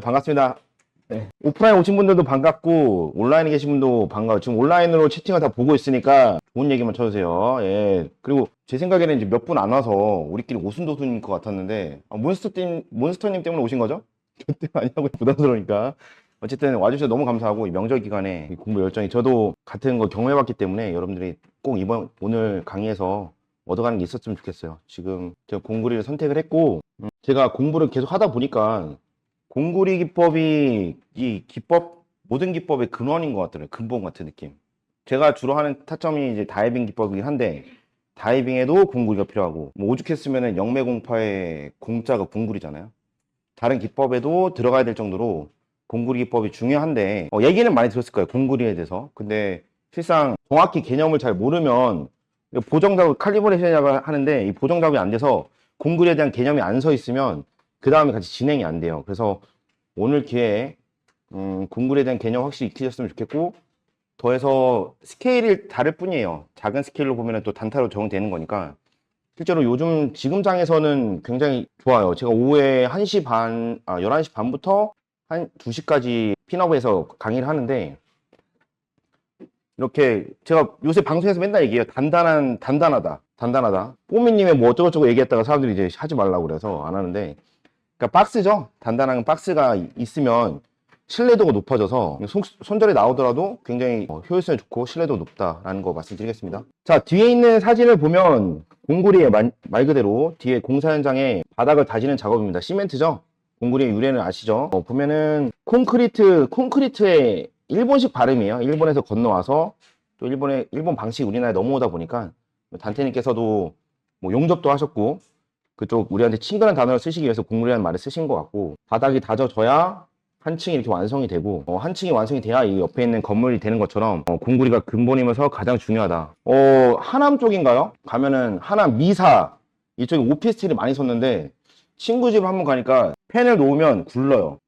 반갑습니다. 네. 오프라인 오신 분들도 반갑고 온라인에 계신 분도 반가워. 지금 온라인으로 채팅을 다 보고 있으니까 좋은 얘기만 쳐주세요. 예. 그리고 제 생각에는 이제 몇 분 안 와서 우리끼리 오순도순일 것 같았는데 몬스터님 때문에 오신 거죠? 저 때문에 아니라고 부담스러우니까. 어쨌든 와주셔서 너무 감사하고 이 명절 기간에 이 공부 열정이 저도 같은 거 경험해봤기 때문에 여러분들이 꼭 오늘 강의에서 얻어가는 게 있었으면 좋겠어요. 지금 제가 공구리를 선택을 했고 제가 공부를 계속 하다 보니까 공구리 기법이 모든 기법의 근원인 것 같더라고요. 근본 같은 느낌. 제가 주로 하는 타점이 이제 다이빙 기법이긴 한데 다이빙에도 공구리가 필요하고 뭐 오죽했으면은 영매공파의 공자가 공구리잖아요. 다른 기법에도 들어가야 될 정도로 공구리 기법이 중요한데 얘기는 많이 들었을 거예요. 공구리에 대해서. 근데 실상 정확히 개념을 잘 모르면 보정작업 칼리브레이션이라고 하는데 이 보정작업이 안 돼서 공구리에 대한 개념이 안 서 있으면 그 다음에 같이 진행이 안 돼요. 그래서 오늘 기회에 공구리에 대한 개념 확실히 익히셨으면 좋겠고 더해서 스케일이 다를 뿐이에요. 작은 스케일로 보면 또 단타로 적용되는 거니까 실제로 요즘 지금 장에서는 굉장히 좋아요. 제가 오후에 11시 반부터 한 2시까지 핀업에서 강의를 하는데 이렇게 제가 요새 방송에서 맨날 얘기해요. 단단하다. 뽀미님의 뭐 어쩌고저쩌고 얘기했다가 사람들이 이제 하지 말라고 그래서 안 하는데 그러니까 박스죠. 단단한 박스가 있으면 신뢰도가 높아져서 손절이 나오더라도 굉장히 효율성이 좋고 신뢰도가 높다라는 거 말씀드리겠습니다. 자, 뒤에 있는 사진을 보면 공구리의 말 그대로 뒤에 공사 현장에 바닥을 다지는 작업입니다. 시멘트죠. 공구리의 유래는 아시죠? 보면은 콘크리트의 일본식 발음이에요. 일본에서 건너와서 또 일본 방식이 우리나라에 넘어오다 보니까 단테님께서도 뭐 용접도 하셨고 그쪽 우리한테 친근한 단어를 쓰시기 위해서 공구리라는 말을 쓰신 것 같고 바닥이 다져져야 한 층이 이렇게 완성이 되고 한 층이 완성이 돼야 이 옆에 있는 건물이 되는 것처럼 공구리가 근본이면서 가장 중요하다. 하남 쪽인가요? 가면은 하남 미사 이쪽에 오피스텔이 많이 섰는데 친구 집 한번 가니까 펜을 놓으면 굴러요.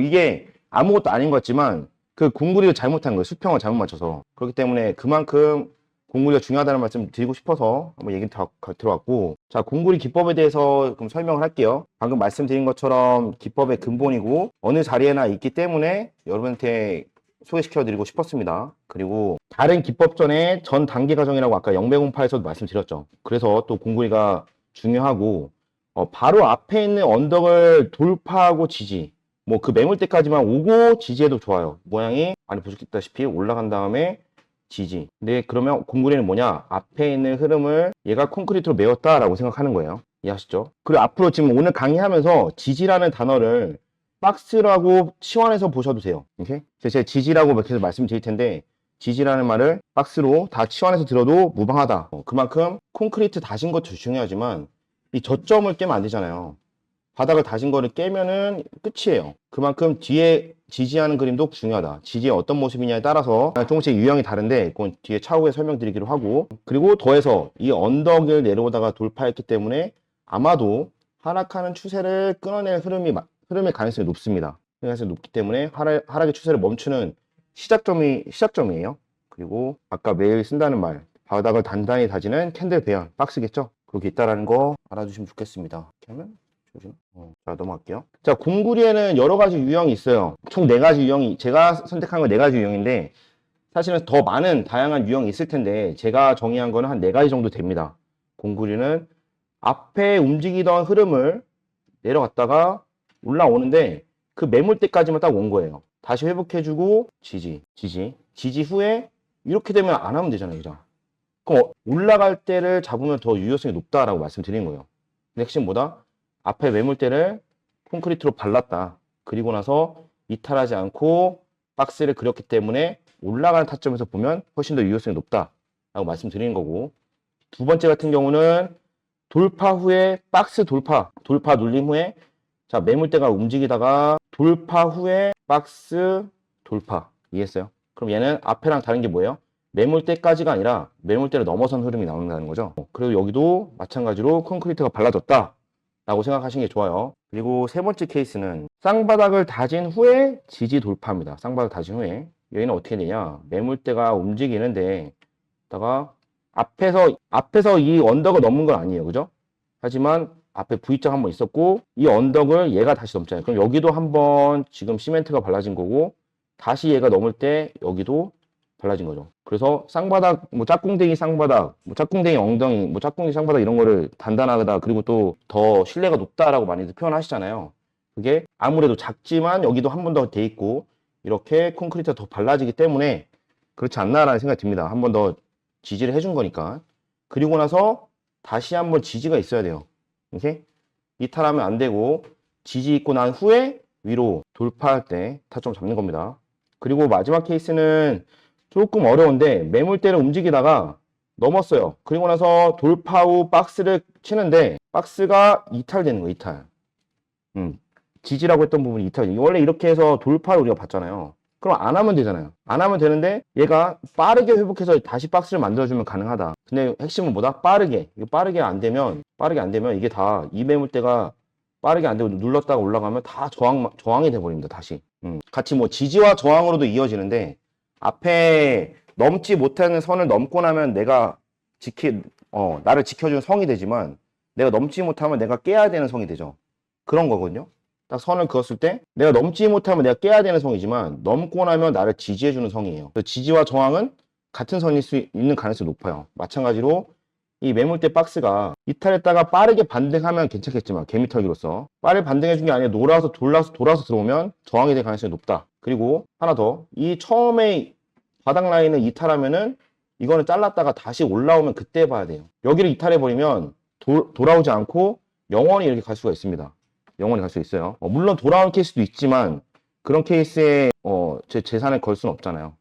이게 아무것도 아닌 것 같지만 그 공구리를 잘못한 거예요. 수평을 잘못 맞춰서. 그렇기 때문에 그만큼 공구리가 중요하다는 말씀 드리고 싶어서 한번 얘기 들어왔고 자, 공구리 기법에 대해서 그럼 설명을 할게요. 방금 말씀드린 것처럼 기법의 근본이고 어느 자리에나 있기 때문에 여러분한테 소개시켜 드리고 싶었습니다. 그리고 다른 기법 전 단계 과정이라고 아까 영매공파에서도 말씀드렸죠. 그래서 또 공구리가 중요하고 바로 앞에 있는 언덕을 돌파하고 지지 뭐 그 매물대까지만 오고 지지해도 좋아요. 모양이 많이 보셨다시피 올라간 다음에 지지. 근데 그러면 공구리는 뭐냐? 앞에 있는 흐름을 얘가 콘크리트로 메웠다라고 생각하는 거예요. 이해하시죠? 그리고 앞으로 지금 오늘 강의하면서 지지라는 단어를 박스라고 치환해서 보셔도 돼요. 오케이? 제가 지지라고 계속 말씀드릴 텐데 지지라는 말을 박스로 다 치환해서 들어도 무방하다. 그만큼 콘크리트 다진 것도 중요하지만 이 저점을 깨면 안 되잖아요. 바닥을 다진 거를 깨면은 끝이에요. 그만큼 뒤에 지지하는 그림도 중요하다. 지지의 어떤 모습이냐에 따라서 조금씩 유형이 다른데 그건 뒤에 차후에 설명드리기로 하고 그리고 더해서 이 언덕을 내려오다가 돌파했기 때문에 아마도 하락하는 추세를 끊어낼 흐름의 가능성이 높습니다. 가능성이 높기 때문에 하락의 추세를 멈추는 시작점이에요. 그리고 아까 매일 쓴다는 말 바닥을 단단히 다지는 캔들 배열 박스겠죠? 그렇게 있다라는 거 알아주시면 좋겠습니다. 이렇게 하면 자, 넘어갈게요. 자, 공구리에는 여러 가지 유형이 있어요. 총 4가지 유형이, 제가 선택한 건 4가지 유형인데, 사실은 더 많은 다양한 유형이 있을 텐데, 제가 정의한 거는 한 4가지 정도 됩니다. 공구리는 앞에 움직이던 흐름을 내려갔다가 올라오는데, 그 매물대까지만 딱 온 거예요. 다시 회복해주고, 지지 후에, 이렇게 되면 안 하면 되잖아요, 그죠? 그럼 올라갈 때를 잡으면 더 유효성이 높다라고 말씀드린 거예요. 근데 핵심 뭐다? 앞에 매물대를 콘크리트로 발랐다. 그리고 나서 이탈하지 않고 박스를 그렸기 때문에 올라가는 타점에서 보면 훨씬 더 유효성이 높다라고 말씀드리는 거고 두 번째 같은 경우는 돌파 후에 박스 돌파 눌림 후에 자 매물대가 움직이다가 돌파 후에 박스 돌파 이해했어요? 그럼 얘는 앞에랑 다른 게 뭐예요? 매물대까지가 아니라 매물대를 넘어선 흐름이 나온다는 거죠. 그리고 여기도 마찬가지로 콘크리트가 발라졌다 라고 생각하시는 게 좋아요. 그리고 세 번째 케이스는 쌍바닥을 다진 후에 지지 돌파입니다. 쌍바닥 다진 후에 여기는 어떻게 되냐 매물대가 움직이는데 다가 앞에서 이 언덕을 넘은 건 아니에요. 그죠? 하지만 앞에 V자 한번 있었고 이 언덕을 얘가 다시 넘잖아요. 그럼 여기도 한번 지금 시멘트가 발라진 거고 다시 얘가 넘을 때 여기도 발라진 거죠. 그래서 쌍바닥, 뭐 짝꿍댕이 쌍바닥, 뭐 짝꿍댕이 엉덩이, 뭐 짝꿍이 쌍바닥 이런 거를 단단하다 그리고 또 더 신뢰가 높다라고 많이들 표현하시잖아요. 그게 아무래도 작지만 여기도 한 번 더 돼 있고 이렇게 콘크리트가 더 발라지기 때문에 그렇지 않나라는 생각이 듭니다. 한 번 더 지지를 해준 거니까. 그리고 나서 다시 한번 지지가 있어야 돼요. 이렇게 이탈하면 안 되고 지지 있고 난 후에 위로 돌파할 때 타점 잡는 겁니다. 그리고 마지막 케이스는 조금 어려운데 매물대를 움직이다가 넘었어요. 그리고 나서 돌파 후 박스를 치는데 박스가 이탈되는 거예요. 이탈. 지지라고 했던 부분이 이탈. 원래 이렇게 해서 돌파를 우리가 봤잖아요. 그럼 안 하면 되잖아요. 안 하면 되는데 얘가 빠르게 회복해서 다시 박스를 만들어주면 가능하다. 근데 핵심은 뭐다? 빠르게. 이거 빠르게 안 되면 이게 다 이 매물대가 빠르게 안 되고 눌렀다가 올라가면 다 저항이 돼버립니다. 다시. 같이 뭐 지지와 저항으로도 이어지는데 앞에 넘지 못하는 선을 넘고 나면 나를 지켜주는 성이 되지만 내가 넘지 못하면 내가 깨야 되는 성이 되죠. 그런 거거든요. 딱 선을 그었을 때 내가 넘지 못하면 내가 깨야 되는 성이지만 넘고 나면 나를 지지해주는 성이에요. 지지와 저항은 같은 선일 수 있는 가능성이 높아요. 마찬가지로 이 매물대 박스가 이탈했다가 빠르게 반등하면 괜찮겠지만 개미털기로서 빠르게 반등해준 게 아니라 돌아서 들어오면 저항이 될 가능성이 높다. 그리고 하나 더, 이 처음에 바닥 라인을 이탈하면은 이거는 잘랐다가 다시 올라오면 그때 봐야 돼요. 여기를 이탈해버리면 돌아오지 않고 영원히 이렇게 갈 수가 있습니다. 영원히 갈 수 있어요. 물론 돌아오는 케이스도 있지만 그런 케이스에 제 재산을 걸 수는 없잖아요.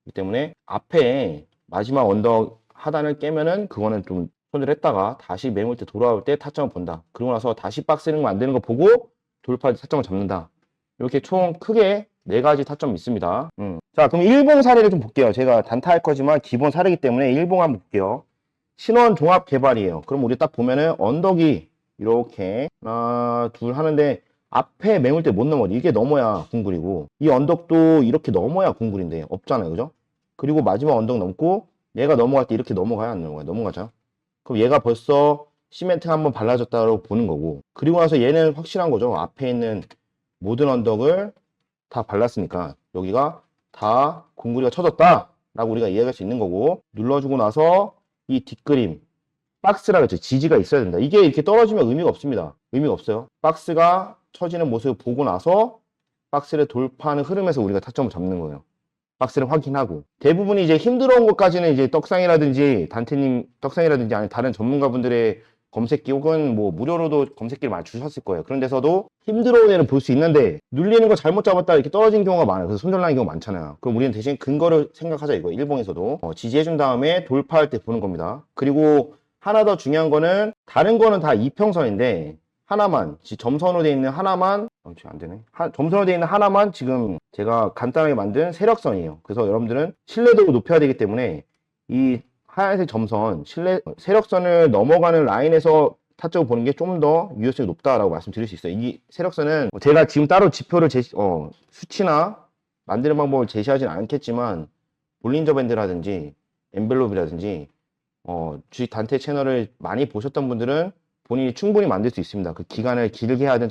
그렇기 때문에 앞에 마지막 언덕 하단을 깨면은 그거는 좀 손을 했다가 다시 매물대 돌아올 때 타점을 본다. 그러고 나서 다시 박스링 만드는 거 보고 돌파 타점을 잡는다. 이렇게 총 크게 4가지 타점이 있습니다. 자, 그럼 일봉 사례를 좀 볼게요. 제가 단타할 거지만 기본 사례이기 때문에 일봉 한번 볼게요. 신원 종합 개발이에요. 그럼 우리 딱 보면은 언덕이 이렇게 하나 둘 하는데 앞에 매물대 못 넘어. 이게 넘어야 궁굴이고 이 언덕도 이렇게 넘어야 궁굴인데 없잖아요. 그죠? 그리고 마지막 언덕 넘고 얘가 넘어갈 때 이렇게 넘어가야 안 넘어가요? 넘어가죠. 그럼 얘가 벌써 시멘트 한번 발라졌다고 보는 거고 그리고 나서 얘는 확실한 거죠. 앞에 있는 모든 언덕을 다 발랐으니까 여기가 다 궁굴이가 쳐졌다 라고 우리가 이해할 수 있는 거고 눌러주고 나서 이 뒷그림 박스라 그랬죠. 지지가 있어야 된다. 이게 이렇게 떨어지면 의미가 없습니다. 의미가 없어요. 박스가 쳐지는 모습을 보고 나서 박스를 돌파하는 흐름에서 우리가 타점을 잡는 거예요. 박스를 확인하고 대부분이 이제 힘들어온 것까지는 이제 떡상이라든지 단테님 떡상이라든지 아니 다른 전문가분들의 검색기 혹은 뭐 무료로도 검색기를 많이 주셨을 거예요. 그런 데서도 힘들어온 애는 볼 수 있는데 눌리는 거 잘못 잡았다 이렇게 떨어진 경우가 많아요. 그래서 손절나는 경우가 많잖아요. 그럼 우리는 대신 근거를 생각하자 이거예요. 일봉에서도 지지해준 다음에 돌파할 때 보는 겁니다. 그리고 하나 더 중요한 거는 다른 거는 다 이평선인데 하나만 점선으로 되어 있는 하나만 지금 안 되네. 점선으로 되어 있는 하나만 지금 제가 간단하게 만든 세력선이에요. 그래서 여러분들은 신뢰도를 높여야 되기 때문에 이 하얀색 점선 세력선을 넘어가는 라인에서 타점을 보는 게 좀 더 유효성이 높다라고 말씀드릴 수 있어요. 이 세력선은 제가 지금 따로 지표를 수치나 만드는 방법을 제시하진 않겠지만 볼린저 밴드라든지 엔벨롭이라든지 주식 단태 채널을 많이 보셨던 분들은 본인이 충분히 만들 수 있습니다. 그 기간을 길게 하든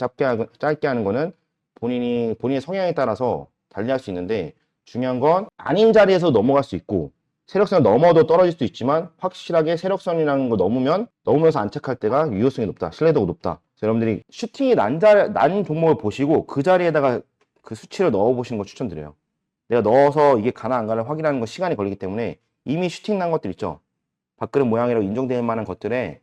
짧게 하는 거는 본인의 성향에 따라서 달리할 수 있는데 중요한 건 아닌 자리에서 넘어갈 수 있고 세력선을 넘어도 떨어질 수 있지만 확실하게 세력선이라는 거 넘으면서 안착할 때가 유효성이 높다. 신뢰도가 높다. 그래서 여러분들이 슈팅이 난 종목을 보시고 그 자리에다가 그 수치를 넣어 보시는 거 추천드려요. 내가 넣어서 이게 가나 안 가나 확인하는 건 시간이 걸리기 때문에 이미 슈팅 난 것들 있죠. 밥그릇 모양이라고 인정될 만한 것들에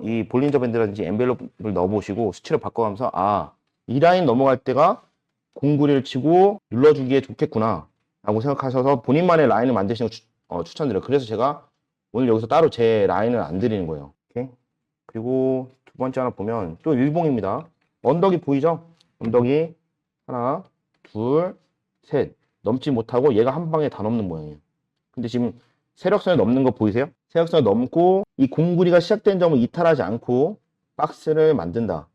이 볼린저 밴드라든지 엔벨롭을 넣어보시고 수치를 바꿔가면서 이 라인 넘어갈 때가 공구리를 치고 눌러주기에 좋겠구나 라고 생각하셔서 본인만의 라인을 만드시는 거 추천드려요. 그래서 제가 오늘 여기서 따로 제 라인을 안 드리는 거예요. 오케이? 그리고 두 번째 하나 보면 또 일봉입니다. 언덕이 보이죠? 언덕이 하나, 둘, 셋 넘지 못하고 얘가 한 방에 다 넘는 모양이에요. 근데 지금 세력선을 넘는 거 보이세요? 세력선을 넘고 이 공구리가 시작된 점을 이탈하지 않고 박스를 만든다.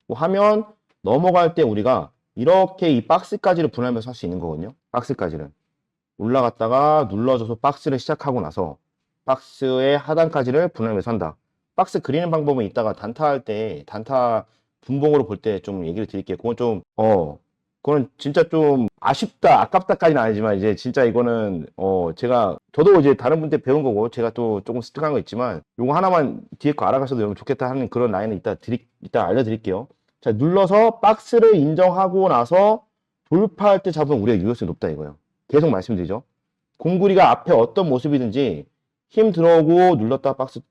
뭐 하면 넘어갈 때 우리가 이렇게 이 박스까지를 분할하면서 할 수 있는 거거든요. 박스까지를 올라갔다가 눌러줘서 박스를 시작하고 나서 박스의 하단까지를 분할하면서 한다. 박스 그리는 방법은 이따가 단타 할 때, 단타 분봉으로 볼 때 좀 얘기를 드릴게요. 그건 좀, 그건 진짜 좀 아쉽다, 아깝다까지는 아니지만, 이제 진짜 이거는, 저도 이제 다른 분한테 배운 거고, 제가 또 조금 습득한 거 있지만, 요거 하나만 뒤에 거 알아가셔도 너무 좋겠다 하는 그런 라인은 이따 알려드릴게요. 자, 눌러서 박스를 인정하고 나서 돌파할 때 잡으면 우리가 유효성이 높다 이거예요. 계속 말씀드리죠. 공구리가 앞에 어떤 모습이든지 힘 들어오고 눌렀다 박스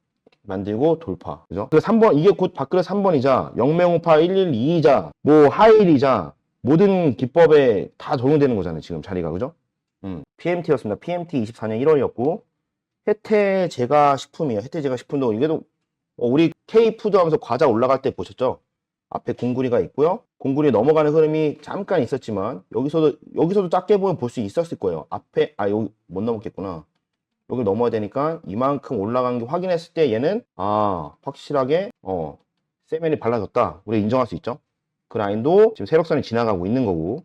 만들고 돌파. 그죠? 그래서 3번, 이게 곧 밥그릇 3번이자, 영맹우파 112이자, 뭐, 하일이자, 모든 기법에 다 적용되는 거잖아요. 지금 자리가. 그죠? PMT였습니다. PMT 24년 1월이었고, 혜태제가 식품이에요. 혜태제가 식품도, 이게도, 우리 K푸드 하면서 과자 올라갈 때 보셨죠? 앞에 공구리가 있고요. 공구리 넘어가는 흐름이 잠깐 있었지만, 여기서도 작게 보면 볼 수 있었을 거예요. 앞에, 여기 못 넘었겠구나. 여기 넘어야 되니까 이만큼 올라간 게 확인했을 때 얘는 확실하게 세면이 발라졌다. 우리가 인정할 수 있죠. 그 라인도 지금 세력선이 지나가고 있는 거고,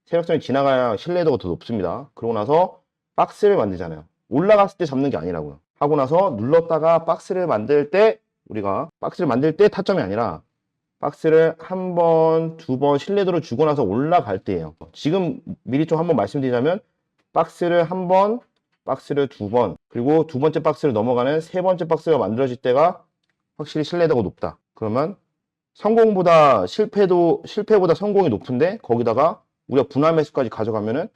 세력선이 지나가야 신뢰도가 더 높습니다. 그러고 나서 박스를 만들잖아요. 올라갔을 때 잡는 게 아니라고요. 하고 나서 눌렀다가 박스를 만들 때, 우리가 박스를 만들 때 타점이 아니라 박스를 한 번, 두 번 신뢰도를 주고 나서 올라갈 때예요. 지금 미리 좀 한번 말씀드리자면, 박스를 한 번, 박스를 두 번, 그리고 두 번째 박스를 넘어가는 세 번째 박스가 만들어질 때가 확실히 신뢰도가 높다. 그러면 성공보다 실패보다 성공이 높은데, 거기다가 우리가 분할 매수까지 가져가면은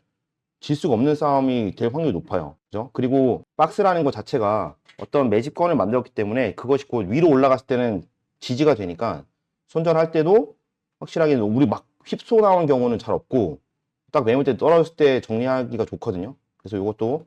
질 수가 없는 싸움이 될 확률이 높아요. 그죠? 그리고 박스라는 것 자체가 어떤 매집건을 만들었기 때문에 그것이 곧 위로 올라갔을 때는 지지가 되니까 손절할 때도 확실하게 우리 막 휩소 나온 경우는 잘 없고, 딱 매물대 떨어졌을 때 정리하기가 좋거든요. 그래서 이것도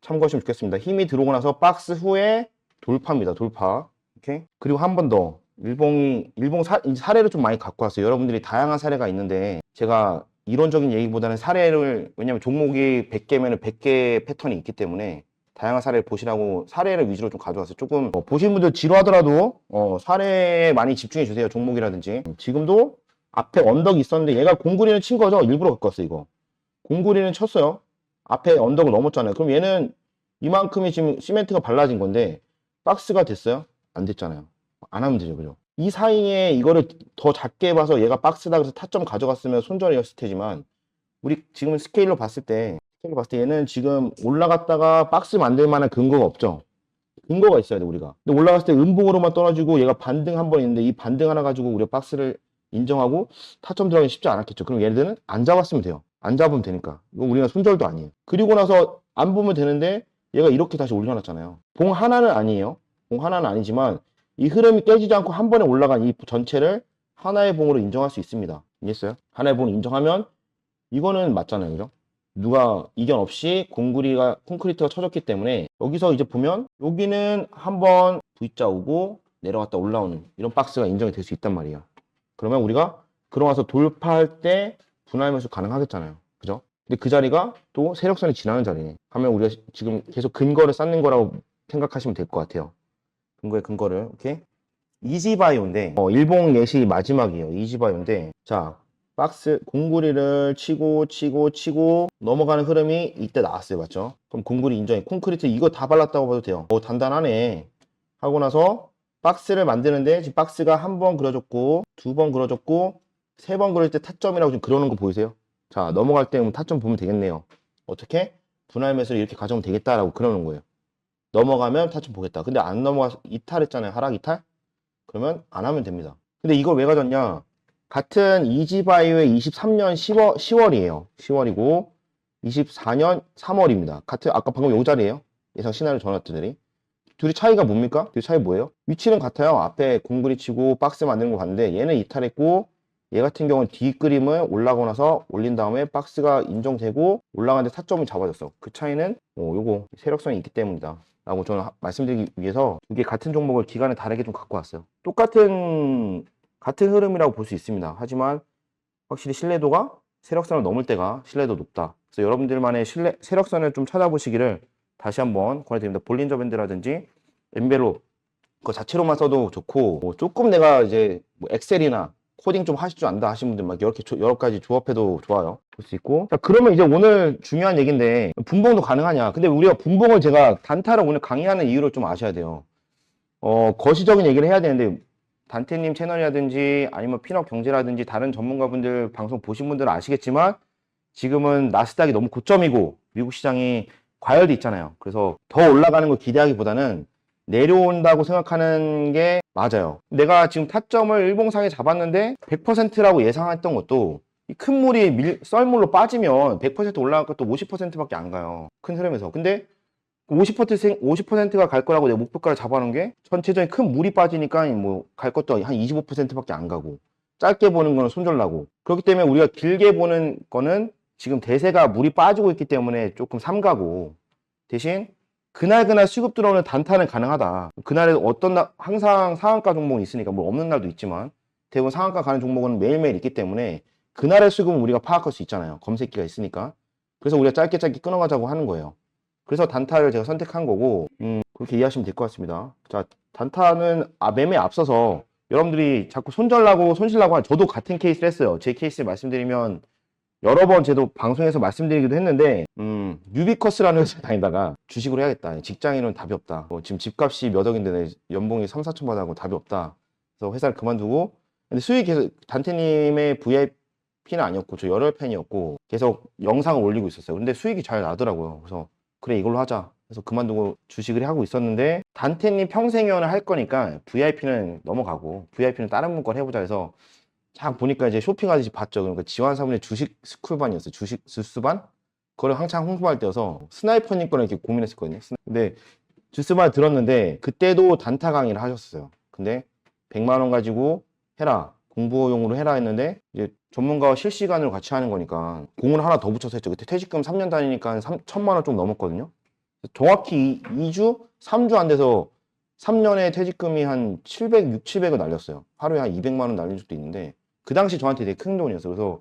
참고하시면 좋겠습니다. 힘이 들어오고 나서 박스 후에 돌파입니다. 돌파. 오케이. 그리고 한 번 더. 일봉 사례를 좀 많이 갖고 왔어요. 여러분들이 다양한 사례가 있는데, 제가 이론적인 얘기보다는 사례를, 왜냐면 종목이 100개면 100개 패턴이 있기 때문에 다양한 사례를 보시라고 사례를 위주로 좀 가져왔어요. 조금 보신 분들 지루하더라도 사례에 많이 집중해 주세요. 종목이라든지. 지금도 앞에 언덕이 있었는데 얘가 공구리는 친 거죠. 일부러 갖고 왔어요. 이거 공구리는 쳤어요. 앞에 언덕을 넘었잖아요. 그럼 얘는 이만큼이 지금 시멘트가 발라진 건데 박스가 됐어요? 안 됐잖아요. 안 하면 되죠. 그죠? 이 사이에 이거를 더 작게 봐서 얘가 박스다 그래서 타점 가져갔으면 손절이었을 테지만, 우리 지금 스케일로 봤을 때 얘는 지금 올라갔다가 박스 만들 만한 근거가 없죠. 근거가 있어야 돼 우리가. 근데 올라갔을 때 음봉으로만 떨어지고 얘가 반등 한 번 있는데, 이 반등 하나 가지고 우리가 박스를 인정하고 타점 들어가기 쉽지 않았겠죠. 그럼 얘네들은 안 잡았으면 돼요. 안 잡으면 되니까. 이거 우리가 손절도 아니에요. 그리고 나서 안 보면 되는데 얘가 이렇게 다시 올려놨잖아요. 봉 하나는 아니에요. 봉 하나는 아니지만 이 흐름이 깨지지 않고 한 번에 올라간 이 전체를 하나의 봉으로 인정할 수 있습니다. 이해했어요? 하나의 봉을 인정하면 이거는 맞잖아요. 그죠? 누가 이견 없이 콘크리트가 쳐졌기 때문에, 여기서 이제 보면 여기는 한번 V자 오고 내려갔다 올라오는 이런 박스가 인정이 될 수 있단 말이에요. 그러면 우리가 그러고서 돌파할 때 분할 매수 가능하겠잖아요. 그죠? 근데 그 자리가 또 세력선이 지나는 자리네. 하면 우리가 지금 계속 근거를 쌓는 거라고 생각하시면 될 것 같아요. 근거를. 오케이? 이지바이오인데, 일봉 예시 마지막이에요. 이지바이오인데, 자, 박스 공구리를 치고 넘어가는 흐름이 이때 나왔어요. 맞죠? 그럼 공구리 인정해. 콘크리트 이거 다 발랐다고 봐도 돼요. 단단하네. 하고 나서 박스를 만드는데, 지금 박스가 한 번 그려졌고, 두 번 그려졌고, 세 번 그릴 때 타점이라고 지금 그러는 거 보이세요? 자, 넘어갈 때 타점 보면 되겠네요. 어떻게? 분할 매수를 이렇게 가져오면 되겠다라고 그러는 거예요. 넘어가면 타점 보겠다. 근데 안 넘어가서 이탈했잖아요. 하락 이탈? 그러면 안 하면 됩니다. 근데 이걸 왜 가졌냐? 같은 이지바이오의 23년 10월이에요. 10월이고 24년 3월입니다. 같은 아까 방금 요 자리에요. 예상 시나리오 전화드들이. 둘이 차이가 뭡니까? 둘이 차이 뭐예요? 위치는 같아요. 앞에 공구리 치고 박스 만드는 거 봤는데 얘는 이탈했고, 얘 같은 경우는 뒷그림을 올라가고 나서 올린 다음에 박스가 인정되고 올라가는데 타점을 잡아줬어. 그 차이는 요거 세력성이 있기 때문이다 라고 저는 말씀드리기 위해서 두 개 같은 종목을 기간에 다르게 좀 갖고 왔어요. 같은 흐름이라고 볼 수 있습니다. 하지만 확실히 신뢰도가 세력선을 넘을 때가 신뢰도 높다. 그래서 여러분들만의 세력선을 좀 찾아보시기를 다시 한번 권해드립니다. 볼린저 밴드라든지 엔벨롭 그거 자체로만 써도 좋고, 조금 내가 이제 엑셀이나 코딩 좀 하실 줄 안다 하시는 분들 막 이렇게 여러 가지 조합해도 좋아요. 볼 수 있고. 자, 그러면 이제 오늘 중요한 얘기인데, 분봉도 가능하냐? 근데 우리가 분봉을 제가 단타를 오늘 강의하는 이유를 좀 아셔야 돼요. 거시적인 얘기를 해야 되는데, 단테님 채널이라든지 아니면 피넛 경제라든지 다른 전문가분들 방송 보신 분들은 아시겠지만, 지금은 나스닥이 너무 고점이고 미국 시장이 과열돼 있잖아요. 그래서 더 올라가는 걸 기대하기보다는 내려온다고 생각하는 게 맞아요. 내가 지금 타점을 일봉상에 잡았는데 100%라고 예상했던 것도 이 큰 물이 썰물로 빠지면 100% 올라갈 것도 50%밖에 안 가요. 큰 흐름에서. 근데 50%가 갈 거라고 내가 목표가를 잡아놓은 게 전체적인 큰 물이 빠지니까 뭐 갈 것도 한 25%밖에 안 가고, 짧게 보는 거는 손절나고. 그렇기 때문에 우리가 길게 보는 거는 지금 대세가 물이 빠지고 있기 때문에 조금 삼가고, 대신 그날 수급 들어오는 단타는 가능하다. 그날에 항상 상한가 종목은 있으니까, 뭐 없는 날도 있지만 대부분 상한가 가는 종목은 매일매일 있기 때문에 그날의 수급은 우리가 파악할 수 있잖아요. 검색기가 있으니까. 그래서 우리가 짧게 끊어가자고 하는 거예요. 그래서 단타를 제가 선택한 거고, 그렇게 이해하시면 될 것 같습니다. 자, 단타는 매매에 앞서서 여러분들이 자꾸 손절나고 손실나고 저도 같은 케이스를 했어요. 제 케이스 말씀드리면 여러 번 저도 방송에서 말씀드리기도 했는데, 유비커스라는 회사 다니다가 주식으로 해야겠다. 직장인은 답이 없다. 지금 집값이 몇 억인데 내 연봉이 3, 4천 받아고 답이 없다. 그래서 회사를 그만두고, 근데 수익이 계속 단테님의 VIP는 아니었고 저 열혈 팬이었고 계속 영상을 올리고 있었어요. 근데 수익이 잘 나더라고요. 그래서 그래, 이걸로 하자. 그래서 그만두고 주식을 하고 있었는데, 단테님 평생회원을 할 거니까 VIP는 넘어가고 VIP는 다른 분 걸 해보자 해서 쫙 보니까 이제 쇼핑하듯이 봤죠. 그러니까 지환사분의 주식 스쿨반이었어요. 주식 주스반? 그걸 한창 홍보할 때여서 스나이퍼님 거를 이렇게 고민했었거든요. 근데 주스반 들었는데 그때도 단타 강의를 하셨어요. 근데 100만 원 가지고 해라, 공부용으로 해라 했는데, 이제 전문가와 실시간으로 같이 하는 거니까 공을 하나 더 붙여서 했죠. 그때 퇴직금 3년 다니니까 1,000만 원 좀 넘었거든요. 정확히 2주, 3주 안 돼서 3년에 퇴직금이 한 700을 날렸어요. 하루에 한 200만 원 날린 적도 있는데, 그 당시 저한테 되게 큰 돈이었어요. 그래서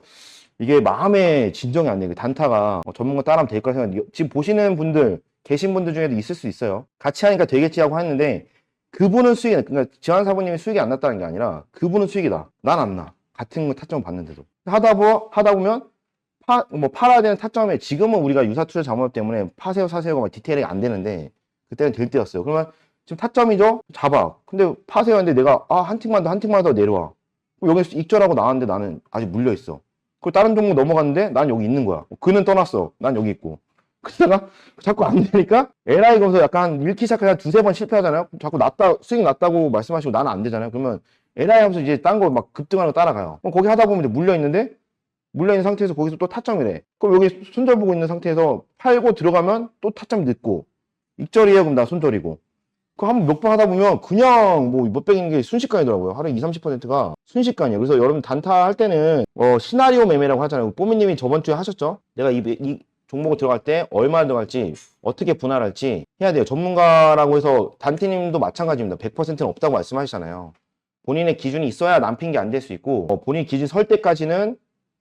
이게 마음에 진정이 안 돼요. 단타가 전문가 따라하면 될 거라 생각. 지금 보시는 분들, 계신 분들 중에도 있을 수 있어요. 같이 하니까 되겠지 하고 했는데, 그분은 그러니까 지환 사부님이 수익이 안 났다는 게 아니라 그분은 수익이다. 난 안 나. 같은 거 타점 봤는데도. 하다 보면 팔아야 되는 타점에, 지금은 우리가 유사투자 작업 때문에 파세요 사세요가 막 디테일이 안 되는데 그때는 될 때였어요. 그러면 지금 타점이죠? 잡아. 근데 파세요 했는데 내가 한 틱만 더 내려와. 여기서 익절하고 나왔는데 나는 아직 물려 있어. 그리고 다른 종목 넘어갔는데 난 여기 있는 거야. 그는 떠났어. 난 여기 있고. 그러다가 자꾸 안 되니까 LI 검사 약간 읽기 시작해서 두세 번 실패하잖아요. 자꾸 수익 났다고 말씀하시고 나는 안 되잖아요. 그러면 LI 하면서 이제 딴 거 막 급등하는 거 따라가요. 그럼 거기 하다 보면 이제 물려있는 상태에서 거기서 또 타점이래. 그럼 여기 손절 보고 있는 상태에서 팔고 들어가면 또 타점 늦고, 익절이에요. 그럼 나 손절이고. 그거 한번 몇 번 하다 보면 그냥 뭐 몇백인 게 순식간이더라고요. 하루에 20, 30%가 순식간이에요. 그래서 여러분 단타 할 때는 시나리오 매매라고 하잖아요. 뽀미님이 저번 주에 하셨죠? 내가 이 종목을 들어갈 때 얼마 들어갈지 어떻게 분할할지 해야 돼요. 전문가라고 해서 단테님도 마찬가지입니다. 100%는 없다고 말씀하시잖아요. 본인의 기준이 있어야 남핑이 안 될 수 있고, 본인 기준 설 때까지는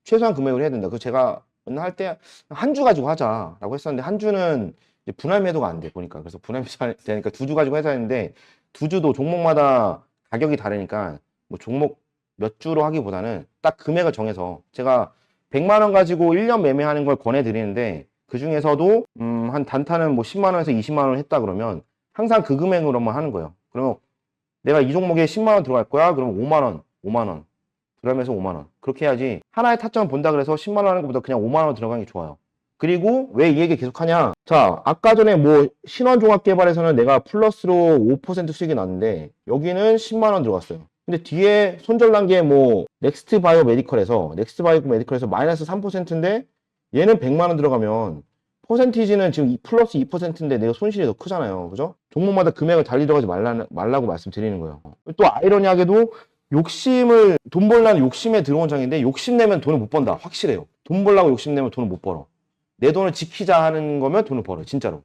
최소한 금액을 해야 된다. 그래서 제가 할 때 한 주 가지고 하자라고 했었는데, 한 주는 이제 분할 매도가 안 돼 보니까. 그래서 분할 매도 되니까 2주 가지고 해서 했는데, 2주도 종목마다 가격이 다르니까 뭐 종목 몇 주로 하기보다는 딱 금액을 정해서, 제가 100만 원 가지고 1년 매매하는 걸 권해드리는데, 그 중에서도 한 단타는 뭐 10만 원에서 20만 원 했다 그러면 항상 그 금액으로만 하는 거예요. 그러면 내가 이 종목에 10만 원 들어갈 거야. 그러면 5만 원. 그러면서 5만 원. 그렇게 해야지, 하나의 타점을 본다 그래서 10만 원 하는 것보다 그냥 5만 원 들어가는 게 좋아요. 그리고 왜 이 얘기 계속 하냐? 자, 아까 전에 뭐 신원종합개발에서는 내가 플러스로 5% 수익이 났는데 여기는 10만 원 들어갔어요. 근데 뒤에 손절난 게 뭐 넥스트바이오 메디컬에서 마이너스 3%인데 얘는 100만 원 들어가면 퍼센티지는 지금 플러스 2%인데 내가 손실이 더 크잖아요. 그죠? 종목마다 금액을 달리 들어가지 말라고 말씀드리는 거예요. 또 아이러니하게도 돈 벌라는 욕심에 들어온 장인데, 욕심내면 돈을 못 번다. 확실해요. 돈 벌라고 욕심내면 돈을 못 벌어. 내 돈을 지키자 하는 거면 돈을 벌어요. 진짜로.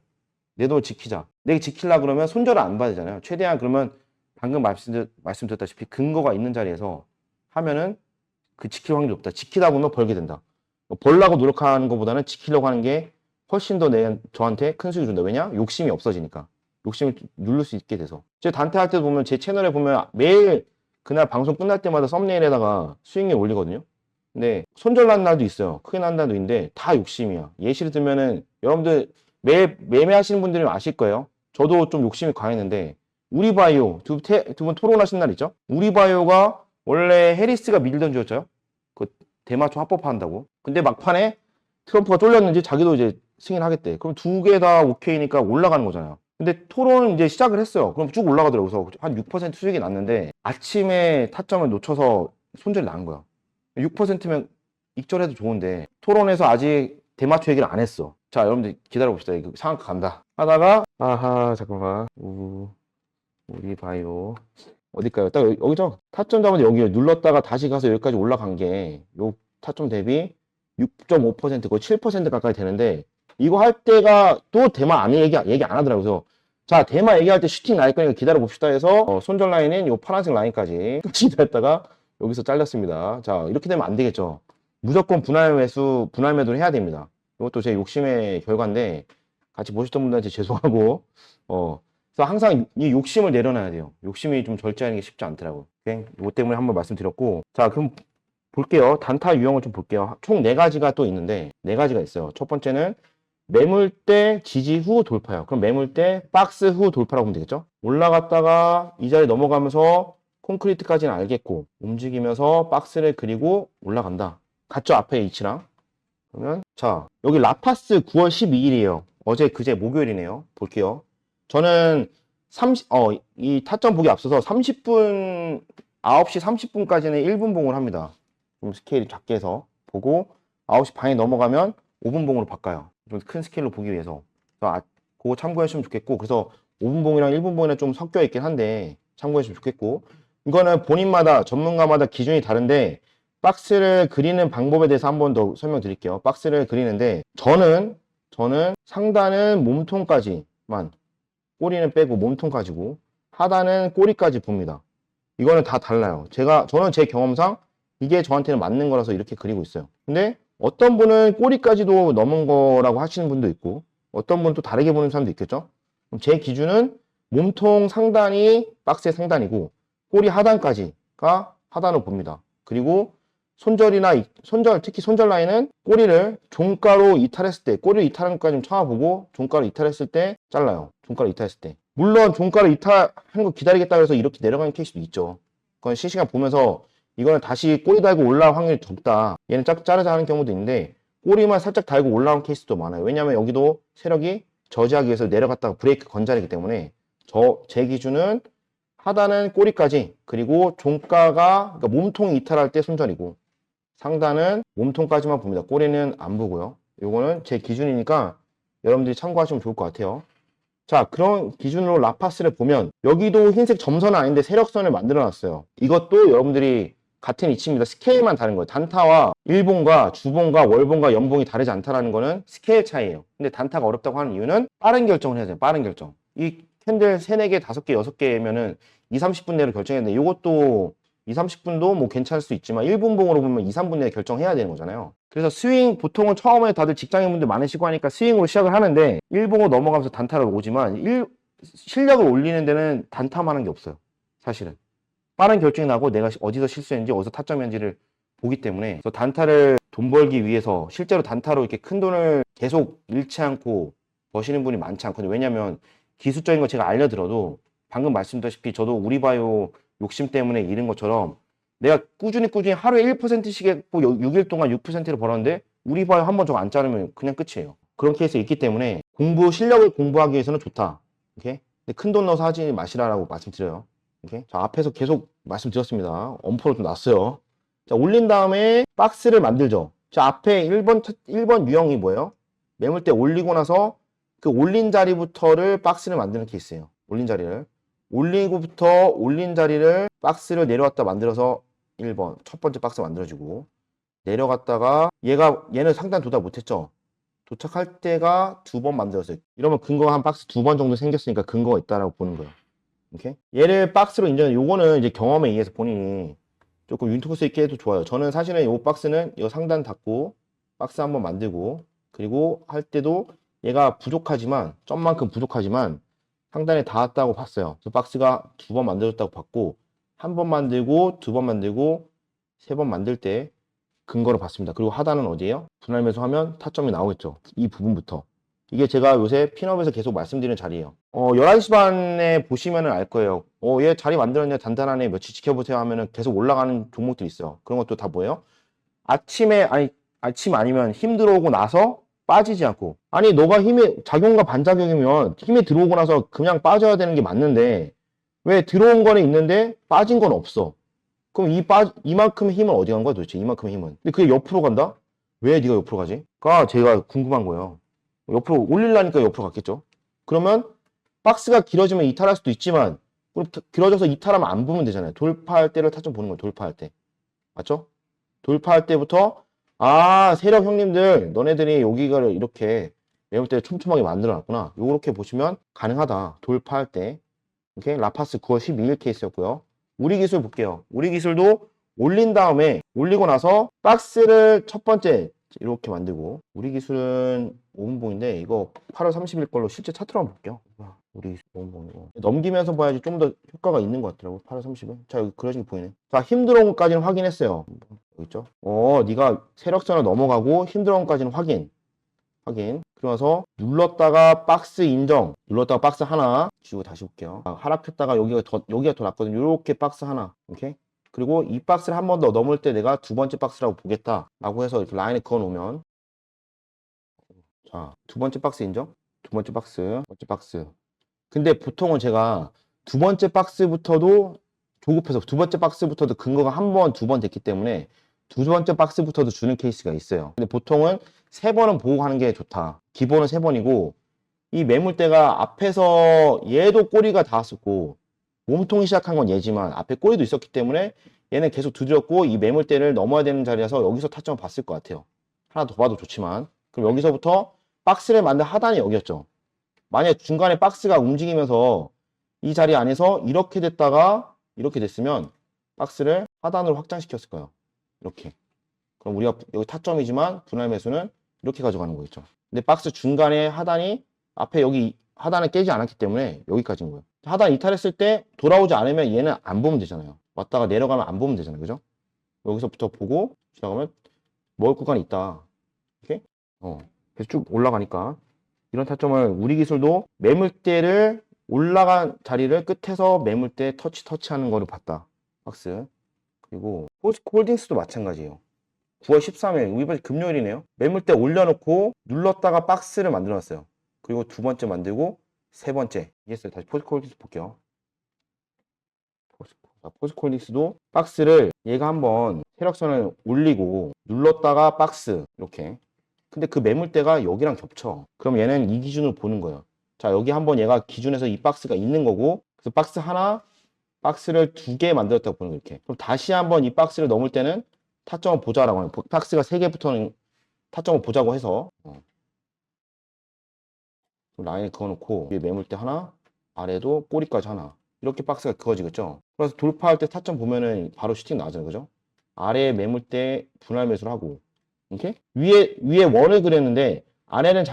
내 돈을 지키자. 내가 지키려고 그러면 손절을 안 받으잖아요. 최대한 그러면 방금 말씀드렸다시피 근거가 있는 자리에서 하면은 그 지킬 확률이 높다. 지키다 보면 벌게 된다. 벌라고 노력하는 것보다는 지키려고 하는 게 훨씬 더 저한테 큰 수익을 준다. 왜냐? 욕심이 없어지니까. 욕심을 누를 수 있게 돼서. 제가 단타 할 때도 보면 제 채널에 보면 매일 그날 방송 끝날 때마다 썸네일에다가 수익률 올리거든요. 근데 손절 난 날도 있어요. 크게 난 날도 있는데 다 욕심이야. 예시를 들면은 여러분들 매매하시는 분들은 아실 거예요. 저도 좀 욕심이 강했는데 우리바이오 두 분 토론하신 날 있죠? 우리바이오가 원래 해리스가 밀던 주였죠? 그 대마초 합법화한다고. 근데 막판에 트럼프가 쫄렸는지 자기도 이제 승인하겠대. 그럼 두 개 다 오케이니까 올라가는 거잖아요. 근데 토론은 이제 시작을 했어요. 그럼 쭉 올라가더라고요. 그래서 한 6% 수익이 났는데 아침에 타점을 놓쳐서 손절이 난 거야. 6%면 익절해도 좋은데 토론에서 아직 대마초 얘기를 안 했어. 자, 여러분들 기다려봅시다. 이거 상한가 간다. 하다가 아하 잠깐만 우리바이오 어딜까요? 딱 여기죠? 타점 잡은데 여기 눌렀다가 다시 가서 여기까지 올라간 게 요 타점 대비 6.5% 거의 7% 가까이 되는데 이거 할 때가 또 대마 안 얘기 안 하더라고요. 그래서 자, 대마 얘기할 때 슈팅 날 거니까 기다려 봅시다 해서 손절 라인인 요 파란색 라인까지 기다렸다가 여기서 잘렸습니다. 자, 이렇게 되면 안 되겠죠. 무조건 분할 매도를 해야 됩니다. 이것도 제 욕심의 결과인데 같이 보셨던 분들한테 죄송하고 그래서 항상 이 욕심을 내려놔야 돼요. 욕심이 좀 절제하는 게 쉽지 않더라고요. 이것 때문에 한번 말씀드렸고 자, 그럼 볼게요. 단타 유형을 좀 볼게요. 총 4가지가 또 있는데 4가지가 있어요. 첫 번째는 매물대 지지 후 돌파요. 그럼 매물대 박스 후 돌파라고 보면 되겠죠? 올라갔다가 이 자리 넘어가면서 콘크리트까지는 알겠고 움직이면서 박스를 그리고 올라간다. 같죠? 앞에 위치랑. 그러면 자, 여기 라파스 9월 12일이에요. 어제 그제 목요일이네요. 볼게요. 저는 이 타점 보기 앞서서 30분 9시 30분까지는 1분 봉을 합니다. 좀 스케일이 작게 해서 보고 9시 반에 넘어가면 5분 봉으로 바꿔요. 좀 큰 스케일로 보기 위해서. 그거 참고해 주시면 좋겠고 그래서 5분 봉이랑 1분 봉이랑 좀 섞여 있긴 한데 참고해 주시면 좋겠고 이거는 본인마다 전문가마다 기준이 다른데 박스를 그리는 방법에 대해서 한 번 더 설명드릴게요. 박스를 그리는데 저는 상단은 몸통까지만 꼬리는 빼고 몸통까지고 하단은 꼬리까지 봅니다. 이거는 다 달라요. 저는 제 경험상 이게 저한테는 맞는 거라서 이렇게 그리고 있어요. 근데 어떤 분은 꼬리까지도 넘은 거라고 하시는 분도 있고 어떤 분은 또 다르게 보는 사람도 있겠죠. 그럼 제 기준은 몸통 상단이 박스의 상단이고 꼬리 하단까지가 하단으로 봅니다. 그리고 특히 손절 라인은 꼬리를 종가로 이탈했을 때, 꼬리를 이탈한 것까지 좀 참아보고 종가로 이탈했을 때 잘라요. 종가로 이탈했을 때. 물론 종가로 이탈하는 거 기다리겠다고 해서 이렇게 내려가는 케이스도 있죠. 그건 실시간 보면서 이거는 다시 꼬리 달고 올라올 확률이 적다. 얘는 자르자 하는 경우도 있는데 꼬리만 살짝 달고 올라온 케이스도 많아요. 왜냐하면 여기도 세력이 저지하기 위해서 내려갔다가 브레이크 건자리기 때문에 제 기준은 하단은 꼬리까지 그리고 종가가 그러니까 몸통이 이탈할 때 손절이고 상단은 몸통까지만 봅니다. 꼬리는 안 보고요. 요거는 제 기준이니까 여러분들이 참고하시면 좋을 것 같아요. 자, 그런 기준으로 라파스를 보면 여기도 흰색 점선은 아닌데 세력선을 만들어 놨어요. 이것도 여러분들이 같은 위치입니다. 스케일만 다른 거예요. 단타와 일봉과 주봉과 월봉과 연봉이 다르지 않다는 거는 스케일 차이예요. 근데 단타가 어렵다고 하는 이유는 빠른 결정을 해야 돼요. 빠른 결정. 이 캔들 3, 4개, 5개, 6개면은 2, 30분 내로 결정했는데 이것도 2, 30분도 뭐 괜찮을 수 있지만 1분 봉으로 보면 2, 3분 내에 결정해야 되는 거잖아요. 그래서 스윙 보통은 처음에 다들 직장인분들 많으시고 하니까 스윙으로 시작을 하는데 1봉으로 넘어가면서 단타를 오지만 실력을 올리는 데는 단타만 한 게 없어요. 사실은. 빠른 결정이 나고 내가 어디서 실수했는지 어디서 타점했는지를 보기 때문에 그래서 단타를 돈 벌기 위해서 실제로 단타로 이렇게 큰 돈을 계속 잃지 않고 버시는 분이 많지 않거든요. 왜냐면 기술적인 거 제가 알려드려도 방금 말씀드렸다시피 저도 우리바이오 욕심 때문에 잃은 것처럼 내가 꾸준히 하루에 1%씩 했고 6일 동안 6%를 벌었는데 우리바이오 한 번 저거 안 자르면 그냥 끝이에요. 그런 케이스 있기 때문에 실력을 공부하기 위해서는 좋다. 오케이? 근데 큰 돈 넣어서 하지 마시라고 말씀드려요. 오케이? 자, 앞에서 계속 말씀드렸습니다. 엄포로 좀 났어요. 자, 올린 다음에 박스를 만들죠. 자, 앞에 1번 유형이 뭐예요? 매물대 올리고 나서 그 올린 자리부터를 박스를 만드는 케이스예요. 올린 자리를. 올린 자리를 박스를 내려왔다 만들어서 1번 첫 번째 박스 만들어주고 내려갔다가 얘는 상단 도달 못했죠. 도착할 때가 2번 만들었어요. 이러면 근거가 한 박스 2번 정도 생겼으니까 근거가 있다라고 보는 거예요. 오케이? 얘를 박스로 요거는 이제 경험에 의해서 본인이 조금 윈터스 있게 해도 좋아요. 저는 사실은 이 박스는 이 상단 닫고 박스 한번 만들고 그리고 할 때도 얘가 부족하지만 점만큼 부족하지만 상단에 닿았다고 봤어요. 그래서 박스가 2번 만들었다고 봤고 1번 만들고 2번 만들고 3번 만들 때 근거를 봤습니다. 그리고 하단은 어디예요? 분할 매수하면 타점이 나오겠죠. 이 부분부터 이게 제가 요새 핀업에서 계속 말씀드리는 자리예요. 11시 반에 보시면은 알 거예요. 얘 자리 만들었네, 단단하네, 며칠 지켜보세요 하면은 계속 올라가는 종목들이 있어요. 그런 것도 다 뭐예요? 아침 아니면 힘 들어오고 나서 빠지지 않고. 아니, 너가 작용과 반작용이면 힘이 들어오고 나서 그냥 빠져야 되는 게 맞는데, 왜 들어온 거는 있는데 빠진 건 없어. 그럼 이만큼의 힘은 어디 간 거야 도대체? 이만큼의 힘은. 근데 그게 옆으로 간다? 왜 네가 옆으로 가지? 가 제가 궁금한 거예요. 옆으로 올리려니까 옆으로 갔겠죠. 그러면 박스가 길어지면 이탈할 수도 있지만, 그럼 길어져서 이탈하면 안 보면 되잖아요. 돌파할 때를 타점 보는 거예요. 돌파할 때. 맞죠? 돌파할 때부터 세력 형님들 너네들이 여기가 이렇게 매물대 촘촘하게 만들어 놨구나. 요렇게 보시면 가능하다. 돌파할 때. 오케이? 라파스 9월 12일 케이스였고요. 우리 기술 볼게요. 우리 기술도 올린 다음에 올리고 나서 박스를 첫 번째 이렇게 만들고, 우리 기술은 5분봉인데 이거 8월 30일 걸로 실제 차트로 한번 볼게요. 우리 기술 5분봉이고 넘기면서 봐야지 좀 더 효과가 있는 것 같더라고. 8월 30일. 자, 여기 그려진 게 보이네. 자, 힘들어온 것까지는 확인했어요. 여기 있죠? 네가 세력선을 넘어가고 힘들어온 것까지는 확인. 그러면서 눌렀다가 박스 인정. 눌렀다가 박스 하나 지우고 다시 볼게요. 하락했다가 여기가 더 낫거든요. 이렇게 박스 하나. 오케이? 그리고 이 박스를 한 번 더 넘을 때 내가 두 번째 박스라고 보겠다 라고 해서 이렇게 라인에 그어 놓으면, 자, 두 번째 박스 인정? 두 번째 박스. 근데 보통은 제가 두 번째 박스부터도 조급해서 두 번째 박스부터도 근거가 한 번, 두 번 됐기 때문에 두 번째 박스부터도 주는 케이스가 있어요. 근데 보통은 세 번은 보고 가는 게 좋다. 기본은 세 번이고, 이 매물대가 앞에서 얘도 꼬리가 닿았었고 몸통이 시작한 건 얘지만 앞에 꼬리도 있었기 때문에 얘는 계속 두드렸고 이 매물대를 넘어야 되는 자리라서 여기서 타점을 봤을 것 같아요. 하나 더 봐도 좋지만. 그럼 여기서부터 박스를 만든 하단이 여기였죠. 만약 중간에 박스가 움직이면서 이 자리 안에서 이렇게 됐다가 이렇게 됐으면 박스를 하단으로 확장시켰을 거예요. 이렇게. 그럼 우리가 여기 타점이지만 분할 매수는 이렇게 가져가는 거겠죠. 근데 박스 중간에 하단이 앞에 여기 하단을 깨지 않았기 때문에 여기까지인 거예요. 하단 이탈했을 때 돌아오지 않으면 얘는 안 보면 되잖아요. 왔다가 내려가면 안 보면 되잖아요. 그죠? 여기서부터 보고 지나가면 먹을 구간이 있다. 이렇게? 계속 쭉 올라가니까. 이런 타점을 우리 기술도 매물대를 올라간 자리를 끝에서 매물대 터치하는 거를 봤다. 박스. 그리고 포스코홀딩스도 마찬가지예요. 9월 13일, 이번 금요일이네요. 매물대 올려놓고 눌렀다가 박스를 만들어놨어요. 그리고 두 번째 만들고 세 번째. 이해했어요? 다시 포스코홀딩스 볼게요. 포스코홀딩스도 박스를 얘가 한번 세력선을 올리고 눌렀다가 박스 이렇게. 근데 그 매물대가 여기랑 겹쳐. 그럼 얘는 이 기준으로 보는 거예요. 자, 여기 한번 얘가 기준에서 이 박스가 있는 거고, 그래서 박스 하나, 박스를 두 개 만들었다고 보는 거예요. 이렇게. 그럼 다시 한번 이 박스를 넘을 때는 타점을 보자라고 하는, 박스가 3개부터는 타점을 보자고 해서 라인에 그어놓고 위에 매물대 하나, 아래도 꼬리까지 하나, 이렇게 박스가 그어지겠죠. 그래서 돌파할 때 타점 보면은 바로 슈팅 나잖아요. 그죠? 아래에 매물대 분할 매수를 하고, 이렇게 위에 원을 그렸는데 아래는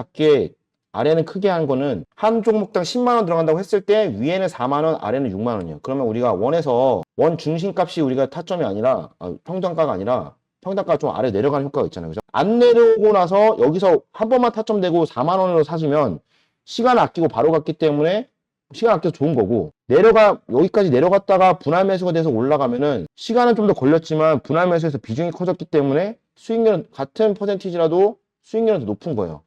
크게 한 거는 한 종목당 10만 원 들어간다고 했을 때 위에는 4만 원, 아래는 6만 원이에요. 그러면 우리가 원에서 원 중심값이 우리가 타점이 아니라 평단가가 아니라 평단가가 좀 아래 내려가는 효과가 있잖아요. 그죠? 안 내려오고 나서 여기서 한 번만 타점되고 4만 원으로 사시면 시간을 아끼고 바로 갔기 때문에 시간 아껴서 좋은 거고, 여기까지 내려갔다가 분할 매수가 돼서 올라가면은 시간은 좀 더 걸렸지만 분할 매수에서 비중이 커졌기 때문에 수익률은 같은 퍼센티지라도 수익률은 더 높은 거예요.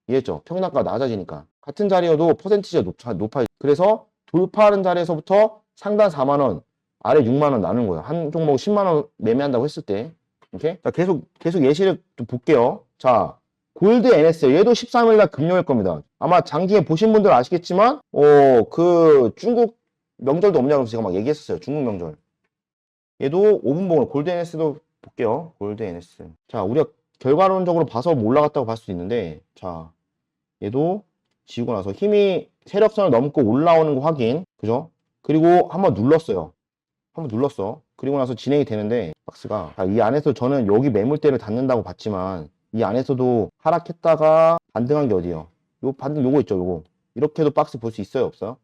이해했죠? 평단가가 낮아지니까. 같은 자리여도 퍼센티지가 높아요. 그래서 돌파하는 자리에서부터 상단 4만 원, 아래 6만 원 나누는 거예요. 한 종목 10만 원 매매한다고 했을 때. 오케이? 자, 계속 예시를 좀 볼게요. 자, 골드 NS, 얘도 13일날 금요일 겁니다. 아마 장중에 보신 분들 아시겠지만, 그 중국 명절도 없냐고 제가 막 얘기했었어요. 중국 명절. 얘도 5분봉으로 골드 NS도 볼게요. 골드 NS. 자, 우리가 결과론적으로 봐서 올라갔다고 봤을 수도 있는데, 자, 얘도 지우고 나서 힘이 세력선을 넘고 올라오는 거 확인. 그죠? 그리고 한번 눌렀어요. 그리고 나서 진행이 되는데, 박스가. 자, 이 안에서 저는 여기 매물대를 닫는다고 봤지만, 이 안에서도 하락했다가 반등한 게 어디요? 요 반등 요거 있죠, 요거. 이렇게도 박스 볼 수 있어요, 없어요?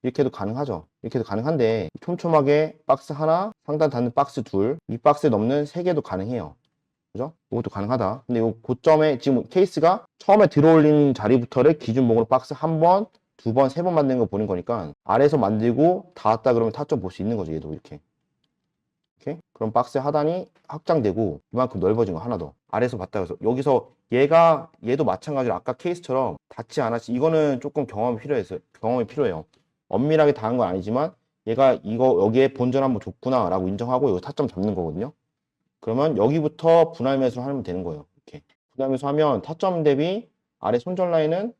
이렇게도 가능하죠. 이렇게도 가능한데 촘촘하게 박스 하나, 상단 닫는 박스 둘, 이 박스 넘는 3개도 가능해요. 그죠? 이것도 가능하다. 근데 이 고점에 지금 케이스가 처음에 들어올린 자리부터를 기준목으로 박스 한 번, 두 번, 세 번 만드는 거 보는 거니까 아래에서 만들고 닿았다 그러면 타점 볼 수 있는 거죠. 얘도 이렇게. 이렇게. 그럼 박스의 하단이 확장되고 이만큼 넓어진 거 하나 더. 아래에서 봤다 그래서 여기서 얘도 마찬가지로 아까 케이스처럼 닿지 않았지. 이거는 조금 경험이 필요해요. 엄밀하게 닿은 건 아니지만 얘가 여기에 본전 한번 줬구나 라고 인정하고 여기 타점 잡는 거거든요. 그러면 여기부터 분할 매수를 하면 되는 거예요. 이렇게. 분할 매수하면 타점 대비 아래 손절 라인은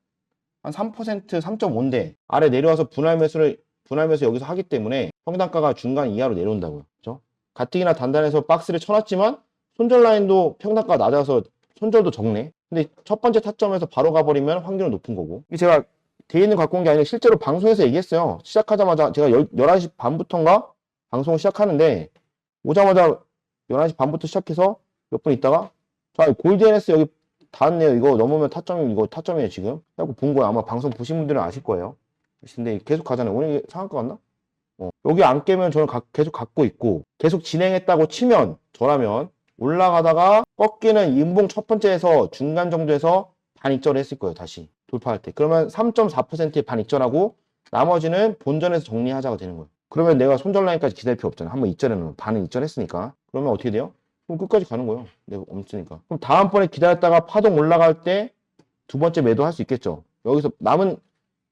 한 3%, 3.5인데 아래 내려와서 분할 매수 여기서 하기 때문에 평단가가 중간 이하로 내려온다고요. 그죠? 가뜩이나 단단해서 박스를 쳐놨지만 손절 라인도 평단가가 낮아서 손절도 적네. 근데 첫 번째 타점에서 바로 가버리면 확률은 높은 거고. 이게 제가 돼 있는 갖고 온 게 아니라 실제로 방송에서 얘기했어요. 시작하자마자 제가 11시 반부터인가 방송을 시작하는데 오자마자 11시 반부터 시작해서 몇 분 있다가 자, 골드NS 여기 닿았네요. 이거 넘으면 이거 타점이에요, 지금. 하고 본 거야. 아마 방송 보신 분들은 아실 거예요. 근데 계속 가잖아요. 오늘 이게 상한가 갔나? 여기 안 깨면 저는 계속 갖고 있고 계속 진행했다고 치면 저라면 올라가다가 꺾이는 인봉 첫 번째에서 중간 정도에서 반익절을 했을 거예요. 다시 돌파할 때. 그러면 3.4%의 반익절하고 나머지는 본전에서 정리하자가 되는 거예요. 그러면 내가 손절 라인까지 기다릴 필요 없잖아. 한번 익절해놓으면 반은 익절했으니까. 그러면 어떻게 돼요? 그럼 끝까지 가는 거예요. 내가 없으니까. 그럼 다음번에 기다렸다가 파동 올라갈 때 두 번째 매도 할 수 있겠죠. 여기서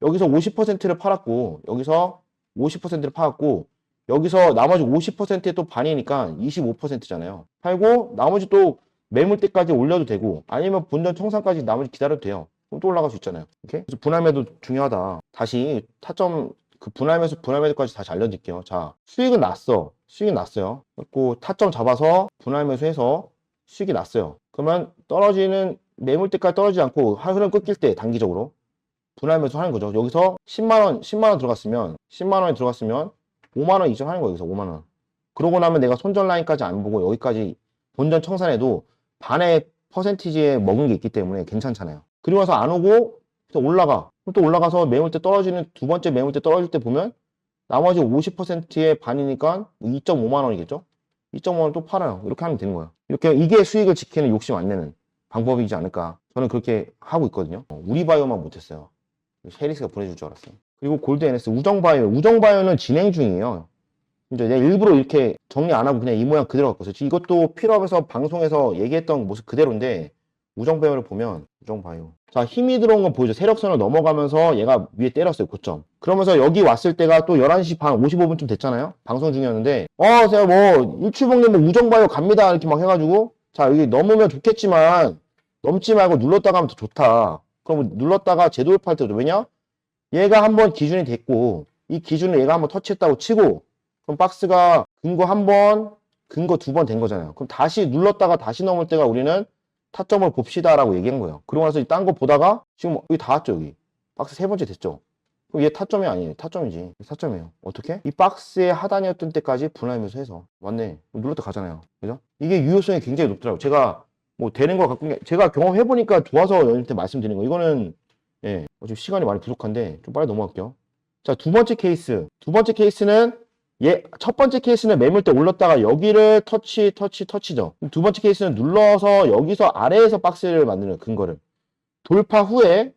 50%를 팔았고 여기서 50%를 팔았고 여기서 나머지 50%에 또 반이니까 25%잖아요. 팔고 나머지 또 매물대까지 올려도 되고 아니면 본전 청산까지 나머지 기다려도 돼요. 그럼 또 올라갈 수 있잖아요. 이렇게? 그래서 분할매도 중요하다. 다시 타점 분할매도까지 다시 알려드릴게요. 자, 수익은 났어. 수익은 났어요. 그리고 타점 잡아서 분할매수해서 수익이 났어요. 그러면 떨어지는 매물대까지 떨어지지 않고 흐름 끊길 때 단기적으로 분할 매수 하는 거죠. 여기서 10만 원 들어갔으면 5만 원 이전하는 거예요. 여기서 5만 원. 그러고 나면 내가 손절 라인까지 안 보고 여기까지 본전 청산해도 반의 퍼센티지에 먹은 게 있기 때문에 괜찮잖아요. 그리고 나서 안 오고 또 올라가. 또 올라가서 매물대 떨어지는 두 번째 매물대 떨어질 때 보면 나머지 50%의 반이니까 2.5만 원이겠죠? 2.5만 원 또 팔아요. 이렇게 하면 되는 거예요. 이게 수익을 지키는 욕심 안 내는 방법이지 않을까. 저는 그렇게 하고 있거든요. 우리바이오만 못했어요. 쉐리스가 보내줄 줄 알았어요. 그리고 골드NS 우정바이오는 진행 중이에요. 이제 내가 일부러 이렇게 정리 안 하고 그냥 이 모양 그대로 갖고 있어요. 이것도 필업에서 방송에서 얘기했던 모습 그대로인데 우정바이오를 보면 우정바이오 자 힘이 들어온 건 보이죠. 세력선을 넘어가면서 얘가 위에 때렸어요. 고점. 그러면서 여기 왔을 때가 또 11시 반 55분쯤 됐잖아요. 방송 중이었는데 제가 뭐 일출봉님 뭐 우정바이오 갑니다 이렇게 막 해가지고 자 여기 넘으면 좋겠지만 넘지 말고 눌렀다가 하면 더 좋다. 그럼 눌렀다가 재도입할 때도 왜냐? 얘가 한번 기준이 됐고 이 기준을 얘가 한번 터치했다고 치고 그럼 박스가 근거 한 번, 근거 두 번 된 거잖아요. 그럼 다시 눌렀다가 다시 넘을 때가 우리는 타점을 봅시다라고 얘기한 거예요. 그러고 나서 딴 거 보다가 지금 여기 닿았죠, 여기. 박스 세 번째 됐죠. 그럼 얘 타점이 아니에요. 타점이지. 타점이에요. 어떻게? 이 박스의 하단이었던 때까지 분할하면서 해서 맞네. 눌렀다 가잖아요. 그죠? 이게 유효성이 굉장히 높더라고요. 제가 뭐 되는 거 갖고 제가 경험해보니까 좋아서 여러분한테 말씀드리는 거. 이거는 예, 지금 시간이 많이 부족한데 좀 빨리 넘어갈게요. 자, 두 번째 케이스. 두 번째 케이스는 첫 번째 케이스는 매물대 올렸다가 여기를 터치죠. 두 번째 케이스는 눌러서 여기서 아래에서 박스를 만드는 근거를. 돌파 후에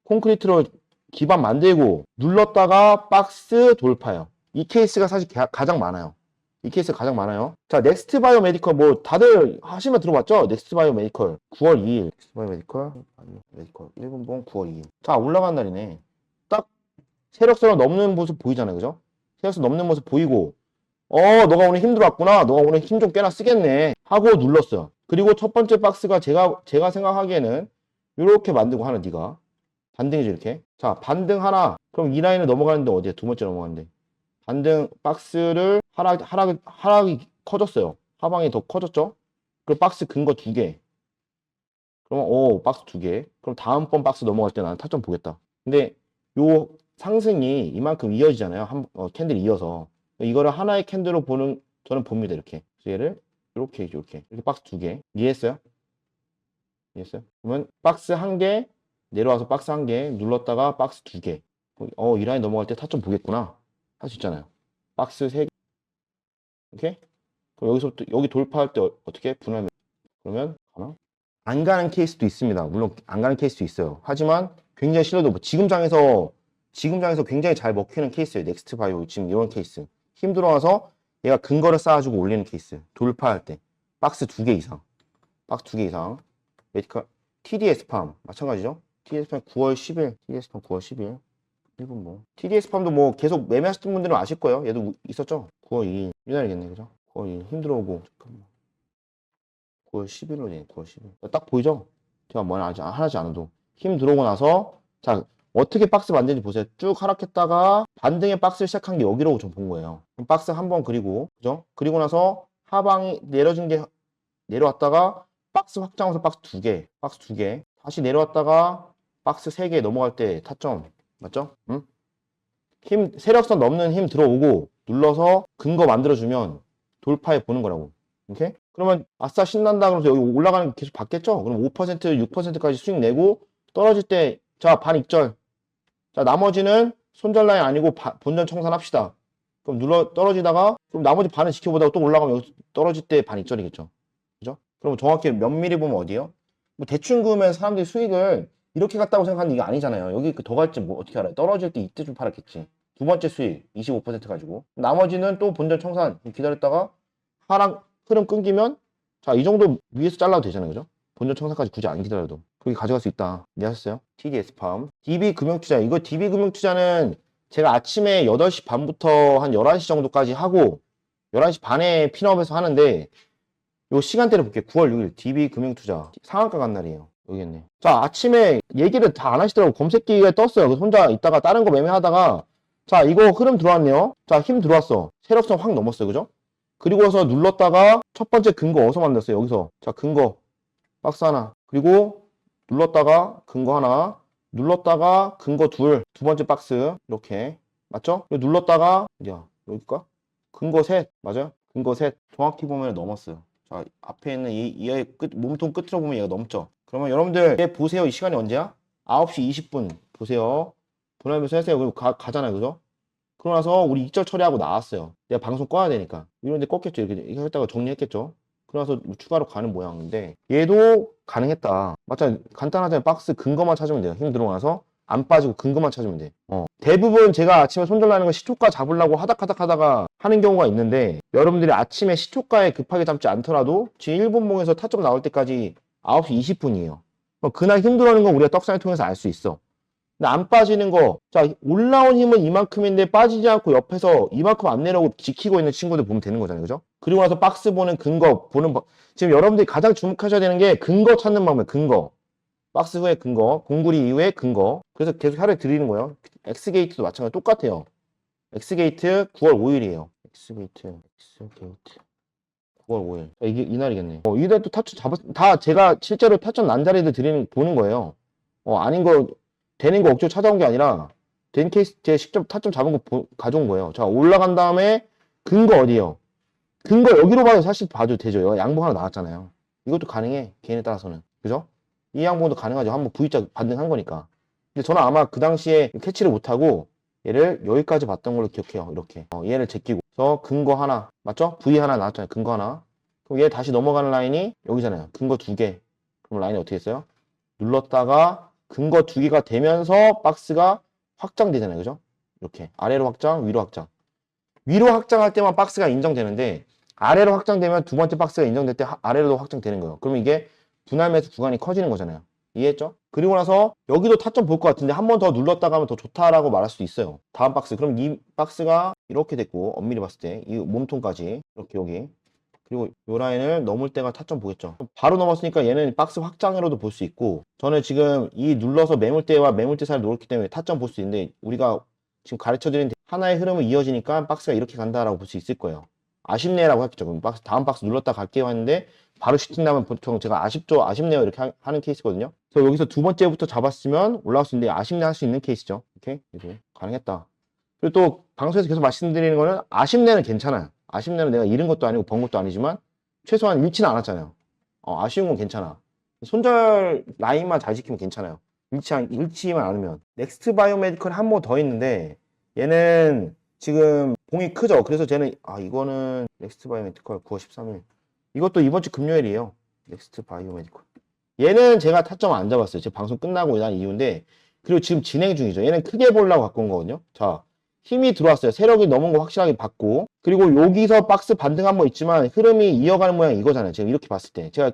콘크리트로 기반 만들고 눌렀다가 박스 돌파요. 이 케이스가 사실 가장 많아요. 이 케이스가 가장 많아요. 자, 넥스트 바이오 메디컬 뭐 다들 하시면 들어봤죠? 넥스트 바이오 메디컬 9월 2일. 넥스트 바이오 메디컬 1분봉 9월 2일. 자, 올라간 날이네. 딱 세력선을 넘는 모습 보이잖아요. 그죠? 세력선 넘는 모습 보이고 너가 오늘 힘들었구나. 너가 오늘 힘 좀 꽤나 쓰겠네. 하고 눌렀어요. 그리고 첫 번째 박스가 제가 생각하기에는 이렇게 만들고 하나 네가 반등이죠 이렇게. 자, 반등 하나. 그럼 이 라인을 넘어가는데 어디야? 두 번째 넘어가는데. 반등 박스를 하락이 커졌어요. 하방이 더 커졌죠? 그리고 박스 근거 두 개. 그러면 박스 두 개. 그럼 다음번 박스 넘어갈 때 나는 타점 보겠다. 근데 요 상승이 이만큼 이어지잖아요. 캔들이 이어서. 이거를 하나의 캔들로 저는 봅니다. 이렇게. 그래서 얘를 이렇게 이렇게 박스 두 개. 이해했어요? 그러면 박스 한 개, 내려와서 박스 한 개, 눌렀다가 박스 두 개. 이 라인 넘어갈 때 타점 보겠구나. 할 수 있잖아요. 박스 세 개. 오케이? 그럼 여기서부터 여기 돌파할 때 어떻게 분할 그러면 가나? 안 가는 케이스도 있습니다. 물론 안 가는 케이스도 있어요. 하지만 굉장히 신뢰도 지금 장에서 굉장히 잘 먹히는 케이스예요. 넥스트 바이오 지금 이런 케이스. 힘 들어와서 얘가 근거를 쌓아주고 올리는 케이스. 돌파할 때 박스 2개 이상. 박스 2개 이상. 메디컬 TDS 팜 마찬가지죠. TDS 팜 9월 10일. TDS 팜 9월 10일. 1분 뭐. TDS 팜도 뭐 계속 매매하셨던 분들은 아실 거예요. 얘도 있었죠. 9월 2일. 이날이겠네, 그죠? 9월 2일. 힘 들어오고. 잠깐만. 9월 11일로 돼. 9월 10일. 딱 보이죠? 제가 뭐 하지 않아도. 힘 들어오고 나서, 자, 어떻게 박스 만드는지 보세요. 쭉 하락했다가 반등의 박스를 시작한 게 여기로 좀 본 거예요. 그럼 박스 한 번 그리고, 그죠? 그리고 나서 하방이 내려진 게 내려왔다가 박스 확장해서 박스 2개, 박스 2개. 다시 내려왔다가 박스 3개 넘어갈 때 타점. 맞죠? 응? 세력선 넘는 힘 들어오고 눌러서 근거 만들어주면 돌파해 보는 거라고. 오케이? 그러면 아싸 신난다 그러면서 여기 올라가는 게 계속 받겠죠? 그럼 5%, 6%까지 수익 내고 떨어질 때, 자, 반익절. 자, 나머지는 손절 라인 아니고 본전 청산합시다. 그럼 떨어지다가, 그럼 나머지 반은 지켜보다가 또 올라가면 여기 떨어질 때 반익절이겠죠. 그죠? 그럼 정확히 몇 미리 보면 어디요? 뭐 대충 그으면 사람들이 수익을 이렇게 갔다고 생각하는 게 아니잖아요. 여기 더 갈지 뭐 어떻게 알아요? 떨어질 때 이때 좀 팔았겠지. 두 번째 수익 25% 가지고. 나머지는 또 본전 청산 기다렸다가 하락 흐름 끊기면 자, 이 정도 위에서 잘라도 되잖아요. 그죠? 본전 청산까지 굳이 안 기다려도. 그렇게 가져갈 수 있다. 이해하셨어요? TDS 팜. DB금융투자. 이거 DB금융투자는 제가 아침에 8시 반부터 한 11시 정도까지 하고 11시 반에 핀업해서 하는데 요 시간대를 볼게요. 9월 6일 DB금융투자 상한가 간 날이에요. 여기겠네. 자, 아침에 얘기를 다 안 하시더라고. 검색기에 떴어요. 그래서 혼자 있다가 다른 거 매매하다가 자, 이거 흐름 들어왔네요. 자, 힘 들어왔어. 세력선 확 넘었어요. 그죠? 그리고서 눌렀다가 첫 번째 근거 어디서 만들었어요? 여기서. 자, 근거 박스 하나. 그리고 눌렀다가 근거 하나. 눌렀다가 근거 두 번째 박스 이렇게. 맞죠? 눌렀다가 어디야? 여기일까? 근거 셋. 맞아요? 근거 셋. 정확히 보면 넘었어요. 자, 앞에 있는 얘의 몸통 끝으로 보면 얘가 넘죠. 그러면 여러분들 얘 보세요. 이 시간이 언제야? 9시 20분 보세요. 분할매수 했어요. 그리고 가잖아요. 그죠? 그러고 나서 우리 익절 처리하고 나왔어요. 내가 방송 꺼야 되니까. 이런데 껐겠죠. 이렇게 했다가 정리했겠죠. 그러면서 뭐 추가로 가는 모양인데 얘도 가능했다. 맞죠? 간단하잖아요. 박스 근거만 찾으면 돼요. 힘 들어가서 안 빠지고 근거만 찾으면 돼. 대부분 제가 아침에 손절나는 거 시초가 잡으려고 하닥하닥 하다가 하는 경우가 있는데 여러분들이 아침에 시초가에 급하게 잡지 않더라도 지금 일본봉에서 타점 나올 때까지 9시 20분이에요. 그날 힘들어하는 건 우리가 떡상을 통해서 알 수 있어. 근데 안 빠지는 거, 자, 올라온 힘은 이만큼인데 빠지지 않고 옆에서 이만큼 안 내려오고 지키고 있는 친구들 보면 되는 거잖아요. 그죠? 그리고 나서 박스 보는 근거, 지금 여러분들이 가장 주목하셔야 되는 게 근거 찾는 방법이에요. 근거. 박스 후에 근거, 공구리 이후에 근거. 그래서 계속 혈을 드리는 거예요. 엑스게이트도 마찬가지로 똑같아요. 엑스게이트 9월 5일이에요. 엑스게이트 9월 5일. 이게 이날이겠네. 이날 또 타점 다 제가 실제로 타점 난 자리들 보는 거예요. 아닌 거, 되는 거 억지로 찾아온 게 아니라, 된 케이스, 제 직접 타점 잡은 거 가져온 거예요. 자, 올라간 다음에 근거 어디에요? 근거 여기로 봐도 사실 봐도 되죠. 양봉 하나 나왔잖아요. 이것도 가능해. 개인에 따라서는. 그죠? 이 양봉도 가능하죠. 한번 V자 반등한 거니까. 근데 저는 아마 그 당시에 캐치를 못하고 얘를 여기까지 봤던 걸로 기억해요. 이렇게. 얘를 제끼고. 그래서 근거 하나. 맞죠? V 하나 나왔잖아요. 근거 하나. 그럼 얘 다시 넘어가는 라인이 여기잖아요. 근거 2개. 그럼 라인이 어떻게 했어요? 눌렀다가 근거 2개가 되면서 박스가 확장되잖아요. 그죠? 이렇게. 아래로 확장, 위로 확장. 위로 확장할 때만 박스가 인정되는데 아래로 확장되면 두 번째 박스가 인정될 때 아래로도 확장되는 거예요. 그러면 이게 분할매수 구간이 커지는 거잖아요. 이해했죠? 그리고 나서 여기도 타점 볼 것 같은데 한 번 더 눌렀다가 하면 더 좋다라고 말할 수도 있어요. 다음 박스. 그럼 이 박스가 이렇게 됐고 엄밀히 봤을 때 이 몸통까지 이렇게 여기 그리고 요 라인을 넘을 때가 타점 보겠죠. 바로 넘었으니까 얘는 박스 확장으로도 볼 수 있고 저는 지금 이 눌러서 매물대와 매물대 사이를 놓았기 때문에 타점 볼 수 있는데 우리가 지금 가르쳐드린 하나의 흐름을 이어지니까 박스가 이렇게 간다라고 볼 수 있을 거예요. 아쉽네라고 했겠죠. 그럼 다음 박스 눌렀다 갈게요 했는데 바로 슈팅 나면 보통 제가 아쉽네요 이렇게 하는 케이스거든요. 그래서 여기서 두 번째부터 잡았으면 올라올 수 있는데 아쉽네 할 수 있는 케이스죠. 오케이? 이렇게 가능했다. 그리고 또 방송에서 계속 말씀드리는 거는 아쉽네는 괜찮아요. 아쉽네는 내가 잃은 것도 아니고 번 것도 아니지만 최소한 잃지는 않았잖아요. 아쉬운 건 괜찮아. 손절 라인만 잘 지키면 괜찮아요. 잃지만 않으면. 넥스트 바이오메디컬 한 번 더 있는데 얘는 지금 공이 크죠. 그래서 쟤는 이거는 넥스트 바이오메디컬 9월 13일. 이것도 이번 주 금요일이에요. 넥스트 바이오메디컬. 얘는 제가 타점 안 잡았어요. 제 방송 끝나고 난 이유인데, 그리고 지금 진행 중이죠. 얘는 크게 보려고 갖고 온 거거든요. 자, 힘이 들어왔어요. 세력이 넘은 거 확실하게 봤고, 그리고 여기서 박스 반등 한 번 있지만 흐름이 이어가는 모양이 이거잖아요. 제가 이렇게 봤을 때. 제가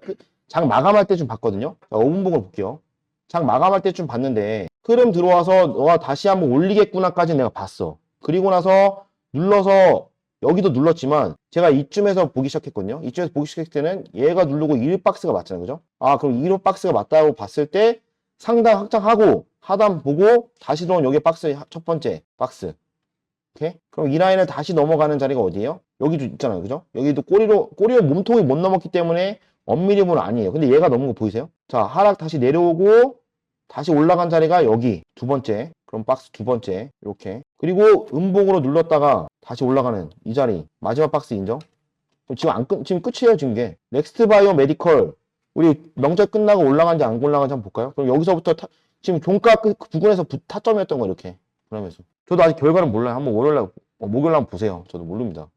장 마감할 때 좀 봤거든요. 자, 5분봉을 볼게요. 장 마감할 때 좀 봤는데 흐름 들어와서 너가 다시 한번 올리겠구나까지 내가 봤어. 그리고 나서 눌러서 여기도 눌렀지만 제가 이쯤에서 보기 시작했거든요. 이쯤에서 보기 시작했을 때는 얘가 누르고 1박스가 맞잖아요. 그죠? 그럼 1호 박스가 맞다고 봤을 때 상단 확장하고 하단 보고 다시 들어온 여기 박스 첫 번째 박스. 오케이? 그럼 이 라인을 다시 넘어가는 자리가 어디예요? 여기도 있잖아요. 그죠? 여기도 꼬리로 몸통이 못 넘었기 때문에 엄밀히보는 아니에요. 근데 얘가 넘은 거 보이세요? 자, 하락 다시 내려오고 다시 올라간 자리가 여기 두 번째. 그럼 박스 두 번째 이렇게. 그리고 음봉으로 눌렀다가 다시 올라가는 이 자리 마지막 박스 인정? 지금 끝이에요. 지금 게 넥스트 바이오 메디컬 우리 명절 끝나고 올라간지 안 올라간지 한번 볼까요? 그럼 여기서부터 지금 종가 부근에서 타점이었던 거 이렇게 그러면서 저도 아직 결과는 몰라요. 한번 목요일날 한번 보세요. 저도 모릅니다.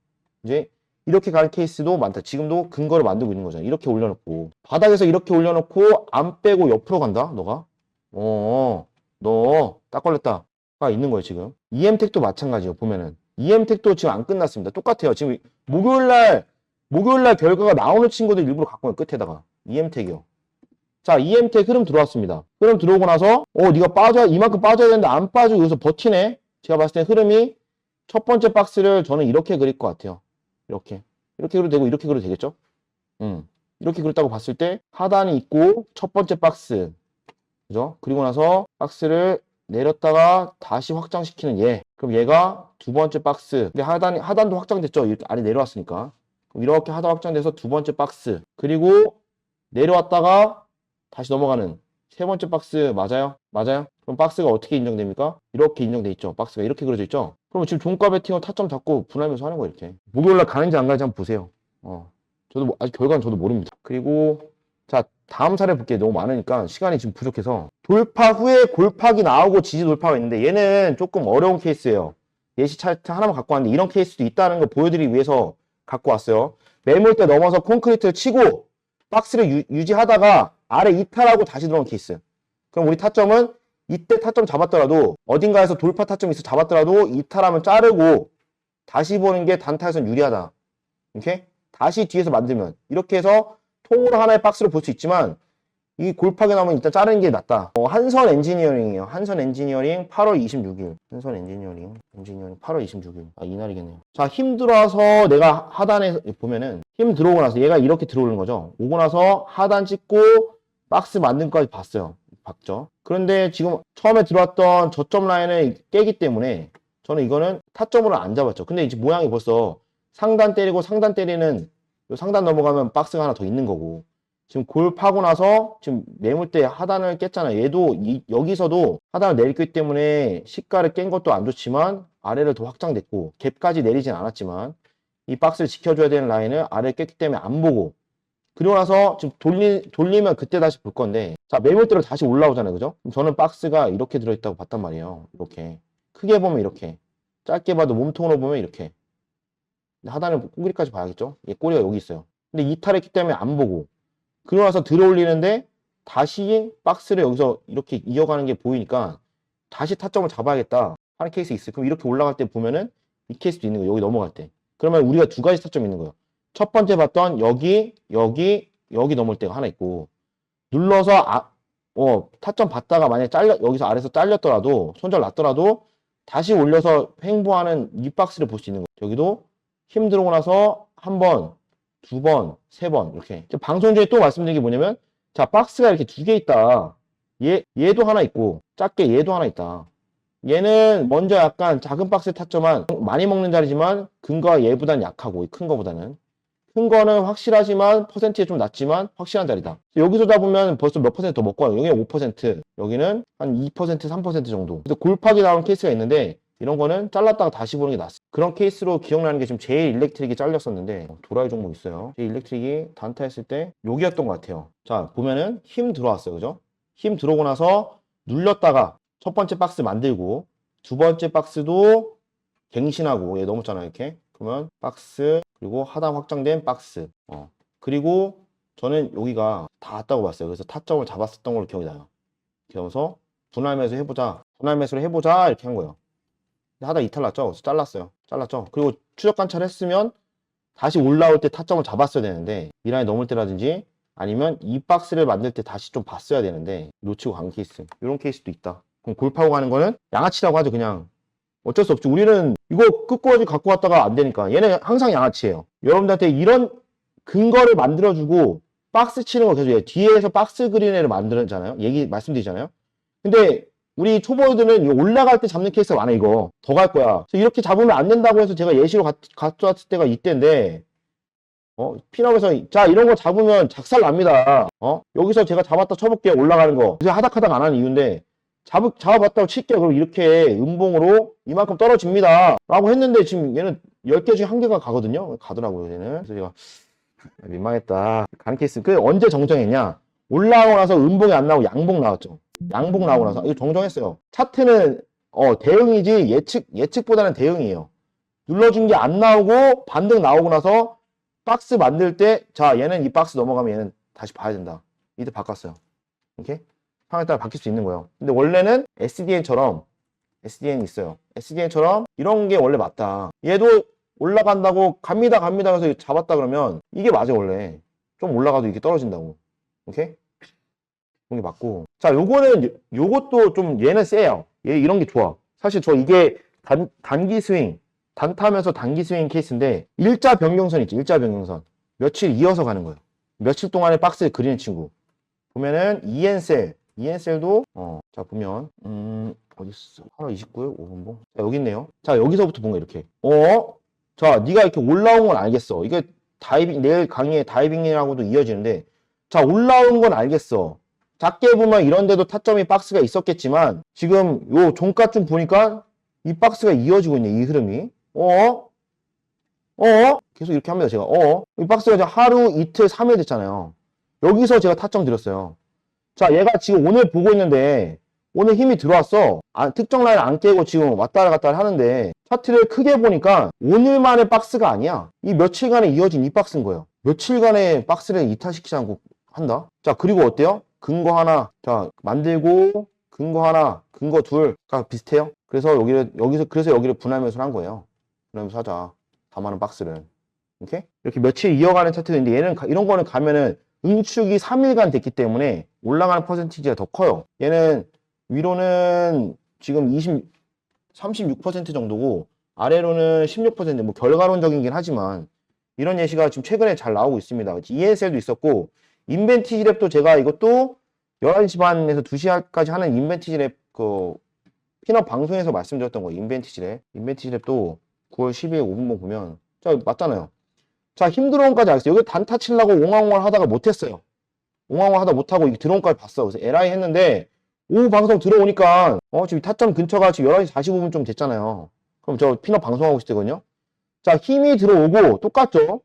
이제 이렇게 가는 케이스도 많다. 지금도 근거를 만들고 있는 거잖아. 이렇게 올려놓고 바닥에서 이렇게 올려놓고 안 빼고 옆으로 간다. 너가 너 딱 걸렸다가 있는 거예요. 지금 EM택도 마찬가지예요. 보면은 EM택도 지금 안 끝났습니다. 똑같아요. 지금 목요일날 결과가 나오는 친구들 일부러 갖고 온 끝에다가 EM택이요. 자, EM택 흐름 들어왔습니다. 흐름 들어오고 나서 네가 이만큼 빠져야 되는데 안 빠지고 여기서 버티네. 제가 봤을 때 흐름이 첫 번째 박스를 저는 이렇게 그릴 것 같아요. 이렇게 그려도 되고 이렇게 그려도 되겠죠? 이렇게 그렸다고 봤을 때 하단이 있고 첫 번째 박스 그죠? 그리고 나서 박스를 내렸다가 다시 확장시키는 얘. 그럼 얘가 두 번째 박스. 근데 하단도 확장됐죠? 이렇게 아래 내려왔으니까. 그럼 이렇게 하단 확장돼서 두 번째 박스. 그리고 내려왔다가 다시 넘어가는 세 번째 박스 맞아요? 맞아요? 그럼 박스가 어떻게 인정됩니까? 이렇게 인정돼 있죠. 박스가 이렇게 그려져 있죠. 그럼 지금 종가 베팅을 타점 잡고 분할면서 하는 거예요. 이렇게 목요일날 가는지 안 가는지 한번 보세요. 저도 아직 결과는 저도 모릅니다. 그리고 자 다음 사례 볼게요. 너무 많으니까 시간이 지금 부족해서 돌파 후에 골팍이 나오고 지지 돌파가 있는데 얘는 조금 어려운 케이스예요. 예시 차트 하나만 갖고 왔는데 이런 케이스도 있다는 걸 보여드리기 위해서 갖고 왔어요. 매물대 넘어서 콘크리트를 치고 박스를 유지하다가 아래 이탈하고 다시 들어온 케이스. 그럼 우리 타점은 이때 타점 잡았더라도 어딘가에서 돌파 타점이 있어 잡았더라도 이탈하면 자르고 다시 보는 게 단타에선 유리하다. 이렇게 다시 뒤에서 만들면 이렇게 해서 통으로 하나의 박스를 볼 수 있지만 이 골팍이 나오면 일단 자르는 게 낫다. 한선 엔지니어링이에요. 한선 엔지니어링 8월 26일. 한선 엔지니어링 8월 26일. 이날이겠네요. 자, 힘 들어와서 내가 하단에 보면은 힘 들어오고 나서 얘가 이렇게 들어오는 거죠. 오고 나서 하단 찍고 박스 만든 것까지 봤죠. 그런데 지금 처음에 들어왔던 저점 라인을 깨기 때문에 저는 이거는 타점으로 안 잡았죠. 근데 이제 모양이 벌써 상단 때리고 상단 때리는 상단 넘어가면 박스가 하나 더 있는 거고 지금 골 파고 나서 지금 매물대 하단을 깼잖아요. 얘도 여기서도 하단을 내렸기 때문에 시가를 깬 것도 안 좋지만 아래를 더 확장됐고 갭까지 내리진 않았지만 이 박스를 지켜줘야 되는 라인을 아래를 깼기 때문에 안 보고 그리고 나서 지금 돌리면 그때 다시 볼 건데 자 매물대로 다시 올라오잖아요. 그죠? 저는 박스가 이렇게 들어있다고 봤단 말이에요. 이렇게 크게 보면 이렇게 짧게 봐도 몸통으로 보면 이렇게 하단을 꼬리까지 봐야겠죠? 얘 꼬리가 여기 있어요. 근데 이탈했기 때문에 안 보고 그러고 나서 들어올리는데 다시 박스를 여기서 이렇게 이어가는 게 보이니까 다시 타점을 잡아야겠다 하는 케이스 있어요. 그럼 이렇게 올라갈 때 보면은 이 케이스도 있는 거예요. 여기 넘어갈 때. 그러면 우리가 두 가지 타점이 있는 거예요. 첫 번째 봤던 여기 넘을 때가 하나 있고 눌러서 타점 봤다가 만약에 여기서 아래서 잘렸더라도 손절 났더라도 다시 올려서 횡보하는 이 박스를 볼 수 있는 거예요. 여기도 힘 들어오고 나서 한 번, 두 번, 세 번 이렇게 방송 중에 또 말씀드린 게 뭐냐면 자 박스가 이렇게 두 개 있다. 얘도 하나 있고 작게 얘도 하나 있다. 얘는 먼저 약간 작은 박스 타점만 많이 먹는 자리지만 근거가 얘보다는 약하고 큰 거보다는 큰 거는 확실하지만 퍼센트가 좀 낮지만 확실한 자리다. 여기서 잡으면 벌써 몇 퍼센트 더 먹고 와요. 여기는 5%, 여기는 한 2%, 3% 정도. 그래서 골팍이 나오는 케이스가 있는데 이런 거는 잘랐다가 다시 보는 게 낫습니다. 그런 케이스로 기억나는 게 지금 제일 일렉트릭이 잘렸었는데 도라이 종목 있어요. 제일 일렉트릭이 단타 했을 때 여기였던 것 같아요. 자 보면은 힘 들어왔어요. 그죠? 힘 들어오고 나서 눌렸다가 첫 번째 박스 만들고 두 번째 박스도 갱신하고 얘 넘었잖아요. 이렇게. 그러면 박스, 그리고 하단 확장된 박스. 그리고 저는 여기가 다 왔다고 봤어요. 그래서 타점을 잡았었던 걸로 기억이 나요. 그래서 분할 매수 해보자. 분할 매수를 해보자. 이렇게 한 거예요. 하다 이탈 났죠? 그래서 잘랐어요. 잘랐죠? 그리고 추적 관찰했으면 다시 올라올 때 타점을 잡았어야 되는데, 이 라인 넘을 때라든지 아니면 이 박스를 만들 때 다시 좀 봤어야 되는데 놓치고 간 케이스. 이런 케이스도 있다. 그럼 골파고 가는 거는 양아치라고 하죠. 그냥 어쩔 수 없지. 우리는 이거 끝까지 갖고 왔다가 안 되니까. 얘는 항상 양아치예요. 여러분들한테 이런 근거를 만들어주고 박스 치는 거 계속 해요. 뒤에서 박스 그린을 만들었잖아요. 말씀드리잖아요. 근데 우리 초보들은 올라갈 때 잡는 케이스가 많아. 이거 더 갈 거야. 그래서 이렇게 잡으면 안 된다고 해서 제가 예시로 가져왔을 때가 이때인데, 핀업에서 자 이런 거 잡으면 작살 납니다. 여기서 제가 잡았다 쳐볼게요. 올라가는 거. 그래서 하닥하닥 안 하는 이유인데, 잡아봤다고 칠게요. 그럼 이렇게 음봉으로 이만큼 떨어집니다 라고 했는데 지금 얘는 10개 중에 1개가 가거든요. 가더라고요 얘는. 그래서 제가 민망했다. 가는 케이스. 그 언제 정정했냐? 올라오고 나서 음봉이 안 나오고 양봉 나왔죠. 양봉 나오고 나서 이거 정정했어요. 차트는 대응이지 예측보다는 대응이에요. 눌러준 게 안 나오고 반등 나오고 나서 박스 만들 때, 자 얘는 이 박스 넘어가면 얘는 다시 봐야 된다. 이때 바꿨어요. 이렇게 상황에 따라 바뀔 수 있는 거예요. 근데 원래는 SDN처럼 SDN이 있어요. SDN처럼 이런 게 원래 맞다. 얘도 올라간다고 갑니다 해서 잡았다 그러면 이게 맞아. 원래 좀 올라가도 이게 떨어진다고. 오케이? 이게 맞고. 자, 요것도 좀 얘는 세요. 얘 이런 게 좋아. 사실 저 이게 단기 스윙, 단타면서 단기 스윙 케이스인데, 일자 변경선 있죠. 일자 변경선. 며칠 이어서 가는 거예요. 며칠 동안에 박스에 그리는 친구. 보면은 EN셀도 자 보면 어딨어? 8월 29일 5분봉. 자, 여기 있네요. 자, 여기서부터 뭔가 이렇게 자, 네가 이렇게 올라온 건 알겠어. 이게 내일 강의에 다이빙이라고도 이어지는데, 자, 올라온 건 알겠어. 작게 보면 이런 데도 타점이 박스가 있었겠지만, 지금 요 종가쯤 보니까 이 박스가 이어지고 있네, 이 흐름이. 계속 이렇게 합니다, 제가. 이 박스가 이제 하루, 이틀, 3일 됐잖아요. 여기서 제가 타점 드렸어요. 자, 얘가 지금 오늘 보고 있는데, 오늘 힘이 들어왔어. 특정 라인 안 깨고 지금 왔다 갔다 하는데, 차트를 크게 보니까 오늘만의 박스가 아니야. 이 며칠간에 이어진 이 박스인 거예요. 며칠간의 박스를 이탈시키지 않고 한다. 자, 그리고 어때요? 근거 하나, 자, 만들고, 근거 하나, 근거 둘가 비슷해요. 그래서 여기를 분할 매수를 한 거예요. 분할 매수 하자. 다 많은 박스를. 이렇게 며칠 이어가는 차트도 있는데, 얘는 이런 거는 가면은 응축이 3일간 됐기 때문에 올라가는 퍼센티지가 더 커요. 얘는 위로는 지금 36% 정도고 아래로는 16%, 뭐 결과론적이긴 하지만 이런 예시가 지금 최근에 잘 나오고 있습니다. ENSL도 있었고, 인벤티지랩도 제가 이것도 11시 반에서 2시까지 하는 인벤티지랩 그 핀업 방송에서 말씀드렸던 거예요. 인벤티지랩도 9월 12일 5분봉 보면, 자, 맞잖아요. 자, 힘들어온까지 알겠어요. 여기 단타 치려고 옹황옹황 하다가 못했어요. 옹황옹황 하다 못하고 드론까지 봤어. 그래서 LI 했는데, 오후 방송 들어오니까, 지금 타점 근처가 지금 11시 45분쯤 됐잖아요. 그럼 저 핀업 방송하고 있을 때거든요. 자, 힘이 들어오고, 똑같죠?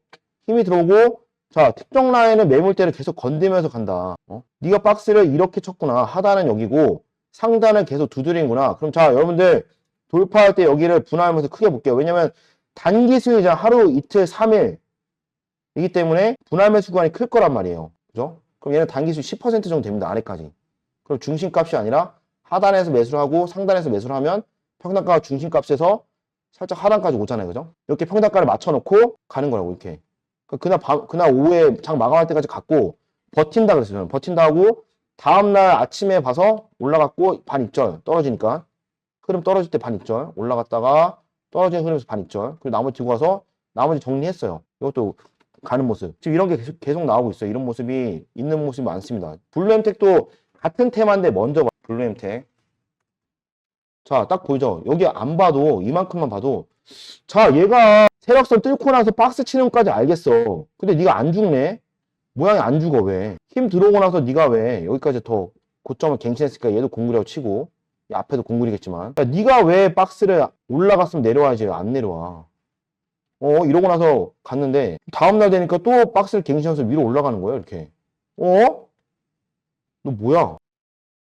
힘이 들어오고, 자, 특정 라인은 매물대를 계속 건들면서 간다. 네가 박스를 이렇게 쳤구나. 하단은 여기고, 상단은 계속 두드리는구나. 그럼 자, 여러분들, 돌파할 때 여기를 분할하면서 크게 볼게요. 왜냐면, 단기 수익이잖아. 하루, 이틀, 3일. 이기 때문에 분할 매수 구간이 클 거란 말이에요. 그죠? 그럼 얘는 단기 수익 10% 정도 됩니다. 아래까지. 그럼 중심값이 아니라 하단에서 매수를 하고 상단에서 매수를 하면 평단가가 중심값에서 살짝 하단까지 오잖아요. 그죠? 이렇게 평단가를 맞춰놓고 가는 거라고, 이렇게. 그날 오후에 장 마감할 때까지 갔고, 버틴다 그랬어요. 저는. 버틴다 하고, 다음날 아침에 봐서 올라갔고, 반입절. 떨어지니까. 흐름 떨어질 때 반입절. 올라갔다가 떨어지는 흐름에서 반입절. 그리고 나머지 들고 가서 나머지 정리했어요. 이것도 가는 모습. 지금 이런 게 계속 나오고 있어요. 이런 모습이 있는 모습이 많습니다. 블루엠텍도 같은 테마인데 먼저 봐. 블루엠텍. 자, 딱 보이죠? 여기 안 봐도, 이만큼만 봐도, 자, 얘가 세력선 뚫고 나서 박스 치는 것까지 알겠어. 근데 네가 안 죽네? 모양이 안 죽어, 왜? 힘 들어오고 나서 네가 왜 여기까지 더 고점을 갱신했을까? 얘도 공구리라고 치고, 이 앞에도 공구리겠지만. 야, 네가 왜 박스를 올라갔으면 내려와야지 안 내려와. 이러고 나서 갔는데, 다음날 되니까 또 박스를 갱신해서 위로 올라가는 거야, 이렇게. 너 뭐야?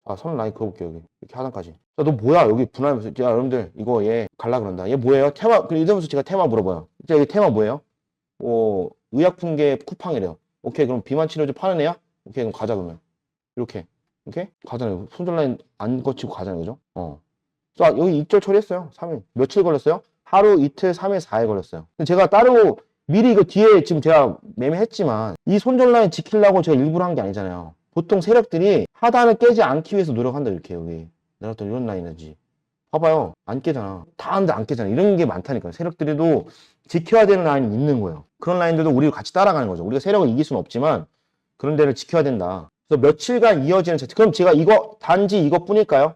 아, 선 라인 그어볼게요, 여기. 이렇게 하단까지. 야, 너 뭐야? 여기 분할하면서. 야, 여러분들, 이거 얘 갈라 그런다. 얘 뭐예요? 테마, 이러면서 제가 테마 물어봐요. 이제 여기 테마 뭐예요? 의약품계 쿠팡이래요. 오케이, 그럼 비만 치료제 파는 애야? 오케이, 그럼 가자, 그러면. 이렇게. 이렇게? 가잖아요. 손절 라인 안 거치고 가잖아요, 그죠? 자, 여기 입절 처리했어요. 3일. 며칠 걸렸어요? 하루, 이틀, 3일, 4일 걸렸어요. 근데 제가 따로 미리 이거 뒤에 지금 제가 매매했지만 이 손절 라인 지키려고 제가 일부러 한 게 아니잖아요. 보통 세력들이 하단을 깨지 않기 위해서 노력한다, 이렇게 여기. 내가 또 이런 라인이지. 봐봐요. 안 깨잖아. 다 하는데 안 깨잖아. 이런 게 많다니까요. 세력들이도 지켜야 되는 라인이 있는 거예요. 그런 라인들도 우리가 같이 따라가는 거죠. 우리가 세력을 이길 수는 없지만 그런 데를 지켜야 된다. 그래서 며칠간 이어지는 차트. 그럼 제가 이거 단지 이것뿐일까요?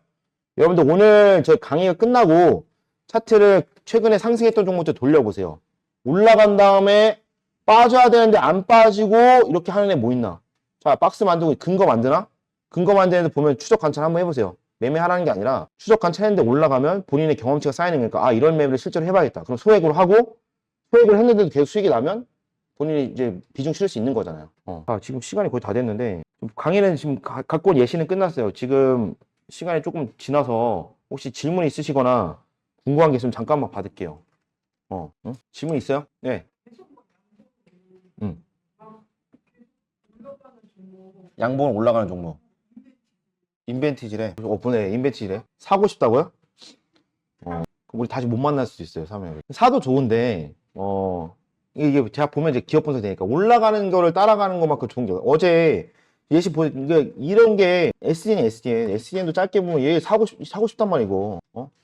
여러분들 오늘 저 강의가 끝나고 차트를 최근에 상승했던 종목들 돌려보세요. 올라간 다음에 빠져야 되는데 안 빠지고 이렇게 하는 애 뭐 있나? 자, 박스 만들고 근거 만드나? 근거 만드는데 보면 추적 관찰 한번 해보세요. 매매하라는 게 아니라 추적 관찰했는데 올라가면 본인의 경험치가 쌓이는 거니까 아, 이런 매매를 실제로 해봐야겠다. 그럼 소액으로 하고 소액을 했는데도 계속 수익이 나면 본인이 이제 비중 실을 수 있는 거잖아요. 지금 시간이 거의 다 됐는데 강의는 지금 갖고 온 예시는 끝났어요. 지금 시간이 조금 지나서 혹시 질문 있으시거나 궁금한 게 있으면 잠깐만 받을게요. 응? 질문 있어요? 네. 양봉을 올라가는 종목. 인벤티지래. 보내. 인벤티지래. 사고 싶다고요? 그럼 우리 다시 못 만날 수도 있어요. 사면. 사도 좋은데 이게 제가 보면 이제 기업 분석 되니까 올라가는 거를 따라가는 것만큼 좋은 게 어제 예시 이런 게 SDN도 짧게 보면 얘 사고 싶단 말이고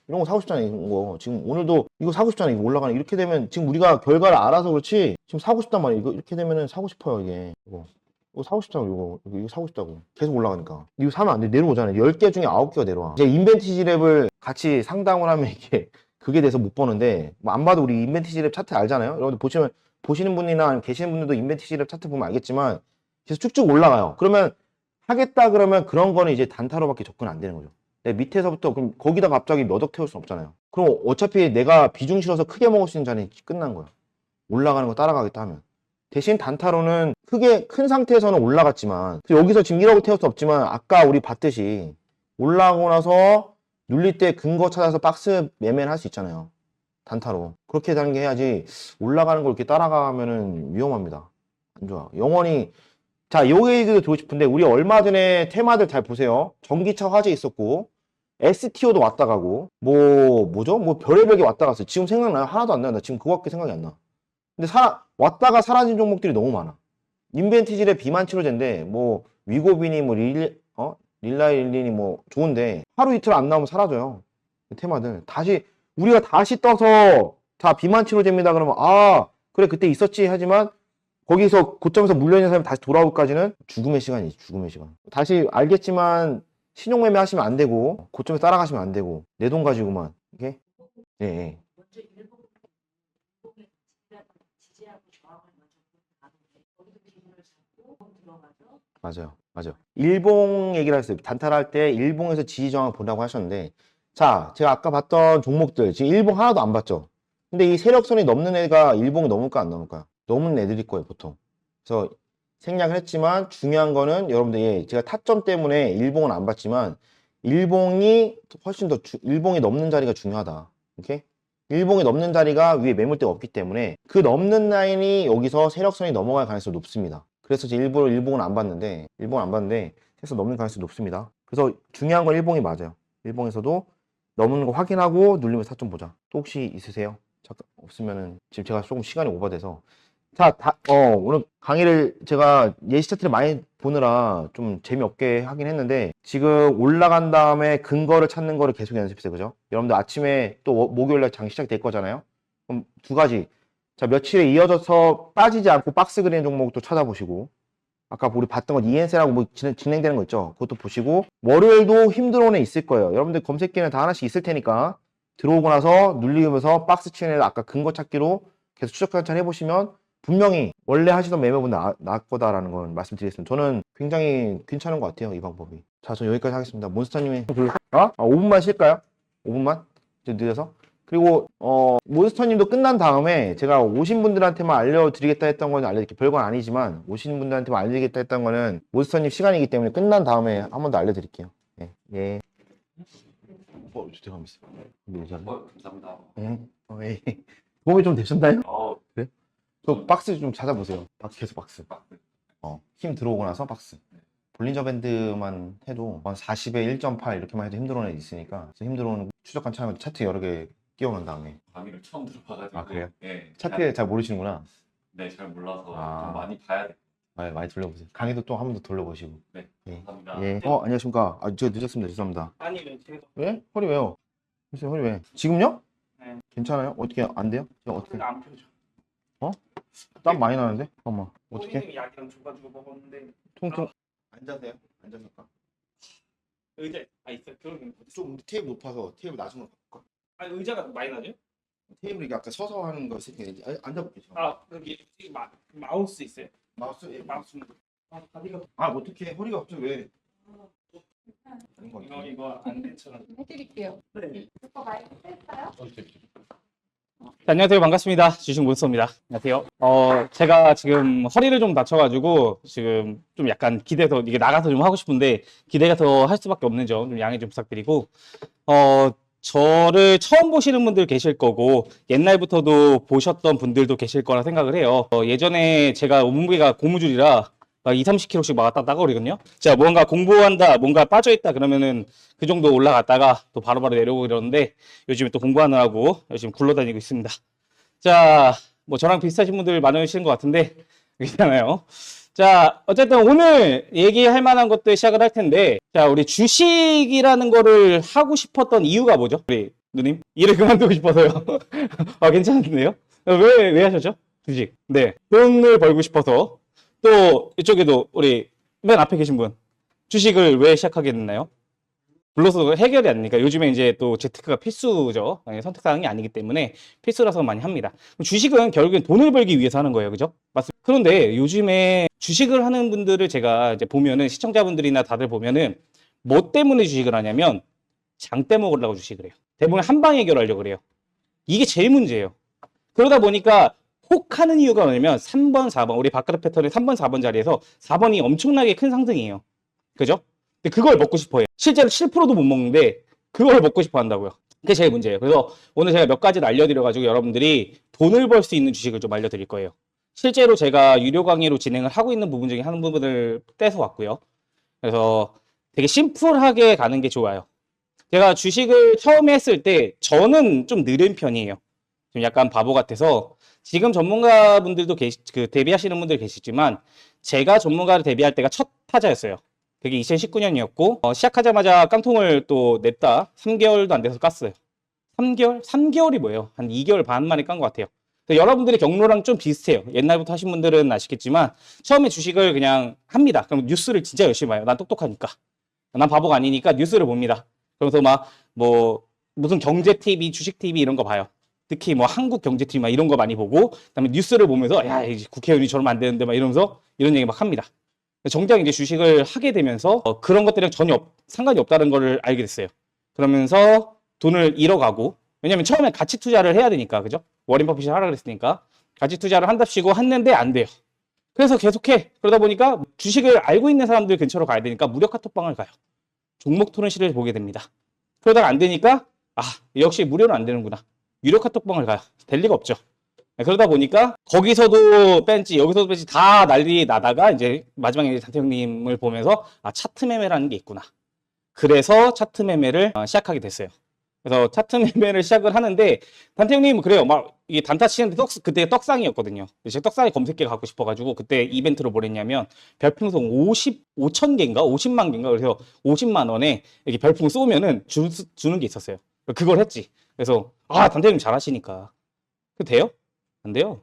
이런 거 사고 싶잖아. 이거 지금 오늘도 이거 사고 싶잖아. 이거 올라가는 이렇게 되면 지금 우리가 결과를 알아서 그렇지 지금 사고 싶단 말이에요. 이거 이렇게 되면은 사고 싶어요. 이거 사고 싶다고 이거 사고 싶다고 계속 올라가니까 이거 사면 안 돼. 내려오잖아요. 10개 중에 9개가 내려와. 이제 인벤티지랩을 같이 상담을 하면 이게 그게 돼서 못 보는데 뭐 안 봐도 우리 인벤티지랩 차트 알잖아요. 여러분들 보시는 분이나 아니면 계시는 분들도 인벤티지랩 차트 보면 알겠지만 계속 쭉쭉 올라가요. 그러면 하겠다 그러면 그런 거는 이제 단타로밖에 접근 안 되는 거죠. 밑에서부터 그럼 거기다 갑자기 몇 억 태울 수 없잖아요. 그럼 어차피 내가 비중 실어서 크게 먹을 수 있는 자리는 끝난 거야. 올라가는 거 따라가겠다 하면. 대신 단타로는 크게 큰 상태에서는 올라갔지만 여기서 지금 1억을 태울 수 없지만 아까 우리 봤듯이 올라가고 나서 눌릴 때 근거 찾아서 박스 매매를 할 수 있잖아요. 단타로. 그렇게 단계해야지 올라가는 걸 이렇게 따라가면은 위험합니다. 안 좋아. 영원히. 자, 요 얘기도 들고 싶은데 우리 얼마 전에 테마들 잘 보세요. 전기차 화재 있었고 STO도 왔다 가고 뭐죠? 뭐 별의별 게 왔다 갔어요. 지금 생각나요? 하나도 안 나요. 나 지금 그거밖에 생각이 안 나. 근데 왔다가 사라진 종목들이 너무 많아. 인벤티지의 비만 치료제인데 뭐 위고비니 뭐 릴라일린이 뭐 좋은데 하루 이틀 안 나오면 사라져요. 테마들 우리가 다시 떠서 다 비만 치료제입니다. 그러면 아 그래 그때 있었지 하지만 거기서 고점에서 물려있는 사람이 다시 돌아오기까지는 죽음의 시간이지. 죽음의 시간. 다시 알겠지만 신용매매 하시면 안 되고 고점에 따라가시면 안 되고 내 돈 가지고만 이게 예. 맞아요. 일봉 얘기를 했어요. 단타할 때 일봉에서 지지 저항 본다고 하셨는데 자, 제가 아까 봤던 종목들 지금 일봉 하나도 안 봤죠. 근데 이 세력선이 넘는 애가 일봉이 넘을까 안 넘을까요? 넘는 애들일 거예요, 보통. 그래서 생략을 했지만 중요한 거는 여러분들 제가 타점 때문에 일봉은 안 봤지만 일봉이 훨씬 더 일봉이 넘는 자리가 중요하다. 오케이? 일봉이 넘는 자리가 위에 매물대가 없기 때문에 그 넘는 라인이 여기서 세력선이 넘어갈 가능성이 높습니다. 그래서 제 일부러 일봉은 안 봤는데 해서 넘는 가능성이 높습니다. 그래서 중요한 건 일봉이 맞아요. 일봉에서도 넘는 거 확인하고 눌리면서 타점 보자. 또 혹시 있으세요? 잠깐 없으면은 지금 제가 조금 시간이 오버돼서 자, 오늘 강의를 제가 예시 차트를 많이 보느라 좀 재미없게 하긴 했는데 지금 올라간 다음에 근거를 찾는 거를 계속 연습했어요. 그죠? 여러분들 아침에 또 목요일날 장 시작될 거잖아요. 그럼 두 가지. 자, 며칠에 이어져서 빠지지 않고 박스 그리는 종목도 찾아보시고 아까 우리 봤던 거 ENS라고 뭐 진행되는 거 있죠? 그것도 보시고 월요일도 힘들어온 애 있을 거예요. 여러분들 검색기는 다 하나씩 있을 테니까 들어오고 나서 눌리면서 박스 치는 애 아까 근거 찾기로 계속 추적 관찰 해보시면 분명히 원래 하시던 매매보다 나을 거다라는 건 말씀드리겠습니다. 저는 굉장히 괜찮은 것 같아요. 이 방법이. 자, 저 여기까지 하겠습니다. 몬스터님이 5분만 쉴까요? 5분만? 좀 늦어서? 그리고 몬스터님도 끝난 다음에 제가 오신 분들한테만 알려드리겠다 했던 거는 알려드릴게요. 별건 아니지만 오시는 분들한테만 알려드리겠다 했던 거는 몬스터님 시간이기 때문에 끝난 다음에 한 번 더 알려드릴게요. 예. 예. 죄송합니다. 감사합니다. 예. 예. 도움이 좀 되셨나요? 네. 저 박스 좀 찾아보세요. 계속 박스. 힘 들어오고 나서 박스. 볼린저 밴드만 해도 한 40에 1.8 이렇게만 해도 힘들어오는 애 있으니까 힘들어오는 추적한 차트 여러 개 끼워놓은 다음에. 강의를 처음 들어봐가지고. 아, 그래요? 네. 차트에 잘 모르시는구나. 네, 잘 몰라서 아. 좀 많이 봐야 돼. 많이 돌려보세요. 강의도 또 한 번 더 돌려보시고. 네, 예. 감사합니다. 예. 안녕하십니까. 제가 늦었습니다. 죄송합니다. 아니요, 제가 왜? 허리 왜요? 글쎄요, 허리 왜? 지금요? 네. 괜찮아요? 어떻게 안 돼요? 제가 어떻게? 안 펴져. 땀 많이 나는데? 잠깐만. 어떻게? 선생님이 약이랑 줘가지고 먹었는데 통통. 앉아세요. 앉아서 할까? 의자 있어요. 그러면 좀 테이블 높아서 테이블 낮은 걸 바꿀까? 의자가 많이 나죠? 테이블 이게 아까 서서 하는 거 세팅해야지. 앉아볼게요. 여기 마우스 있어요. 마우스? 예, 마우스. 다리가 어떻게 허리가 갑자기 왜? 아닌 것 같은데. 이거 안 괜찮아. 해드릴게요. 네. 오빠 마이크 뺐어요? 안녕하세요. 반갑습니다. 주식 몬스터입니다. 안녕하세요. 제가 지금 허리를 좀 다쳐가지고 지금 좀 약간 기대서 이게 나가서 좀 하고 싶은데 기대가 더 할 수밖에 없는 점 좀 양해 좀 부탁드리고 저를 처음 보시는 분들 계실 거고 옛날부터도 보셨던 분들도 계실 거라 생각을 해요. 예전에 제가 몸무게가 고무줄이라 막 2, 30kg씩 막 왔다 갔다 거리거든요. 자, 뭔가 공부한다, 뭔가 빠져있다 그러면은 그 정도 올라갔다가 또 바로바로 내려오고 이러는데 요즘에 또 공부하느라고 열심히 굴러다니고 있습니다. 자, 뭐 저랑 비슷하신 분들 많으신 것 같은데 괜찮아요. 자, 어쨌든 오늘 얘기할 만한 것들 시작을 할 텐데 자, 우리 주식이라는 거를 하고 싶었던 이유가 뭐죠? 우리 누님? 일을 그만두고 싶어서요. 괜찮은데요? 왜 하셨죠? 주식. 네. 돈을 벌고 싶어서. 또 이쪽에도 우리 맨 앞에 계신 분 주식을 왜 시작하게 됐나요? 불러서 해결이 아니니까 요즘에 이제 또 재테크가 필수죠. 선택사항이 아니기 때문에 필수라서 많이 합니다. 주식은 결국엔 돈을 벌기 위해서 하는 거예요. 그죠? 맞습니다. 그런데 요즘에 주식을 하는 분들을 제가 이제 보면은 시청자분들이나 다들 보면은 뭐 때문에 주식을 하냐면 장대 먹으려고 주식을 해요. 대부분 한 방에 해결하려고 그래요. 이게 제일 문제예요. 그러다 보니까 혹하는 이유가 뭐냐면 3번, 4번, 우리 바카라 패턴의 3번, 4번 자리에서 4번이 엄청나게 큰 상승이에요. 그죠? 근데 그걸 먹고 싶어 해요. 실제로 7%도 못 먹는데 그걸 먹고 싶어 한다고요. 그게 제일 문제예요. 그래서 오늘 제가 몇 가지를 알려드려가지고 여러분들이 돈을 벌 수 있는 주식을 좀 알려드릴 거예요. 실제로 제가 유료 강의로 진행을 하고 있는 부분 중에 한 부분을 떼서 왔고요. 그래서 되게 심플하게 가는 게 좋아요. 제가 주식을 처음에 했을 때 저는 좀 느린 편이에요. 좀 약간 바보 같아서 지금 전문가분들도 데뷔하시는 분들 계시지만 제가 전문가를 데뷔할 때가 첫 타자였어요. 그게 2019년이었고 시작하자마자 깡통을 또 냈다 3개월도 안 돼서 깠어요. 3개월? 3개월이 뭐예요? 한 2개월 반 만에 깐 것 같아요. 여러분들의 경로랑 좀 비슷해요. 옛날부터 하신 분들은 아시겠지만 처음에 주식을 그냥 합니다. 그럼 뉴스를 진짜 열심히 봐요. 난 똑똑하니까. 난 바보가 아니니까 뉴스를 봅니다. 그러면서 막 뭐 무슨 경제TV, 주식TV 이런 거 봐요. 특히 뭐 한국경제TV 막 이런 거 많이 보고 그다음에 뉴스를 보면서 야, 이제 국회의원이 저러면 안 되는데 막 이러면서 이런 얘기 막 합니다. 정작 이제 주식을 하게 되면서 그런 것들이랑 전혀 상관이 없다는 걸 알게 됐어요. 그러면서 돈을 잃어가고 왜냐면 처음에 가치 투자를 해야 되니까 그죠? 워렌 버핏이 하라 그랬으니까 가치 투자를 한답시고 했는데 안 돼요. 그래서 계속해. 그러다 보니까 주식을 알고 있는 사람들 근처로 가야 되니까 무료 카톡방을 가요. 종목 토론실을 보게 됩니다. 그러다가 안 되니까 역시 무료는 안 되는구나. 유료 카톡방을 가요. 될 리가 없죠. 그러다 보니까 거기서도 뺀지 여기서도 뺀지 다 난리 나다가 이제 마지막에 단태 형님을 보면서 차트 매매라는 게 있구나. 그래서 차트 매매를 시작하게 됐어요. 그래서 차트 매매를 시작을 하는데 단태 형님은 그래요. 막 이게 단타 치는데 그때 떡상이었거든요. 제가 떡상이 검색기 갖고 싶어가지고 그때 이벤트로 뭘 했냐면 별풍선 5천 개인가 50만 개인가 그래서 50만 원에 이렇게 별풍 쏘면은 주는 게 있었어요. 그걸 했지. 그래서 단태 형님 잘하시니까 그 돼요? 안 돼요.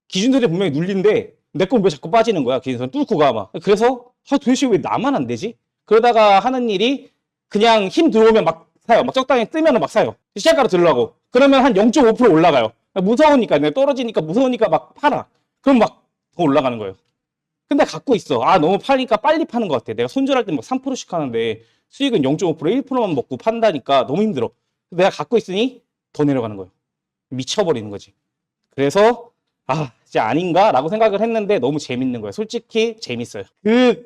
기준들이 분명히 눌린데 내 건 왜 자꾸 빠지는 거야. 기준선 뚫고 가 막. 그래서 도대체 왜 나만 안 되지? 그러다가 하는 일이 그냥 힘 들어오면 막 사요. 막 적당히 뜨면 막 사요. 시작가로 들으려고. 그러면 한 0.5% 올라가요. 무서우니까 내가 떨어지니까 무서우니까 막 팔아. 그럼 막 더 올라가는 거예요. 근데 갖고 있어. 너무 파니까 빨리 파는 것 같아. 내가 손절할 때 막 3%씩 하는데 수익은 0.5% 1%만 먹고 판다니까 너무 힘들어. 내가 갖고 있으니 더 내려가는 거예요. 미쳐버리는 거지. 그래서 진짜 아닌가? 라고 생각을 했는데 너무 재밌는 거예요. 솔직히 재밌어요.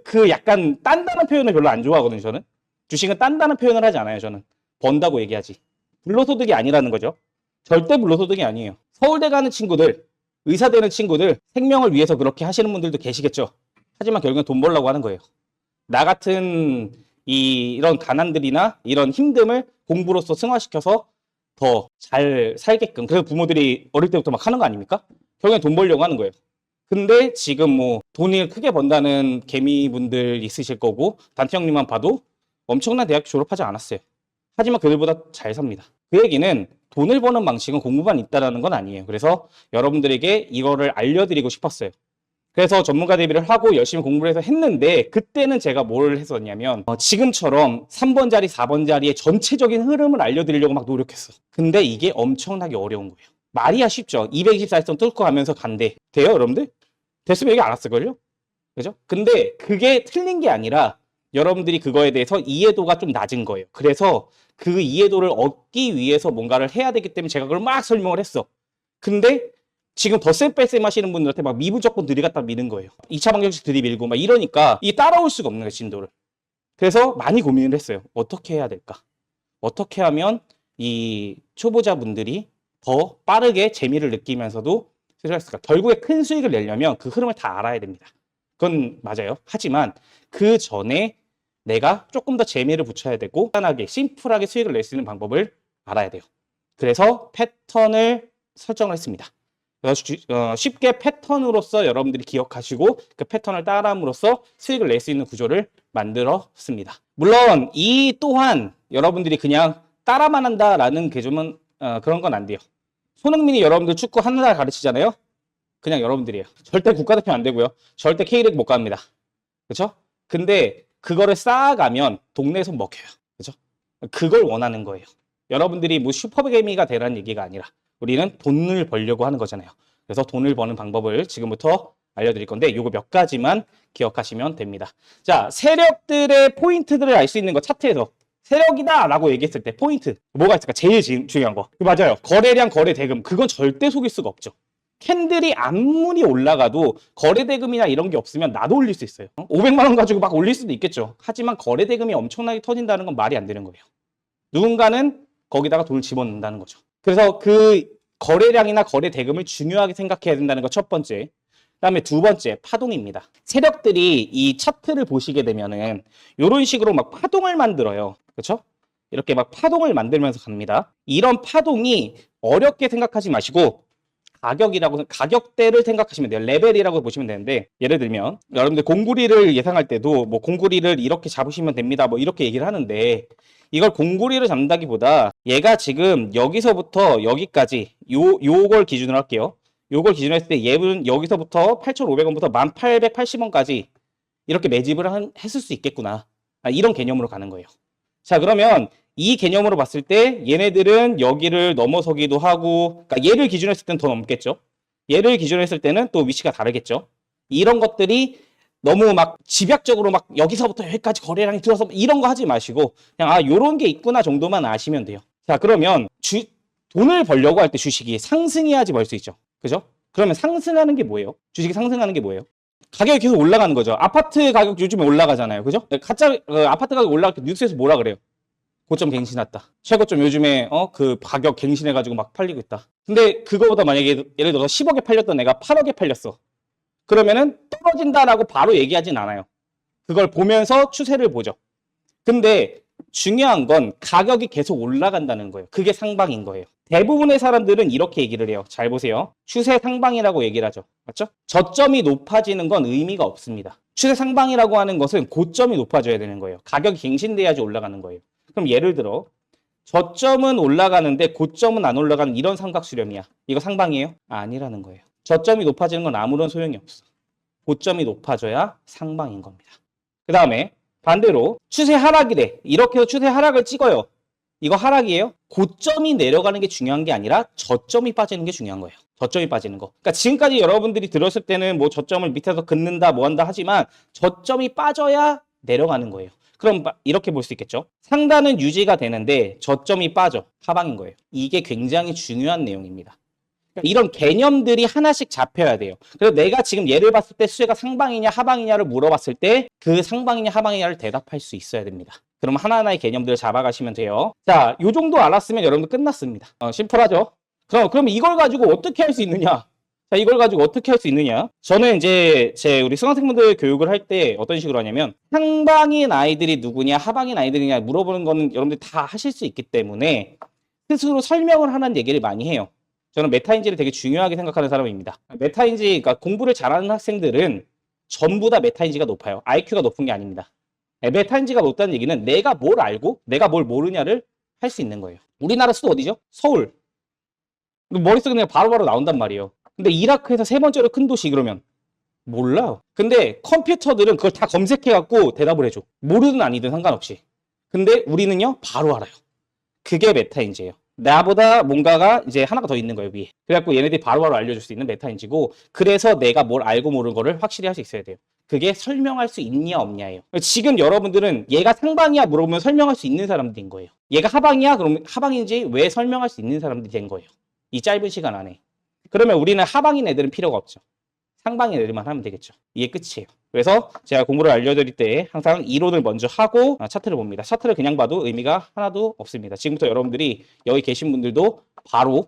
그 약간 단단한 표현을 별로 안 좋아하거든요, 저는. 주식은 딴다는 표현을 하지 않아요. 저는 번다고 얘기하지. 불로소득이 아니라는 거죠. 절대 불로소득이 아니에요. 서울대 가는 친구들, 의사 되는 친구들, 생명을 위해서 그렇게 하시는 분들도 계시겠죠. 하지만 결국엔 돈 벌려고 하는 거예요. 나 같은 이런 가난들이나 이런 힘듦을 공부로서 승화시켜서 더 잘 살게끔. 그래서 부모들이 어릴 때부터 막 하는 거 아닙니까? 결국엔 돈 벌려고 하는 거예요. 근데 지금 뭐 돈을 크게 번다는 개미분들 있으실 거고, 단태 형님만 봐도 엄청난 대학교 졸업하지 않았어요. 하지만 그들보다 잘 삽니다. 그 얘기는 돈을 버는 방식은 공부만 있다라는 건 아니에요. 그래서 여러분들에게 이거를 알려드리고 싶었어요. 그래서 전문가 대비를 하고 열심히 공부를 해서 했는데, 그때는 제가 뭘 했었냐면 지금처럼 3번 자리, 4번 자리의 전체적인 흐름을 알려드리려고 막 노력했어. 근데 이게 엄청나게 어려운 거예요. 말이야 쉽죠. 224점 뚫고 가면서 간대. 돼요, 여러분들? 됐으면 얘기 안 했을걸요? 그죠? 근데 그게 틀린 게 아니라 여러분들이 그거에 대해서 이해도가 좀 낮은 거예요. 그래서 그 이해도를 얻기 위해서 뭔가를 해야 되기 때문에 제가 그걸 막 설명을 했어. 근데 지금 덧셈 뺄셈 하시는 분들한테 막 미분적분 들이갖다 미는 거예요. 2차 방정식 들이밀고 막 이러니까 이 따라올 수가 없는 거예요, 진도를. 그래서 많이 고민을 했어요. 어떻게 해야 될까? 어떻게 하면 이 초보자분들이 더 빠르게 재미를 느끼면서도 수익을 할까? 결국에 큰 수익을 내려면 그 흐름을 다 알아야 됩니다. 그건 맞아요. 하지만 그 전에 내가 조금 더 재미를 붙여야 되고 간단하게 심플하게 수익을 낼 수 있는 방법을 알아야 돼요. 그래서 패턴을 설정을 했습니다. 그래서 쉽게 패턴으로서 여러분들이 기억하시고 그 패턴을 따라함으로써 수익을 낼 수 있는 구조를 만들었습니다. 물론 이 또한 여러분들이 그냥 따라만 한다라는 개념은 그런 건 안 돼요. 손흥민이 여러분들 축구 한 나라 가르치잖아요. 그냥 여러분들이에요. 절대 국가대표 안 되고요. 절대 K리그 못 갑니다. 그렇죠? 근데 그거를 쌓아가면 동네에서 먹혀요. 그렇죠? 그걸 원하는 거예요. 여러분들이 뭐 슈퍼개미가 되라는 얘기가 아니라 우리는 돈을 벌려고 하는 거잖아요. 그래서 돈을 버는 방법을 지금부터 알려드릴 건데 요거 몇 가지만 기억하시면 됩니다. 자, 세력들의 포인트들을 알 수 있는 거 차트에서 세력이다 라고 얘기했을 때 포인트 뭐가 있을까? 제일 중요한 거 맞아요. 거래량, 거래 대금. 그건 절대 속일 수가 없죠. 캔들이 아무리 올라가도 거래 대금이나 이런 게 없으면 나도 올릴 수 있어요. 500만 원 가지고 막 올릴 수도 있겠죠. 하지만 거래 대금이 엄청나게 터진다는 건 말이 안 되는 거예요. 누군가는 거기다가 돈을 집어넣는다는 거죠. 그래서 그 거래량이나 거래 대금을 중요하게 생각해야 된다는 거 첫 번째. 그다음에 두 번째, 파동입니다. 세력들이 이 차트를 보시게 되면은 이런 식으로 막 파동을 만들어요. 그렇죠? 이렇게 막 파동을 만들면서 갑니다. 이런 파동이 어렵게 생각하지 마시고 가격대를 생각하시면 돼요. 레벨이라고 보시면 되는데, 예를 들면 여러분들 공구리를 예상할 때도 뭐 공구리를 이렇게 잡으시면 됩니다. 뭐 이렇게 얘기를 하는데, 이걸 공구리를 잡는다기보다 얘가 지금 여기서부터 여기까지 요걸 기준으로 할게요. 요걸 기준으로 했을 때 얘는 여기서부터 8,500원부터 1,880원까지 이렇게 매집을 했을 수 있겠구나. 이런 개념으로 가는 거예요. 자, 그러면 이 개념으로 봤을 때 얘네들은 여기를 넘어서기도 하고, 그러니까 얘를 기준으로 했을 때는 더 넘겠죠. 얘를 기준으로 했을 때는 또 위치가 다르겠죠. 이런 것들이 너무 막 집약적으로 막 여기서부터 여기까지 거래량이 들어서 이런 거 하지 마시고 그냥 요런 게 있구나 정도만 아시면 돼요. 자, 그러면 돈을 벌려고 할 때 주식이 상승해야지 벌 수 있죠. 그죠? 그러면 상승하는 게 뭐예요? 주식이 상승하는 게 뭐예요? 가격이 계속 올라가는 거죠. 아파트 가격 요즘에 올라가잖아요. 그죠? 가짜 아파트 가격 올라갈 때 뉴스에서 뭐라 그래요? 고점 갱신했다. 최고점 요즘에 그 가격 갱신해가지고 막 팔리고 있다. 근데 그거보다 만약에 예를 들어서 10억에 팔렸던 애가 8억에 팔렸어. 그러면은 떨어진다라고 바로 얘기하진 않아요. 그걸 보면서 추세를 보죠. 근데 중요한 건 가격이 계속 올라간다는 거예요. 그게 상방인 거예요. 대부분의 사람들은 이렇게 얘기를 해요. 잘 보세요. 추세 상방이라고 얘기를 하죠. 맞죠? 저점이 높아지는 건 의미가 없습니다. 추세 상방이라고 하는 것은 고점이 높아져야 되는 거예요. 가격이 갱신돼야지 올라가는 거예요. 그럼 예를 들어 저점은 올라가는데 고점은 안 올라가는 이런 삼각 수렴이야. 이거 상방이에요? 아니라는 거예요. 저점이 높아지는 건 아무런 소용이 없어. 고점이 높아져야 상방인 겁니다. 그 다음에 반대로 추세 하락이래. 이렇게 해서 추세 하락을 찍어요. 이거 하락이에요? 고점이 내려가는 게 중요한 게 아니라 저점이 빠지는 게 중요한 거예요. 저점이 빠지는 거. 그러니까 지금까지 여러분들이 들었을 때는 뭐 저점을 밑에서 긋는다 뭐 한다 하지만 저점이 빠져야 내려가는 거예요. 그럼 이렇게 볼 수 있겠죠. 상단은 유지가 되는데 저점이 빠져. 하방인 거예요. 이게 굉장히 중요한 내용입니다. 그러니까 이런 개념들이 하나씩 잡혀야 돼요. 그래서 내가 지금 얘를 봤을 때 수혜가 상방이냐 하방이냐를 물어봤을 때 그 상방이냐 하방이냐를 대답할 수 있어야 됩니다. 그럼 하나하나의 개념들을 잡아가시면 돼요. 자, 요 정도 알았으면 여러분들 끝났습니다. 심플하죠? 그럼 이걸 가지고 어떻게 할 수 있느냐? 자, 이걸 가지고 어떻게 할 수 있느냐? 저는 이제 우리 수강생분들 교육을 할 때 어떤 식으로 하냐면 상방인 아이들이 누구냐, 하방인 아이들이냐 물어보는 거는 여러분들 다 하실 수 있기 때문에 스스로 설명을 하는 얘기를 많이 해요. 저는 메타인지를 되게 중요하게 생각하는 사람입니다. 메타인지, 그러니까 공부를 잘하는 학생들은 전부 다 메타인지가 높아요. IQ가 높은 게 아닙니다. 메타인지가 높다는 얘기는 내가 뭘 알고 내가 뭘 모르냐를 할 수 있는 거예요. 우리나라 수도 어디죠? 서울. 머릿속에 그냥 바로바로 나온단 말이에요. 근데 이라크에서 세 번째로 큰 도시 그러면 몰라요. 근데 컴퓨터들은 그걸 다 검색해갖고 대답을 해줘. 모르든 아니든 상관없이. 근데 우리는요, 바로 알아요. 그게 메타인지예요. 나보다 뭔가가 이제 하나가 더 있는 거예요, 위에. 그래갖고 얘네들이 바로바로 알려줄 수 있는 메타인지고, 그래서 내가 뭘 알고 모르는 거를 확실히 할 수 있어야 돼요. 그게 설명할 수 있냐 없냐예요. 지금 여러분들은 얘가 상방이야 물어보면 설명할 수 있는 사람들인 거예요. 얘가 하방이야 그러면 하방인지 왜 설명할 수 있는 사람들이 된 거예요. 이 짧은 시간 안에. 그러면 우리는 하방인 애들은 필요가 없죠. 상방인 애들만 하면 되겠죠. 이게 끝이에요. 그래서 제가 공부를 알려드릴 때 항상 이론을 먼저 하고 차트를 봅니다. 차트를 그냥 봐도 의미가 하나도 없습니다. 지금부터 여러분들이 여기 계신 분들도 바로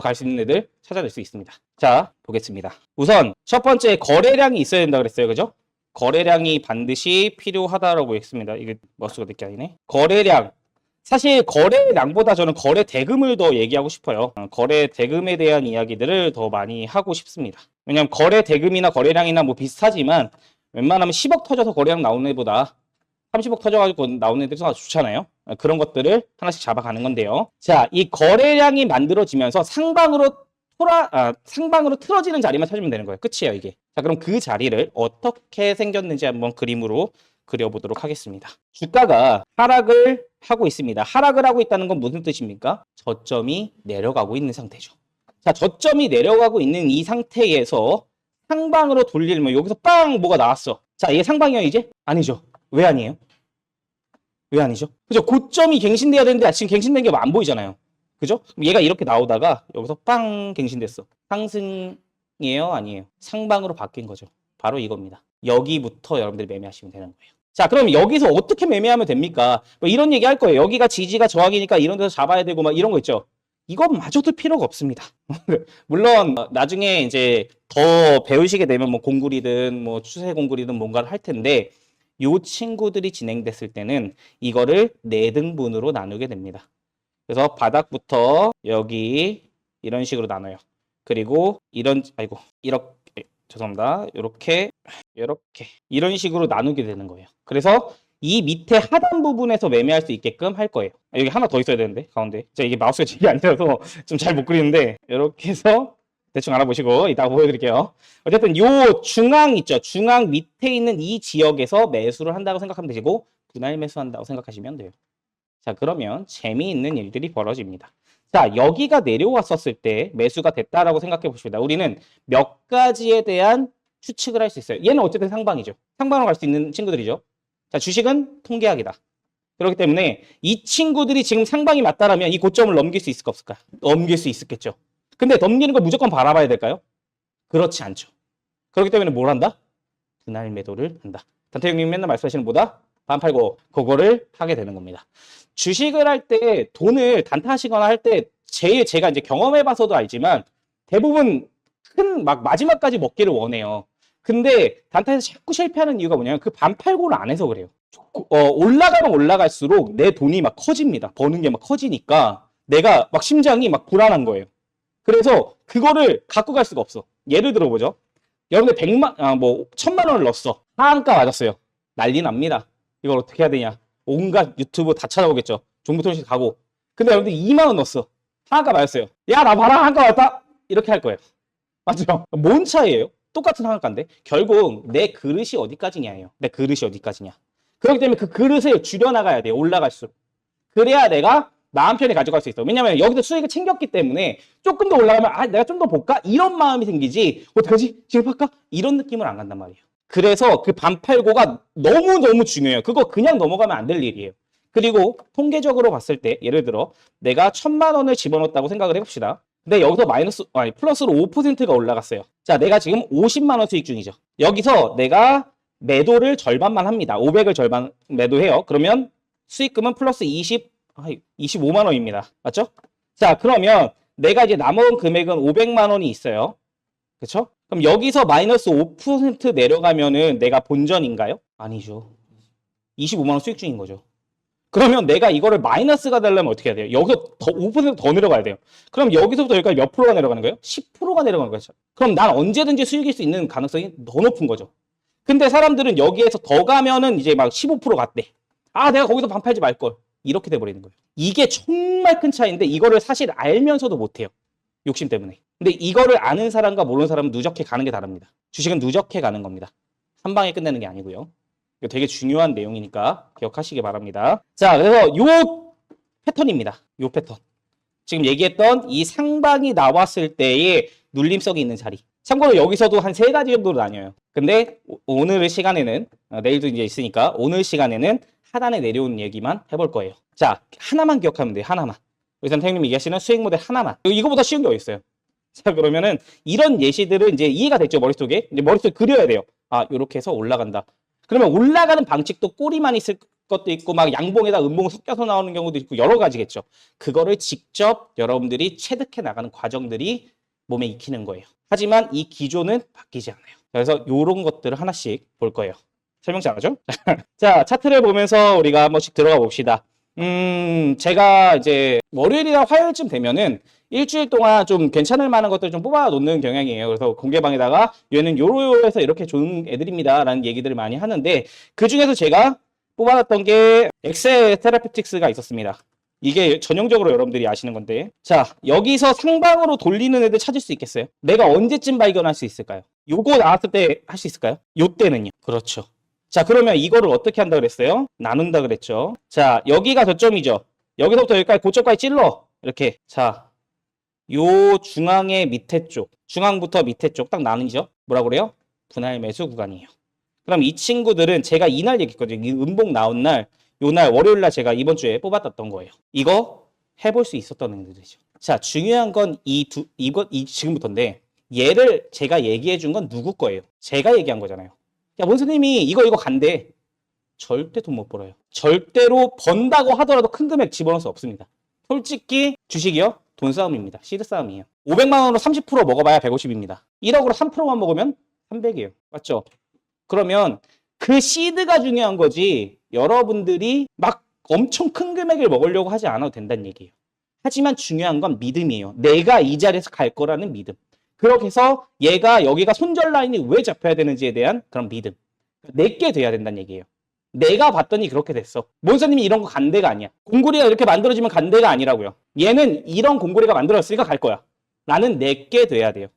갈 수 있는 애들 찾아낼 수 있습니다. 자, 보겠습니다. 우선 첫 번째 거래량이 있어야 된다 그랬어요. 그죠? 거래량이 반드시 필요하다라고 했습니다. 이게 머스가 될 게 아니네. 거래량. 사실 거래량보다 저는 거래 대금을 더 얘기하고 싶어요. 거래 대금에 대한 이야기들을 더 많이 하고 싶습니다. 왜냐면 거래 대금이나 거래량이나 뭐 비슷하지만 웬만하면 10억 터져서 거래량 나오는 애보다 30억 터져가지고 나오는 애들이 더 좋잖아요. 그런 것들을 하나씩 잡아가는 건데요. 자, 이 거래량이 만들어지면서 상방으로 틀어지는 자리만 찾으면 되는 거예요. 끝이에요, 이게. 자, 그럼 그 자리를 어떻게 생겼는지 한번 그림으로 그려보도록 하겠습니다. 주가가 하락을 하고 있습니다. 하락을 하고 있다는 건 무슨 뜻입니까? 저점이 내려가고 있는 상태죠. 자, 저점이 내려가고 있는 이 상태에서 상방으로 돌리면 여기서 빵 뭐가 나왔어. 자, 이게 상방이에요, 이제? 아니죠. 왜 아니에요? 왜 아니죠? 그죠? 고점이 갱신돼야 되는데 지금 갱신된 게 안 보이잖아요. 그죠? 그럼 얘가 이렇게 나오다가 여기서 빵 갱신됐어. 상승이에요? 아니에요? 상방으로 바뀐 거죠. 바로 이겁니다. 여기부터 여러분들이 매매하시면 되는 거예요. 자, 그럼 여기서 어떻게 매매하면 됩니까? 뭐 이런 얘기 할 거예요. 여기가 지지가 저항이니까 이런 데서 잡아야 되고 막 이런 거 있죠. 이것마저도 필요가 없습니다. 물론 나중에 이제 더 배우시게 되면 뭐 공굴이든 뭐 추세 공굴이든 뭔가를 할 텐데 요 친구들이 진행됐을 때는 이거를 4등분으로 나누게 됩니다. 그래서 바닥부터 여기 이런 식으로 나눠요. 그리고 이렇게 죄송합니다. 이렇게 이런 식으로 나누게 되는 거예요. 그래서 이 밑에 하단 부분에서 매매할 수 있게끔 할 거예요. 여기 하나 더 있어야 되는데 가운데. 제가 이게 마우스가 지금 안 돼서 좀 잘 못 그리는데 이렇게 해서 대충 알아보시고 이따가 보여드릴게요. 어쨌든 요 중앙 있죠. 중앙 밑에 있는 이 지역에서 매수를 한다고 생각하면 되시고 분할 매수한다고 생각하시면 돼요. 자, 그러면 재미있는 일들이 벌어집니다. 자, 여기가 내려왔었을 때 매수가 됐다라고 생각해 보십니다. 우리는 몇 가지에 대한 추측을 할 수 있어요. 얘는 어쨌든 상방이죠. 상방으로 갈 수 있는 친구들이죠. 자, 주식은 통계학이다. 그렇기 때문에 이 친구들이 지금 상방이 맞다라면 이 고점을 넘길 수 있을까 없을까? 넘길 수 있었겠죠. 근데 넘기는 걸 무조건 바라봐야 될까요? 그렇지 않죠. 그렇기 때문에 뭘 한다? 분할 매도를 한다. 단태형님 맨날 말씀하시는 보다 반 팔고 그거를 하게 되는 겁니다. 주식을 할 때 돈을 단타하시거나 할 때 제가 이제 경험해봐서도 알지만 대부분 큰 마지막까지 먹기를 원해요. 근데 단타에서 자꾸 실패하는 이유가 뭐냐면 그 반 팔고를 안 해서 그래요. 올라가면 올라갈수록 내 돈이 막 커집니다. 버는 게 막 커지니까 내가 막 심장이 막 불안한 거예요. 그래서 그거를 갖고 갈 수가 없어. 예를 들어 보죠. 여러분들 1000만 원을 넣었어. 하한가 맞았어요. 난리 납니다. 이걸 어떻게 해야 되냐. 온갖 유튜브 다 찾아보겠죠. 정보통신 가고. 근데 여러분들 2만 원 넣었어. 하한가 맞았어요. 야, 나 봐라. 하한가 맞다. 이렇게 할 거예요. 맞죠? 뭔 차이예요? 똑같은 하한가인데 결국 내 그릇이 어디까지냐예요. 내 그릇이 어디까지냐. 그렇기 때문에 그 그릇을 줄여나가야 돼요. 올라갈수록. 그래야 내가 마음 편히 가져갈 수 있어. 왜냐면 여기서 수익을 챙겼기 때문에 조금 더 올라가면 내가 좀 더 볼까? 이런 마음이 생기지. 어떡하지? 지금 팔까? 이런 느낌을 안 간단 말이에요. 그래서 그 반팔고가 너무너무 중요해요. 그거 그냥 넘어가면 안 될 일이에요. 그리고 통계적으로 봤을 때 예를 들어 내가 1000만 원을 집어넣었다고 생각을 해봅시다. 근데 여기서 플러스로 5%가 올라갔어요. 자, 내가 지금 50만 원 수익 중이죠. 여기서 내가 매도를 절반만 합니다. 500을 절반 매도해요. 그러면 수익금은 플러스 25만 원입니다. 맞죠? 자, 그러면 내가 이제 남은 금액은 500만 원이 있어요. 그렇죠? 그럼 여기서 마이너스 5% 내려가면은 내가 본전인가요? 아니죠. 25만 원 수익 중인 거죠. 그러면 내가 이거를 마이너스가 되려면 어떻게 해야 돼요? 여기서 5%더 내려가야 돼요. 그럼 여기서부터 여기까지 몇 프로가 내려가는 거예요? 10%가 내려가는 거죠. 그럼 난 언제든지 수익일 수 있는 가능성이 더 높은 거죠. 근데 사람들은 여기에서 더 가면은 이제 막 15% 갔대. 아, 내가 거기서 반 팔지 말걸. 이렇게 돼버리는 거예요. 이게 정말 큰 차이인데 이거를 사실 알면서도 못해요. 욕심 때문에. 근데 이거를 아는 사람과 모르는 사람은 누적해 가는 게 다릅니다. 주식은 누적해 가는 겁니다. 한 방에 끝내는 게 아니고요. 이거 되게 중요한 내용이니까 기억하시기 바랍니다. 자, 그래서 요 패턴입니다. 요 패턴. 지금 얘기했던 이 상방이 나왔을 때의 눌림성이 있는 자리. 참고로 여기서도 한 3가지 정도로 나뉘어요. 근데 오늘 시간에는 내일도 이제 있으니까 오늘 시간에는 하단에 내려오는 얘기만 해볼 거예요. 자, 하나만 기억하면 돼요. 하나만. 우리 선생님이 얘기하시는 수익 모델 하나만. 이거보다 쉬운 게 어디 있어요? 자, 그러면은 이런 예시들은 이제 이해가 됐죠, 머릿속에? 이제 머릿속에 그려야 돼요. 아, 요렇게 해서 올라간다. 그러면 올라가는 방식도 꼬리만 있을 것도 있고 막 양봉에다 음봉 섞여서 나오는 경우도 있고 여러 가지겠죠. 그거를 직접 여러분들이 체득해 나가는 과정들이 몸에 익히는 거예요. 하지만 이 기조는 바뀌지 않아요. 그래서 요런 것들을 하나씩 볼 거예요. 설명 잘하죠? 자, 차트를 보면서 우리가 한 번씩 들어가 봅시다. 제가 이제 월요일이나 화요일쯤 되면은 일주일 동안 좀 괜찮을 만한 것들 좀 뽑아 놓는 경향이에요. 그래서 공개방에다가 얘는 요로요로해서 이렇게 좋은 애들입니다 라는 얘기들을 많이 하는데 그 중에서 제가 뽑아놨던 게 엑셀 테라피틱스가 있었습니다. 이게 전형적으로 여러분들이 아시는 건데 자, 여기서 상방으로 돌리는 애들 찾을 수 있겠어요? 내가 언제쯤 발견할 수 있을까요? 요거 나왔을 때 할 수 있을까요? 요때는요. 그렇죠. 자, 그러면 이거를 어떻게 한다 그랬어요? 나눈다 그랬죠. 자, 여기가 저점이죠. 여기서부터 여기까지 고점까지 찔러. 이렇게. 자, 요 중앙의 밑에 쪽, 중앙부터 밑에 쪽 딱 나누죠. 뭐라고 그래요? 분할 매수 구간이에요. 그럼 이 친구들은 제가 이날 얘기했거든요. 이 음봉 나온 날, 요날 월요일 날 제가 이번 주에 뽑았던 거예요. 이거 해볼 수 있었던 애들이죠. 자, 중요한 건 이 지금부터인데 얘를 제가 얘기해 준 건 누구 거예요? 제가 얘기한 거잖아요. 야, 원수님이 이거 간대. 절대 돈 못 벌어요. 절대로 번다고 하더라도 큰 금액 집어넣을 수 없습니다. 솔직히 주식이요? 돈 싸움입니다. 시드 싸움이에요. 500만 원으로 30% 먹어봐야 150입니다. 1억으로 3%만 먹으면 300이에요. 맞죠? 그러면 그 시드가 중요한 거지 여러분들이 막 엄청 큰 금액을 먹으려고 하지 않아도 된다는 얘기예요. 하지만 중요한 건 믿음이에요. 내가 이 자리에서 갈 거라는 믿음. 그렇게 해서 얘가 여기가 손절 라인이 왜 잡혀야 되는지에 대한 그런 믿음. 내게 돼야 된다는 얘기예요. 내가 봤더니 그렇게 됐어. 몬사님이 이런 거 간대가 아니야. 공구리가 이렇게 만들어지면 간대가 아니라고요. 얘는 이런 공구리가 만들어졌으니까 갈 거야. 나는 내게 돼야 돼요.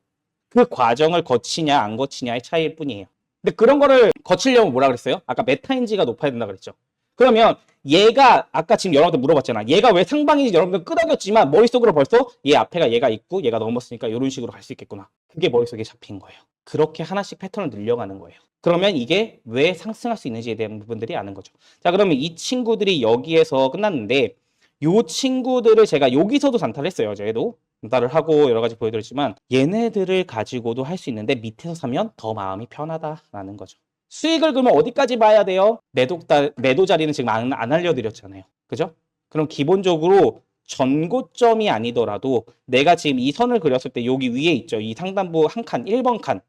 그 과정을 거치냐 안 거치냐의 차이일 뿐이에요. 근데 그런 거를 거치려면 뭐라 그랬어요? 아까 메타인지가 높아야 된다 그랬죠. 그러면 얘가 아까 지금 여러분들 물어봤잖아. 얘가 왜 상방인지 여러분들 끄덕였지만 머릿속으로 벌써 얘 앞에가 얘가 있고 얘가 넘었으니까 이런 식으로 갈 수 있겠구나. 그게 머릿속에 잡힌 거예요. 그렇게 하나씩 패턴을 늘려가는 거예요. 그러면 이게 왜 상승할 수 있는지에 대한 부분들이 아는 거죠. 자, 그러면 이 친구들이 여기에서 끝났는데 요 친구들을 제가 여기서도 단타를 했어요. 어제도 단타를 하고 여러 가지 보여드렸지만 얘네들을 가지고도 할 수 있는데 밑에서 사면 더 마음이 편하다라는 거죠. 수익을 그러면 어디까지 봐야 돼요? 매도 자리는 지금 안 알려드렸잖아요. 그죠? 그럼 기본적으로 전고점이 아니더라도 내가 지금 이 선을 그렸을 때 여기 위에 있죠. 이 상단부 한 칸, 1번 칸.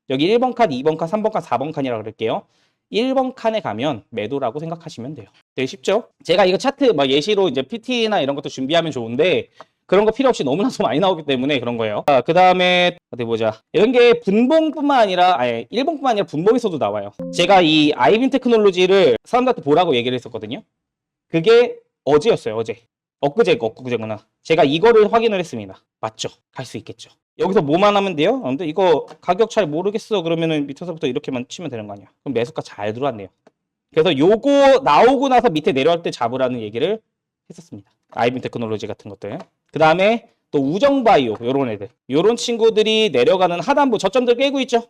여기 1번 칸, 2번 칸, 3번 칸, 4번 칸이라고 그럴게요. 1번 칸에 가면 매도라고 생각하시면 돼요. 되게 쉽죠? 제가 이거 차트 막 예시로 이제 PT나 이런 것도 준비하면 좋은데 그런 거 필요 없이 너무나도 많이 나오기 때문에 그런 거예요. 그 다음에 어디 보자. 이런 게 분봉뿐만 아니라 일봉뿐만 아니라 분봉에서도 나와요. 제가 이 아이빈 테크놀로지를 사람들한테 보라고 얘기를 했었거든요. 그게 어제였어요. 어제. 엊그제구나. 제가 이거를 확인을 했습니다. 맞죠? 갈 수 있겠죠. 여기서 뭐만 하면 돼요? 근데 이거 가격 잘 모르겠어. 그러면은 밑에서부터 이렇게만 치면 되는 거 아니야? 그럼 매수가 잘 들어왔네요. 그래서 요거 나오고 나서 밑에 내려올 때 잡으라는 얘기를 했었습니다. 아이빈 테크놀로지 같은 것들. 그 다음에 또 우정바이오 요런 애들. 요런 친구들이 내려가는 하단부 저점들 깨고 있죠?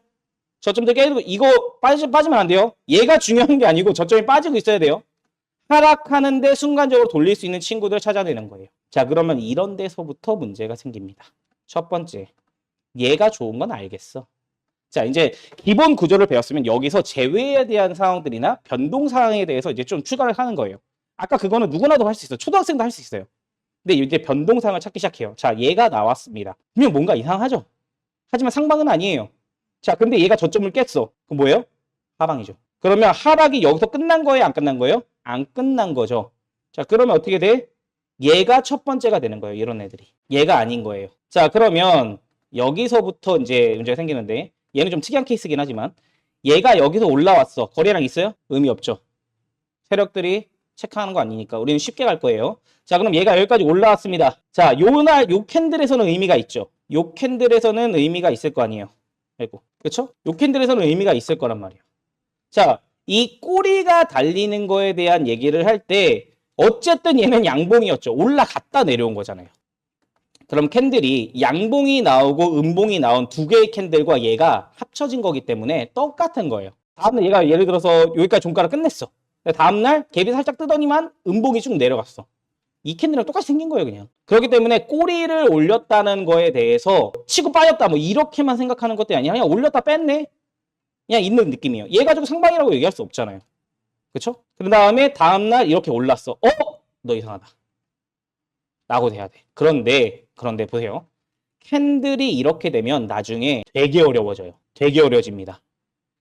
저점들 깨고 이거 빠지면 안 돼요. 얘가 중요한 게 아니고 저점이 빠지고 있어야 돼요. 하락하는데 순간적으로 돌릴 수 있는 친구들을 찾아내는 거예요. 자, 그러면 이런 데서부터 문제가 생깁니다. 첫 번째, 얘가 좋은 건 알겠어. 자, 이제 기본 구조를 배웠으면 여기서 제외에 대한 상황들이나 변동 사항에 대해서 이제 좀 추가를 하는 거예요. 아까 그거는 누구나도 할 수 있어요. 초등학생도 할 수 있어요. 근데 이제 변동 사항을 찾기 시작해요. 자, 얘가 나왔습니다. 그러면 뭔가 이상하죠? 하지만 상방은 아니에요. 자, 근데 얘가 저점을 깼어. 그럼 뭐예요? 하방이죠. 그러면 하락이 여기서 끝난 거예요? 안 끝난 거예요? 안 끝난 거죠. 자, 그러면 어떻게 돼? 얘가 첫 번째가 되는 거예요. 이런 애들이. 얘가 아닌 거예요. 자, 그러면 여기서부터 이제 문제가 생기는데 얘는 좀 특이한 케이스긴 하지만 얘가 여기서 올라왔어. 거래량 있어요? 의미 없죠. 세력들이 체크하는 거 아니니까 우리는 쉽게 갈 거예요. 자, 그럼 얘가 여기까지 올라왔습니다. 자, 요 캔들에서는 의미가 있죠. 요 캔들에서는 의미가 있을 거 아니에요. 아이고, 그렇죠? 요 캔들에서는 의미가 있을 거란 말이에요. 자, 이 꼬리가 달리는 거에 대한 얘기를 할 때 어쨌든 얘는 양봉이었죠. 올라갔다 내려온 거잖아요. 그럼 캔들이 양봉이 나오고 음봉이 나온 두 개의 캔들과 얘가 합쳐진 거기 때문에 똑같은 거예요. 다음날 얘가 예를 들어서 여기까지 종가를 끝냈어. 다음날 갭이 살짝 뜨더니만 음봉이 쭉 내려갔어. 이 캔들이랑 똑같이 생긴 거예요, 그냥. 그렇기 때문에 꼬리를 올렸다는 거에 대해서 치고 빠졌다 뭐 이렇게만 생각하는 것도 아니라 그냥 올렸다 뺐네. 그냥 있는 느낌이에요. 얘 가지고 상방이라고 얘기할 수 없잖아요. 그렇죠? 그 다음에 다음날 이렇게 올랐어. 너 이상하다. 라고 돼야 돼. 그런데 보세요. 캔들이 이렇게 되면 나중에 되게 어려워져요. 되게 어려워집니다.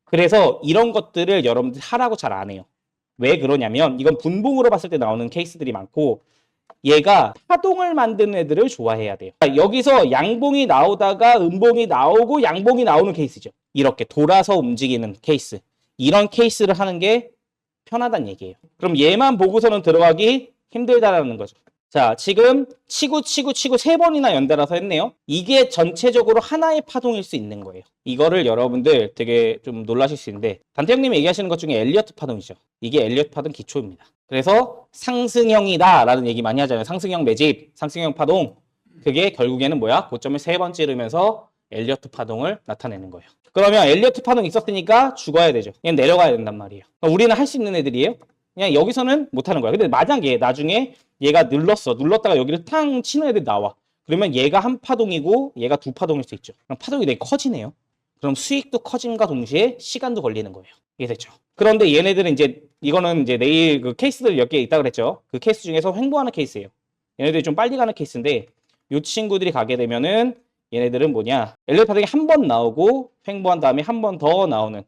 그래서 이런 것들을 여러분들 하라고 잘 안 해요. 왜 그러냐면 이건 분봉으로 봤을 때 나오는 케이스들이 많고 얘가 파동을 만드는 애들을 좋아해야 돼요. 여기서 양봉이 나오다가 음봉이 나오고 양봉이 나오는 케이스죠. 이렇게 돌아서 움직이는 케이스. 이런 케이스를 하는 게 편하다는 얘기예요. 그럼 얘만 보고서는 들어가기 힘들다라는 거죠. 자, 지금 치고 세 번이나 연달아서 했네요. 이게 전체적으로 하나의 파동일 수 있는 거예요. 이거를 여러분들 되게 좀 놀라실 수 있는데 단태 형님이 얘기하시는 것 중에 엘리어트 파동이죠. 이게 엘리어트 파동 기초입니다. 그래서 상승형이다 라는 얘기 많이 하잖아요. 상승형 매집, 상승형 파동. 그게 결국에는 뭐야? 고점을 세 번 찌르면서 엘리어트 파동을 나타내는 거예요. 그러면 엘리어트 파동이 있었으니까 죽어야 되죠. 그냥 내려가야 된단 말이에요. 우리는 할 수 있는 애들이에요. 그냥 여기서는 못하는 거야. 근데 만약에 나중에 얘가 눌렀다가 여기를 탕 치는 애들이 나와. 그러면 얘가 한 파동이고 얘가 두 파동일 수 있죠. 그럼 파동이 되게 커지네요. 그럼 수익도 커짐과 동시에 시간도 걸리는 거예요. 이해됐죠? 그런데 얘네들은 이제 이거는 이제 내일 그 케이스들 몇 개 있다 그랬죠. 그 케이스 중에서 횡보하는 케이스예요. 얘네들이 좀 빨리 가는 케이스인데 이 친구들이 가게 되면은 얘네들은 뭐냐? 엘리어트 파동이 한 번 나오고 횡보한 다음에 한 번 더 나오는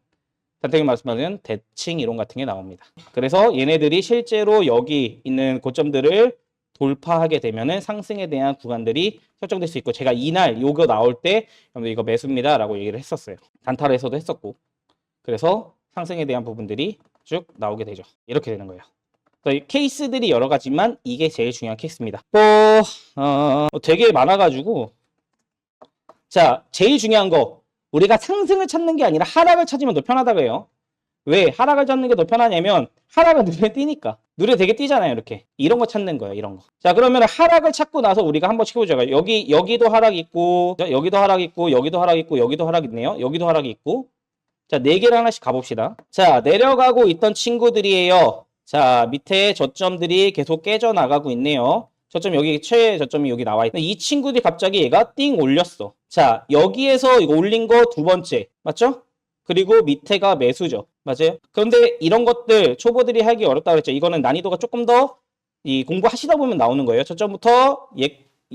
단태형이 말씀하는 대칭 이론 같은 게 나옵니다. 그래서 얘네들이 실제로 여기 있는 고점들을 돌파하게 되면은 상승에 대한 구간들이 설정될 수 있고 제가 이날 요거 나올 때 여러분들 이거 매수입니다 라고 얘기를 했었어요. 단타에서도 했었고 그래서 상승에 대한 부분들이 쭉 나오게 되죠. 이렇게 되는 거예요. 케이스들이 여러 가지만 이게 제일 중요한 케이스입니다. 되게 많아가지고 자, 제일 중요한 거 우리가 상승을 찾는 게 아니라 하락을 찾으면 더 편하다고 해요. 왜? 하락을 찾는 게 더 편하냐면 하락은 눈에 띄니까. 눈에 되게 띄잖아요. 이렇게. 이런 거 찾는 거예요. 이런 거. 자, 그러면 하락을 찾고 나서 우리가 한번 해보죠. 여기도 하락 있고 여기도 하락 있고 여기도 하락 있고 여기도 하락 있네요. 여기도 하락이 있고 자, 4개를 하나씩 가봅시다. 자, 내려가고 있던 친구들이에요. 자, 밑에 저점들이 계속 깨져 나가고 있네요. 저점 여기 최애 저점이 여기 나와 있는데 이 친구들이 갑자기 얘가 띵 올렸어. 자, 여기에서 이거 올린 거 두 번째. 맞죠? 그리고 밑에가 매수죠. 맞아요? 그런데 이런 것들 초보들이 하기 어렵다고 그랬죠. 이거는 난이도가 조금 더 이 공부하시다 보면 나오는 거예요. 저점부터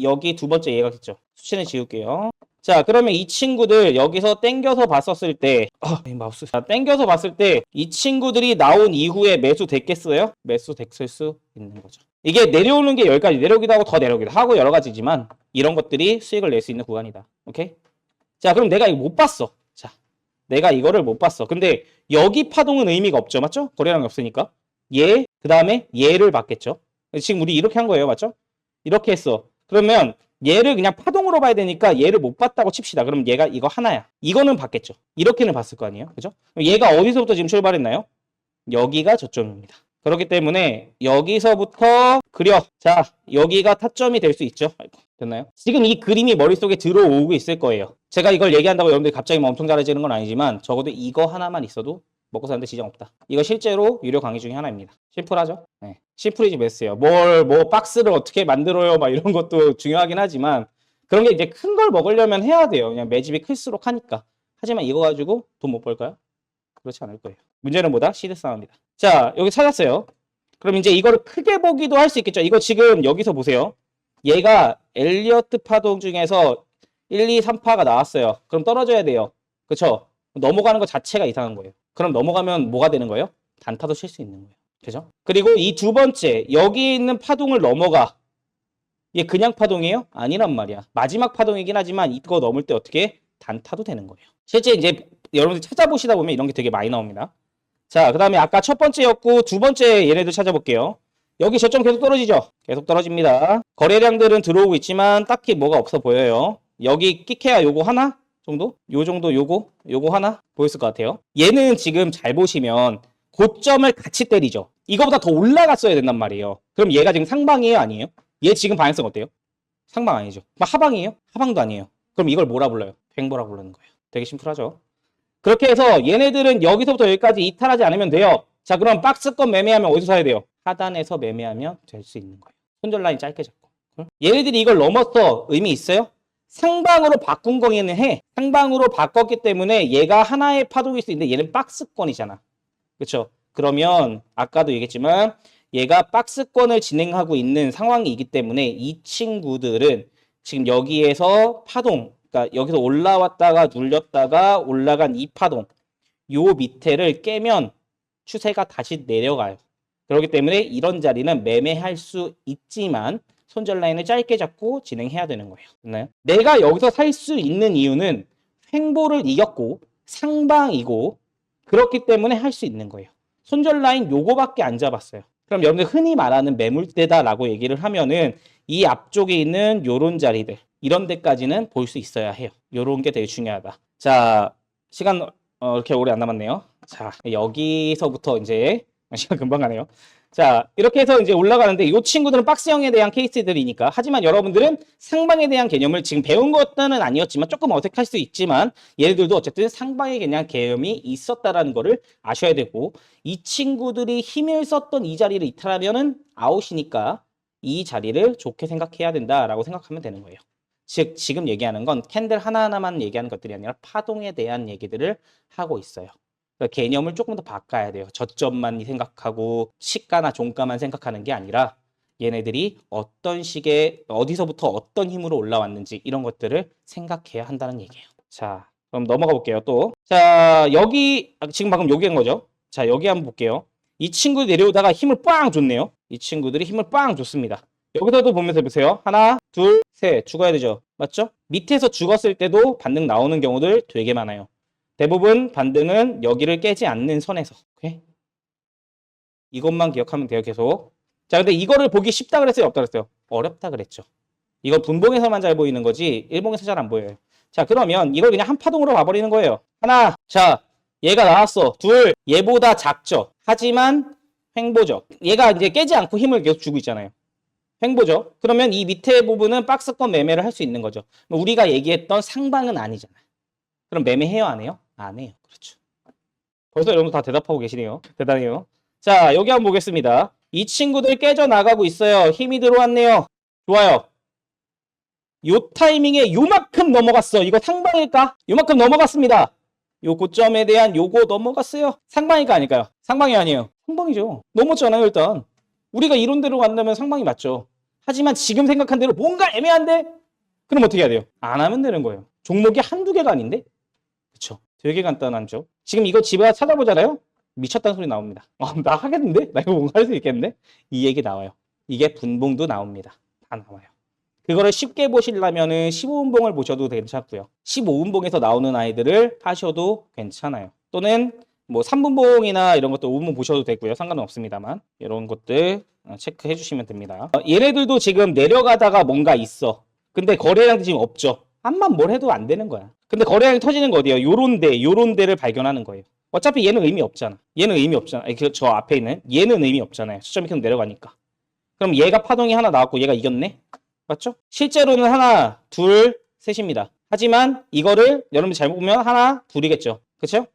여기 두 번째 얘가겠죠. 수치는 지울게요. 자, 그러면 이 친구들 여기서 땡겨서 봤었을 때 마우스. 자, 땡겨서 봤을 때 이 친구들이 나온 이후에 매수 됐겠어요? 매수 됐을 수 있는 거죠. 이게 내려오는 게 여기까지 내려오기도 하고 더 내려오기도 하고 여러 가지지만 이런 것들이 수익을 낼 수 있는 구간이다. 오케이? 자, 그럼 내가 이거 못 봤어. 자, 내가 이거를 못 봤어. 근데 여기 파동은 의미가 없죠. 맞죠? 거래량이 없으니까. 그 다음에 얘를 봤겠죠. 지금 우리 이렇게 한 거예요. 맞죠? 이렇게 했어. 그러면 얘를 그냥 파동으로 봐야 되니까 얘를 못 봤다고 칩시다. 그럼 얘가 이거 하나야. 이거는 봤겠죠. 이렇게는 봤을 거 아니에요. 그죠? 얘가 어디서부터 지금 출발했나요? 여기가 저점입니다. 그렇기 때문에 여기서부터 그려. 자, 여기가 타점이 될 수 있죠. 아이고, 됐나요? 지금 이 그림이 머릿속에 들어오고 있을 거예요. 제가 이걸 얘기한다고 여러분들이 갑자기 막 엄청 잘해지는 건 아니지만 적어도 이거 하나만 있어도 먹고 사는데 지장 없다. 이거 실제로 유료 강의 중에 하나입니다. 심플하죠? 네. 심플이지 베스트예요. 박스를 어떻게 만들어요? 막 이런 것도 중요하긴 하지만 그런 게 이제 큰 걸 먹으려면 해야 돼요. 그냥 매집이 클수록 하니까. 하지만 이거 가지고 돈 못 벌까요? 그렇지 않을 거예요. 문제는 뭐다? 시드 싸움이다. 자, 여기 찾았어요. 그럼 이제 이거를 크게 보기도 할 수 있겠죠. 이거 지금 여기서 보세요. 얘가 엘리어트 파동 중에서 1, 2, 3파가 나왔어요. 그럼 떨어져야 돼요. 그쵸? 넘어가는 것 자체가 이상한 거예요. 그럼 넘어가면 뭐가 되는 거예요? 단타도 칠 수 있는 거예요. 그죠? 그리고 이 두 번째, 여기 있는 파동을 넘어가. 얘 그냥 파동이에요? 아니란 말이야. 마지막 파동이긴 하지만 이거 넘을 때 어떻게 단타도 되는 거예요. 실제 이제 여러분들 찾아보시다 보면 이런 게 되게 많이 나옵니다. 자, 그 다음에 아까 첫 번째였고 두 번째 얘네들 찾아볼게요. 여기 저점 계속 떨어지죠? 계속 떨어집니다. 거래량들은 들어오고 있지만 딱히 뭐가 없어 보여요. 여기 끼케야 요거 하나 정도? 요 정도 요거 하나 보였을 것 같아요. 얘는 지금 잘 보시면 고점을 같이 때리죠. 이거보다 더 올라갔어야 된단 말이에요. 그럼 얘가 지금 상방이에요? 아니에요? 얘 지금 방향성 어때요? 상방 아니죠. 하방이에요? 하방도 아니에요. 그럼 이걸 뭐라 불러요? 횡보라 부르는 거예요. 되게 심플하죠. 그렇게 해서 얘네들은 여기서부터 여기까지 이탈하지 않으면 돼요. 자, 그럼 박스권 매매하면 어디서 사야 돼요? 하단에서 매매하면 될 수 있는 거예요. 손절 라인 짧게 잡고. 얘네들이 이걸 넘었어. 의미 있어요? 상방으로 바꾼 거기는 해. 상방으로 바꿨기 때문에 얘가 하나의 파동일 수 있는데 얘는 박스권이잖아. 그렇죠? 그러면 아까도 얘기했지만 얘가 박스권을 진행하고 있는 상황이기 때문에 이 친구들은 지금 여기에서 파동, 그러니까 여기서 올라왔다가 눌렸다가 올라간 이 파동, 요 밑에를 깨면 추세가 다시 내려가요. 그렇기 때문에 이런 자리는 매매할 수 있지만 손절 라인을 짧게 잡고 진행해야 되는 거예요. 됐나요? 내가 여기서 살 수 있는 이유는 횡보를 이겼고 상방이고 그렇기 때문에 할 수 있는 거예요. 손절 라인 요거밖에 안 잡았어요. 그럼 여러분들 흔히 말하는 매물대다라고 얘기를 하면은 이 앞쪽에 있는 요런 자리들 이런 데까지는 볼 수 있어야 해요. 요런 게 되게 중요하다. 자, 시간 이렇게 오래 안 남았네요. 자, 여기서부터 이제 시간 금방 가네요. 자, 이렇게 해서 이제 올라가는데 이 친구들은 박스형에 대한 케이스들이니까. 하지만 여러분들은 상방에 대한 개념을 지금 배운 것은 아니었지만 조금 어색할 수 있지만 얘네들도 어쨌든 상방에 대한 개념이 있었다라는 거를 아셔야 되고 이 친구들이 힘을 썼던 이 자리를 이탈하면은 아웃이니까 이 자리를 좋게 생각해야 된다라고 생각하면 되는 거예요. 즉 지금 얘기하는 건 캔들 하나하나만 얘기하는 것들이 아니라 파동에 대한 얘기들을 하고 있어요. 그러니까 개념을 조금 더 바꿔야 돼요. 저점만 생각하고 시가나 종가만 생각하는 게 아니라 얘네들이 어떤 식의 어디서부터 어떤 힘으로 올라왔는지 이런 것들을 생각해야 한다는 얘기예요. 자, 그럼 넘어가 볼게요. 또. 자, 여기 지금 방금 여기 한 거죠. 자, 여기 한번 볼게요. 이 친구 내려오다가 힘을 빵 줬네요. 이 친구들이 힘을 빵 줬습니다. 여기서도 보면서 보세요. 하나, 둘, 셋 죽어야 되죠. 맞죠? 밑에서 죽었을 때도 반등 나오는 경우들 되게 많아요. 대부분 반등은 여기를 깨지 않는 선에서. 오케이? 이것만 기억하면 돼요. 계속. 자, 근데 이거를 보기 쉽다 그랬어요? 없다 그랬어요? 어렵다 그랬죠. 이건 분봉에서만 잘 보이는 거지 일봉에서 잘 안 보여요. 자, 그러면 이걸 그냥 한 파동으로 봐버리는 거예요. 하나, 자, 얘가 나왔어. 둘, 얘보다 작죠. 하지만 횡보죠. 얘가 이제 깨지 않고 힘을 계속 주고 있잖아요. 횡보죠. 그러면 이 밑에 부분은 박스권 매매를 할 수 있는 거죠. 우리가 얘기했던 상방은 아니잖아요. 그럼 매매해요? 안 해요? 안 해요. 그렇죠. 벌써 여러분 다 대답하고 계시네요. 대단해요. 자, 여기 한번 보겠습니다. 이 친구들 깨져 나가고 있어요. 힘이 들어왔네요. 좋아요. 요 타이밍에 요만큼 넘어갔어. 이거 상방일까? 요만큼 넘어갔습니다. 요 고점에 대한 요거 넘어갔어요. 상방일까 아닐까요? 상방이 아니에요. 상방이죠. 넘었잖아요, 일단. 우리가 이론대로 간다면 상방이 맞죠. 하지만 지금 생각한 대로 뭔가 애매한데? 그럼 어떻게 해야 돼요? 안 하면 되는 거예요. 종목이 한두 개가 아닌데? 그쵸. 되게 간단하죠. 지금 이거 집에 가서 찾아보잖아요? 미쳤다는 소리 나옵니다. 나 하겠는데? 나 이거 뭔가 할 수 있겠는데? 이 얘기 나와요. 이게 분봉도 나옵니다. 다 나와요. 그거를 쉽게 보시려면은 15분봉을 보셔도 괜찮고요. 15분봉에서 나오는 아이들을 하셔도 괜찮아요. 또는 뭐 3분봉이나 이런 것도 5분봉 보셔도 되고요. 상관은 없습니다만 이런 것들 체크해 주시면 됩니다. 얘네들도 지금 내려가다가 뭔가 있어. 근데 거래량도 지금 없죠. 암만 뭘 해도 안 되는 거야. 근데 거래량이 터지는 거 어디예요? 요런 데를 발견하는 거예요. 어차피 얘는 의미 없잖아. 얘는 의미 없잖아. 저 앞에 있는 얘는 의미 없잖아요. 수점이 계속 내려가니까. 그럼 얘가 파동이 하나 나왔고 얘가 이겼네? 맞죠? 실제로는 하나, 둘, 셋입니다. 하지만 이거를 여러분들 잘못 보면 하나, 둘이겠죠. 그렇죠?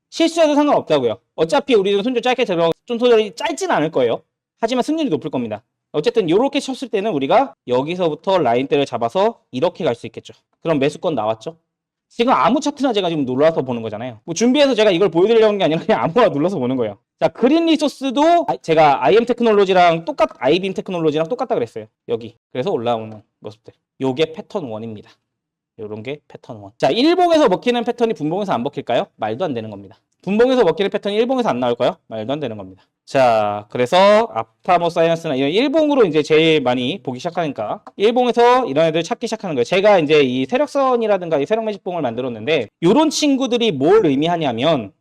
실수해도 상관없다고요. 어차피 우리는 손절 짧게 들어가고 손절이 짧지는 않을 거예요. 하지만 승률이 높을 겁니다. 어쨌든 이렇게 쳤을 때는 우리가 여기서부터 라인대를 잡아서 이렇게 갈 수 있겠죠. 그럼 매수권 나왔죠. 지금 아무 차트나 제가 지금 눌러서 보는 거잖아요. 뭐 준비해서 제가 이걸 보여드리려는 게 아니라 그냥 아무거나 눌러서 보는 거예요. 자, 그린 리소스도 제가 IM 테크놀로지랑 IBM 테크놀로지랑 똑같다 그랬어요. 여기. 그래서 올라오는 모습들. 요게 패턴 1입니다. 요런 게 패턴 1. 자, 일봉에서 먹히는 패턴이 분봉에서 안 먹힐까요? 말도 안 되는 겁니다. 분봉에서 먹히는 패턴이 일봉에서 안 나올까요? 말도 안 되는 겁니다. 자, 그래서 아프타모 사이언스나 이런 일봉으로 이제 제일 많이 보기 시작하니까 일봉에서 이런 애들 찾기 시작하는 거예요. 제가 이제 이 세력선이라든가 이 세력 매직봉을 만들었는데 요런 친구들이 뭘 의미하냐면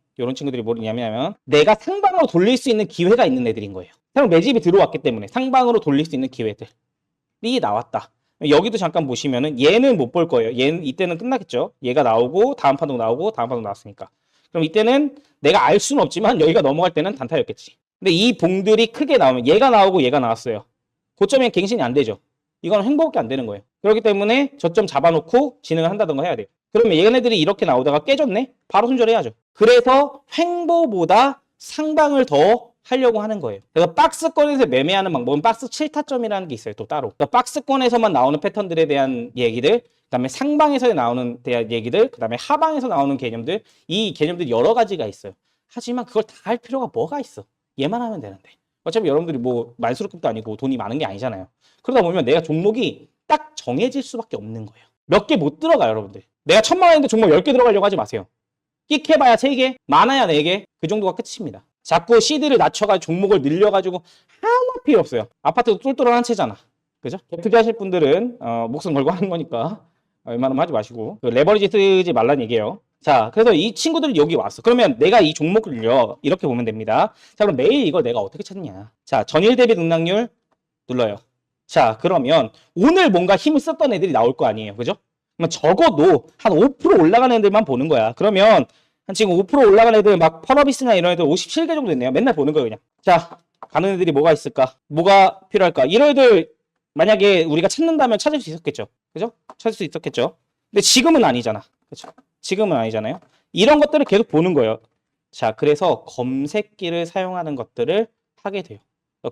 내가 상방으로 돌릴 수 있는 기회가 있는 애들인 거예요. 세력 매집이 들어왔기 때문에 상방으로 돌릴 수 있는 기회들이 나왔다. 여기도 잠깐 보시면은 얘는 못 볼 거예요. 얘는 이때는 끝나겠죠. 얘가 나오고 다음 판도 나오고 다음 판도 나왔으니까. 그럼 이때는 내가 알 수는 없지만 여기가 넘어갈 때는 단타였겠지. 근데 이 봉들이 크게 나오면 얘가 나오고 얘가 나왔어요. 고점에 갱신이 안 되죠. 이건 횡보밖에 안 되는 거예요. 그렇기 때문에 저점 잡아놓고 진행을 한다던가 해야 돼요. 그러면 얘네들이 이렇게 나오다가 깨졌네? 바로 손절해야죠. 그래서 횡보보다 상방을 더 하려고 하는 거예요. 그래서 박스권에서 매매하는 방법은 박스 7타점이라는 게 있어요. 또 따로. 그러니까 박스권에서만 나오는 패턴들에 대한 얘기들, 그다음에 상방에서 나오는 대한 얘기들, 그다음에 하방에서 나오는 개념들, 이 개념들이 여러 가지가 있어요. 하지만 그걸 다 할 필요가 뭐가 있어? 얘만 하면 되는데. 어차피 여러분들이 뭐 만수르급도 아니고 돈이 많은 게 아니잖아요. 그러다 보면 내가 종목이 딱 정해질 수밖에 없는 거예요. 몇 개 못 들어가요, 여러분들. 내가 1000만 원인데 종목 10개 들어가려고 하지 마세요. 끽해봐야 3개, 많아야 4개, 그 정도가 끝입니다. 자꾸 CD를 낮춰가지고 종목을 늘려가지고 하나 필요 없어요. 아파트도 똘똘한 한 채잖아. 그죠? 투자하실 분들은 목숨 걸고 하는 거니까 웬만하면 하지 마시고 레버리지 쓰지 말라는 얘기예요. 자, 그래서 이 친구들이 여기 왔어. 그러면 내가 이 종목을요 이렇게 보면 됩니다. 자, 그럼 매일 이걸 내가 어떻게 찾느냐? 자, 전일 대비 등락률 눌러요. 자, 그러면 오늘 뭔가 힘을 썼던 애들이 나올 거 아니에요, 그죠? 그러면 적어도 한 5% 올라가는 애들만 보는 거야. 그러면 한 지금 5% 올라가는 애들 막 펄어비스나 이런 애들 57개 정도 됐네요. 맨날 보는 거예요, 그냥. 자, 가는 애들이 뭐가 있을까? 뭐가 필요할까? 이런 애들 만약에 우리가 찾는다면 찾을 수 있었겠죠, 그죠? 찾을 수 있었겠죠. 근데 지금은 아니잖아, 그죠? 지금은 아니잖아요. 이런 것들을 계속 보는 거예요. 자, 그래서 검색기를 사용하는 것들을 하게 돼요.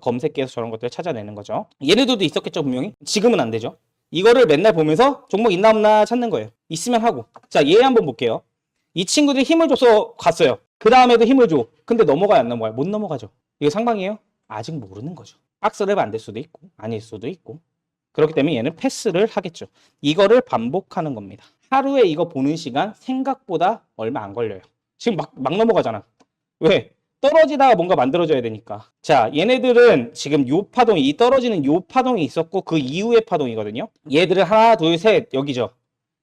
검색기에서 저런 것들을 찾아내는 거죠. 얘네들도 있었겠죠, 분명히. 지금은 안 되죠. 이거를 맨날 보면서 종목 있나 없나 찾는 거예요. 있으면 하고. 자, 얘 한번 볼게요. 이 친구들이 힘을 줘서 갔어요. 그 다음에도 힘을 줘. 근데 넘어가요, 안 넘어가요? 못 넘어가죠. 이거 상방이에요? 아직 모르는 거죠. 박스랩 안 될 수도 있고 아닐 수도 있고. 그렇기 때문에 얘는 패스를 하겠죠. 이거를 반복하는 겁니다. 하루에 이거 보는 시간 생각보다 얼마 안 걸려요. 지금 막 넘어가잖아. 왜? 떨어지다가 뭔가 만들어져야 되니까. 자, 얘네들은 지금 요 파동, 이 떨어지는 요 파동이 있었고 그 이후의 파동이거든요. 얘들은 하나, 둘, 셋 여기죠.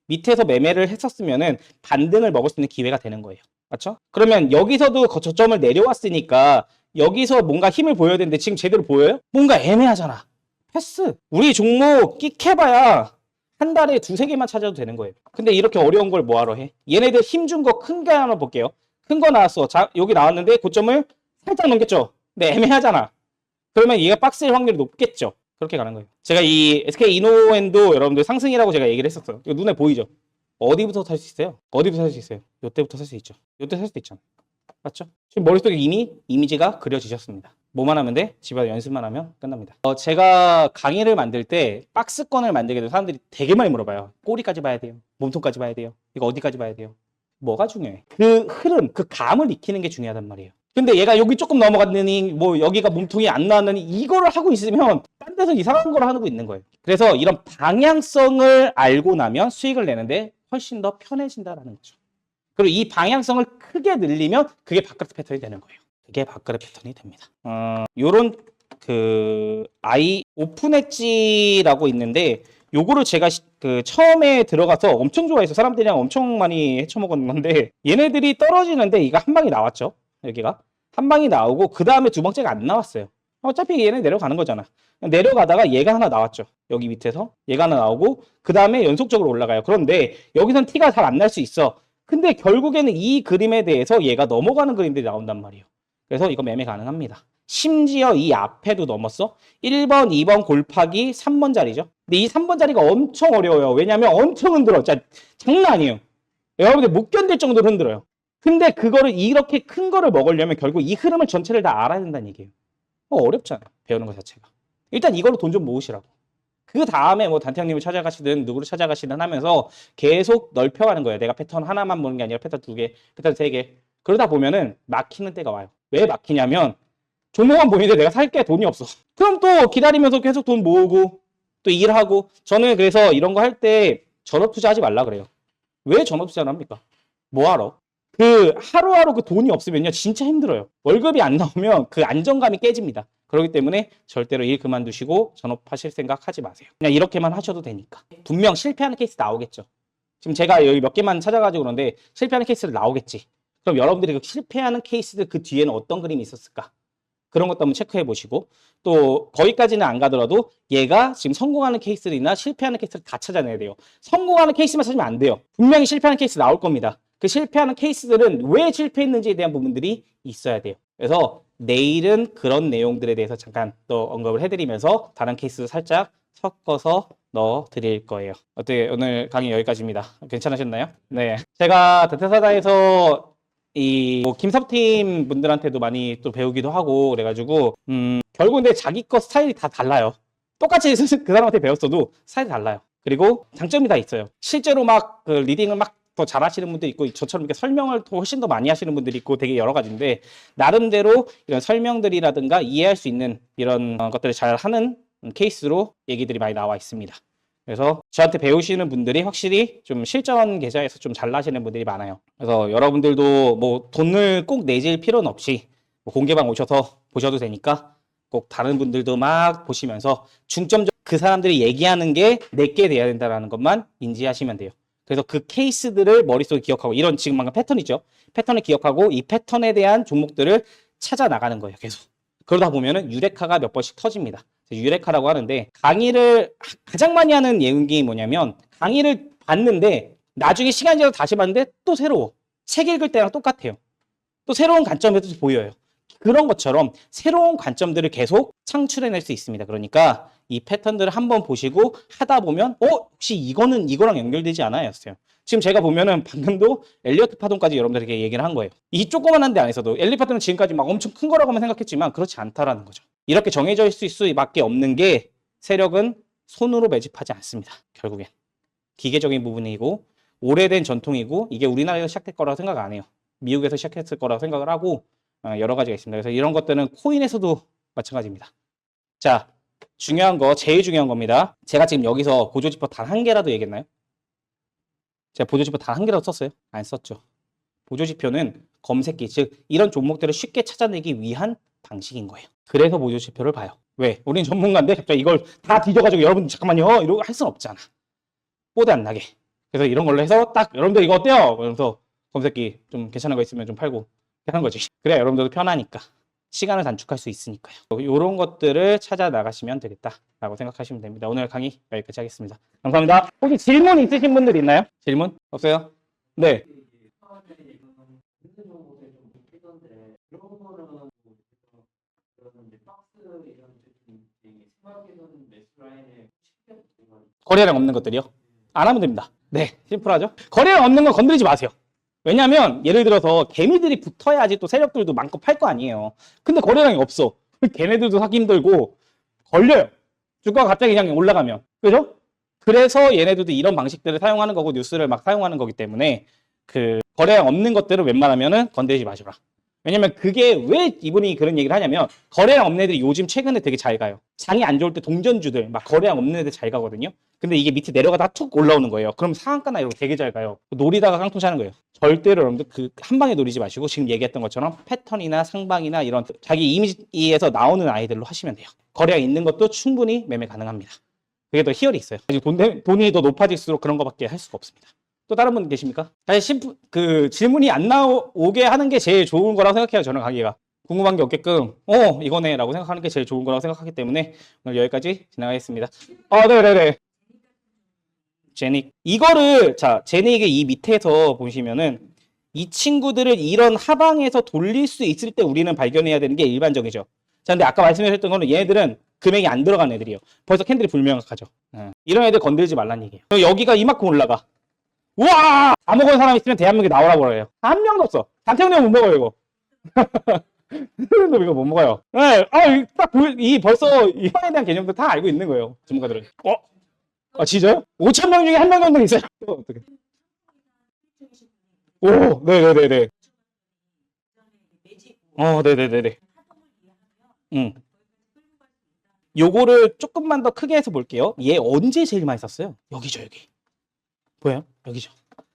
밑에서 매매를 했었으면은 반등을 먹을 수 있는 기회가 되는 거예요. 맞죠? 그러면 여기서도 저점을 내려왔으니까 여기서 뭔가 힘을 보여야 되는데 지금 제대로 보여요? 뭔가 애매하잖아. 패스. 우리 종목 끽해봐야 한 달에 2-3개만 찾아도 되는 거예요. 근데 이렇게 어려운 걸 뭐하러 해? 얘네들 힘 준 거 큰 게 하나 볼게요. 큰 거 나왔어. 자, 여기 나왔는데 고점을 살짝 넘겼죠. 근데 애매하잖아. 그러면 얘가 박스일 확률이 높겠죠. 그렇게 가는 거예요. 제가 이 SK 이노엔도 여러분들 상승이라고 제가 얘기를 했었어요. 이거 눈에 보이죠? 어디부터 살 수 있어요? 어디부터 살 수 있어요? 요때부터 살 수 있죠. 요때 살 수도 있잖아. 맞죠? 지금 머릿속에 이미 이미지가 그려지셨습니다. 뭐만 하면 돼? 집에서 연습만 하면 끝납니다. 제가 강의를 만들 때 박스권을 만들게 되면 사람들이 되게 많이 물어봐요. 꼬리까지 봐야 돼요. 몸통까지 봐야 돼요. 이거 어디까지 봐야 돼요? 뭐가 중요해? 그 흐름, 그 감을 익히는 게 중요하단 말이에요. 근데 얘가 여기 조금 넘어갔느니 뭐 여기가 몸통이 안 나왔느니 이거를 하고 있으면 딴 데서 이상한 걸 하고 있는 거예요. 그래서 이런 방향성을 알고 나면 수익을 내는데 훨씬 더 편해진다라는 거죠. 그리고 이 방향성을 크게 늘리면 그게 밥그릇 패턴이 되는 거예요. 그게 밥그릇 패턴이 됩니다. 요런 오픈 엣지라고 있는데 요거를 제가 처음에 들어가서 엄청 좋아해서 사람들이랑 엄청 많이 헤쳐먹은 건데 얘네들이 떨어지는데 이거 한 방이 나왔죠. 여기가 한 방이 나오고 그 다음에 두 번째가 안 나왔어요. 어차피 얘네 내려가는 거잖아. 내려가다가 얘가 하나 나왔죠. 여기 밑에서 얘가 하나 나오고 그 다음에 연속적으로 올라가요. 그런데 여기선 티가 잘 안 날 수 있어. 근데 결국에는 이 그림에 대해서 얘가 넘어가는 그림들이 나온단 말이에요. 그래서 이거 매매 가능합니다. 심지어 이 앞에도 넘었어. 1번, 2번 골파기 3번 자리죠. 근데 이 3번 자리가 엄청 어려워요. 왜냐면 엄청 흔들어. 자, 장난 아니에요. 여러분들 못 견딜 정도로 흔들어요. 근데 그거를 이렇게 큰 거를 먹으려면 결국 이 흐름을 전체를 다 알아야 된다는 얘기예요. 어렵잖아요. 배우는 것 자체가. 일단 이걸로 돈 좀 모으시라고. 그 다음에 뭐 단태형님을 찾아가시든 누구를 찾아가시든 하면서 계속 넓혀가는 거예요. 내가 패턴 하나만 보는 게 아니라 패턴 2개, 패턴 3개. 그러다 보면은 막히는 때가 와요. 왜 막히냐면 종목만 보이는데 내가 살 게 돈이 없어. 그럼 또 기다리면서 계속 돈 모으고 또 일하고. 저는 그래서 이런 거 할 때 전업 투자하지 말라 그래요. 왜 전업 투자를 합니까? 뭐하러? 그 하루하루 그 돈이 없으면요 진짜 힘들어요. 월급이 안 나오면 그 안정감이 깨집니다. 그렇기 때문에 절대로 일 그만두시고 전업하실 생각 하지 마세요. 그냥 이렇게만 하셔도 되니까. 분명 실패하는 케이스 나오겠죠. 지금 제가 여기 몇 개만 찾아가지고 그러는데 실패하는 케이스를 나오겠지. 그럼 여러분들이 그 실패하는 케이스들 그 뒤에는 어떤 그림이 있었을까? 그런 것도 한번 체크해 보시고, 또 거기까지는 안 가더라도 얘가 지금 성공하는 케이스들이나 실패하는 케이스를 다 찾아내야 돼요. 성공하는 케이스만 찾으면 안 돼요. 분명히 실패하는 케이스 나올 겁니다. 그 실패하는 케이스들은 왜 실패했는지에 대한 부분들이 있어야 돼요. 그래서 내일은 그런 내용들에 대해서 잠깐 또 언급을 해드리면서 다른 케이스도 살짝 섞어서 넣어 드릴 거예요. 어떻게 오늘 강의 여기까지입니다. 괜찮으셨나요? 네. 제가 대퇴사다에서 뭐 김섭팀 분들한테도 많이 또 배우기도 하고 그래가지고 결국 근데 자기 거 스타일이 다 달라요. 똑같이 그 사람한테 배웠어도 스타일이 달라요. 그리고 장점이 다 있어요. 실제로 막 그 리딩을 막 더 잘하시는 분도 있고 저처럼 이렇게 설명을 더 훨씬 더 많이 하시는 분들이 있고 되게 여러 가지인데 나름대로 이런 설명들이라든가 이해할 수 있는 이런 것들을 잘 하는 케이스로 얘기들이 많이 나와 있습니다. 그래서 저한테 배우시는 분들이 확실히 좀 실전 계좌에서 좀 잘 나시는 분들이 많아요. 그래서 여러분들도 뭐 돈을 꼭 내질 필요는 없이 뭐 공개방 오셔서 보셔도 되니까 꼭 다른 분들도 막 보시면서 중점적으로 그 사람들이 얘기하는 게 내게 돼야 된다는 것만 인지하시면 돼요. 그래서 그 케이스들을 머릿속에 기억하고 이런 지금 방금 패턴이죠. 패턴을 기억하고 이 패턴에 대한 종목들을 찾아 나가는 거예요. 계속. 그러다 보면은 유레카가 몇 번씩 터집니다. 유레카라고 하는데 강의를 가장 많이 하는 내용이 뭐냐면 강의를 봤는데 나중에 시간이 지나서 다시 봤는데 또 새로워. 책 읽을 때랑 똑같아요. 또 새로운 관점에서 보여요. 그런 것처럼 새로운 관점들을 계속 창출해낼 수 있습니다. 그러니까 이 패턴들을 한번 보시고 하다 보면 혹시 이거는 이거랑 연결되지 않아요? 지금 제가 보면은 방금도 엘리어트 파동까지 여러분들에게 얘기를 한 거예요. 이 조그만한 데 안에서도 엘리어트 파동은 지금까지 막 엄청 큰 거라고만 생각했지만 그렇지 않다라는 거죠. 이렇게 정해져 있을 수밖에 없는 게 세력은 손으로 매집하지 않습니다. 결국엔 기계적인 부분이고 오래된 전통이고 이게 우리나라에서 시작될 거라고 생각 안 해요. 미국에서 시작했을 거라고 생각을 하고 여러 가지가 있습니다. 그래서 이런 것들은 코인에서도 마찬가지입니다. 자, 중요한 거, 제일 중요한 겁니다. 제가 지금 여기서 보조지표 단 한 개라도 얘기했나요? 제가 보조지표 단 한 개라도 썼어요? 안 썼죠. 보조지표는 검색기, 즉 이런 종목들을 쉽게 찾아내기 위한 방식인 거예요. 그래서 보조지표를 봐요. 왜? 우린 전문가인데 갑자기 이걸 다 뒤져가지고 여러분 잠깐만요 이러고 할 수는 없잖아. 뽀대 안 나게. 그래서 이런 걸로 해서 딱 여러분들 이거 어때요? 그러면서 검색기 좀 괜찮은 거 있으면 좀 팔고 하는 거지. 그래야 여러분들도 편하니까. 시간을 단축할 수 있으니까요. 이런 것들을 찾아 나가시면 되겠다라고 생각하시면 됩니다. 오늘 강의 여기까지 하겠습니다. 감사합니다. 혹시 질문 있으신 분들 있나요? 질문? 없어요? 네. 거래량 없는 것들이요? 안 하면 됩니다. 네, 심플하죠? 거래량 없는 건 건드리지 마세요. 왜냐하면 예를 들어서 개미들이 붙어야지 또 세력들도 많고 팔 거 아니에요. 근데 거래량이 없어. 걔네들도 사기 힘들고 걸려요. 주가가 갑자기 그냥 올라가면. 그죠? 그래서 얘네들도 이런 방식들을 사용하는 거고 뉴스를 막 사용하는 거기 때문에 그 거래량 없는 것들을 웬만하면은 건드리지 마셔라. 왜냐면 그게 왜 이분이 그런 얘기를 하냐면 거래량 없는 애들이 요즘 최근에 되게 잘 가요. 장이 안 좋을 때 동전주들 막 거래량 없는 애들 잘 가거든요. 근데 이게 밑에 내려가다 툭 올라오는 거예요. 그럼 상한가나 이런 거 되게 잘 가요. 노리다가 깡통 차는 거예요. 절대로 여러분들 그 한 방에 노리지 마시고 지금 얘기했던 것처럼 패턴이나 상방이나 이런 자기 이미지에서 나오는 아이들로 하시면 돼요. 거래량 있는 것도 충분히 매매 가능합니다. 그게 더 희열이 있어요. 돈이 더 높아질수록 그런 거밖에 할 수가 없습니다. 또 다른 분 계십니까? 사실 질문이 안 나오게 하는 게 제일 좋은 거라고 생각해요. 저는 강의가. 궁금한 게 없게끔 이거네 라고 생각하는 게 제일 좋은 거라고 생각하기 때문에 오늘 여기까지 진행하겠습니다. 네네네. 제닉. 이거를 제닉의 이 밑에서 보시면은 이 친구들을 이런 하방에서 돌릴 수 있을 때 우리는 발견해야 되는 게 일반적이죠. 자, 근데 아까 말씀하셨던 거는 얘네들은 금액이 안 들어간 애들이에요. 벌써 캔들이 불명확하죠. 이런 애들 건들지 말란 얘기예요. 여기가 이만큼 올라가. 우와! 다 먹은 사람 있으면 대한민국에 나오라고 그래요. 한 명도 없어. 단태형님 못 먹어요, 이거. 샌드랜드 이거 못 먹어요. 네, 이 벌써 이거에 대한 개념도 다 알고 있는 거예요. 전문가들은. 아 진짜요? 5천 명 중에 한 명 정도 있어요. 어떻게? 오, 네네네네. 네네네네. 요거를 조금만 더 크게 해서 볼게요. 얘 언제 제일 많이 썼어요? 여기죠, 여기. 보여요? 여기죠.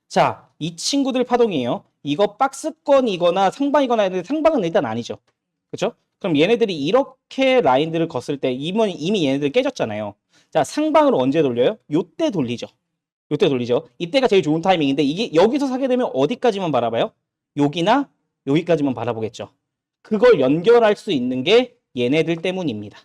자, 이 친구들 파동이에요. 이거 박스권이거나 상방이거나 했는데 상방은 일단 아니죠. 그렇죠? 그럼 얘네들이 이렇게 라인들을 걷을 때 이미 얘네들 깨졌잖아요. 자, 상방으로 언제 돌려요? 요때 돌리죠. 요때 돌리죠. 이때가 제일 좋은 타이밍인데 이게 여기서 사게 되면 어디까지만 바라봐요? 여기나 여기까지만 바라보겠죠. 그걸 연결할 수 있는 게 얘네들 때문입니다.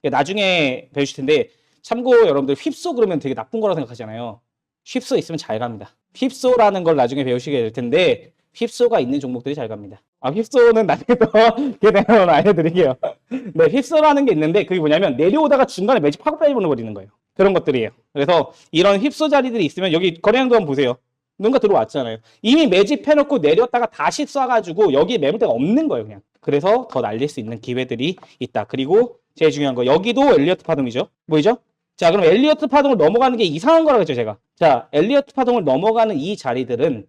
나중에 배우실 텐데 참고 여러분들 휩소 그러면 되게 나쁜 거라고 생각하잖아요. 휩소 있으면 잘 갑니다. 휩소라는 걸 나중에 배우시게 될 텐데 휩소가 있는 종목들이 잘 갑니다. 휩소는 나중에 또 계속 알려드릴게요. 네, 휩소라는 게 있는데 그게 뭐냐면 내려오다가 중간에 매집하고 빼버리는 거예요. 그런 것들이에요. 그래서 이런 휩소 자리들이 있으면 여기 거래량도 한번 보세요. 누군가 들어왔잖아요. 이미 매집해놓고 내렸다가 다시 쏴가지고 여기 매물대가 없는 거예요, 그냥. 그래서 더 날릴 수 있는 기회들이 있다. 그리고 제일 중요한 거 여기도 엘리어트 파동이죠. 보이죠? 자, 그럼 엘리어트 파동을 넘어가는 게 이상한 거라고 했죠, 제가. 자, 엘리어트 파동을 넘어가는 이 자리들은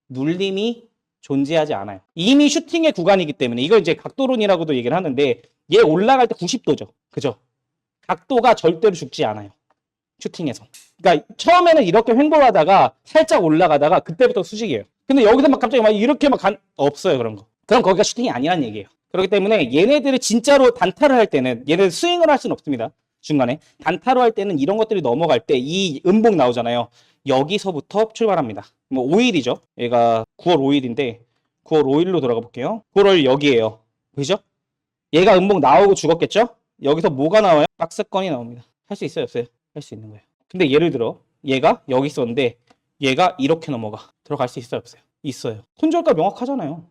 눌림이 존재하지 않아요. 이미 슈팅의 구간이기 때문에 이걸 이제 각도론이라고도 얘기를 하는데 얘 올라갈 때 90도죠. 그죠? 각도가 절대로 죽지 않아요. 슈팅에서. 그러니까 처음에는 이렇게 횡보하다가 살짝 올라가다가 그때부터 수직이에요. 근데 여기서 막 갑자기 막 이렇게 없어요, 그런 거. 그럼 거기가 슈팅이 아니란 얘기예요. 그렇기 때문에 얘네들을 진짜로 단타를 할 때는 얘네들 스윙을 할 수는 없습니다. 중간에. 단타로 할 때는 이런 것들이 넘어갈 때 이 음봉 나오잖아요. 여기서부터 출발합니다. 뭐 5일이죠. 얘가 9월 5일인데 9월 5일로 돌아가 볼게요. 9월 5일 여기에요. 보이죠? 얘가 음봉 나오고 죽었겠죠? 여기서 뭐가 나와요? 박스권이 나옵니다. 할 수 있어요, 없어요? 할 수 있는 거예요. 근데 예를 들어 얘가 여기 있었는데 얘가 이렇게 넘어가. 들어갈 수 있어요, 없어요? 있어요. 손절가 명확하잖아요.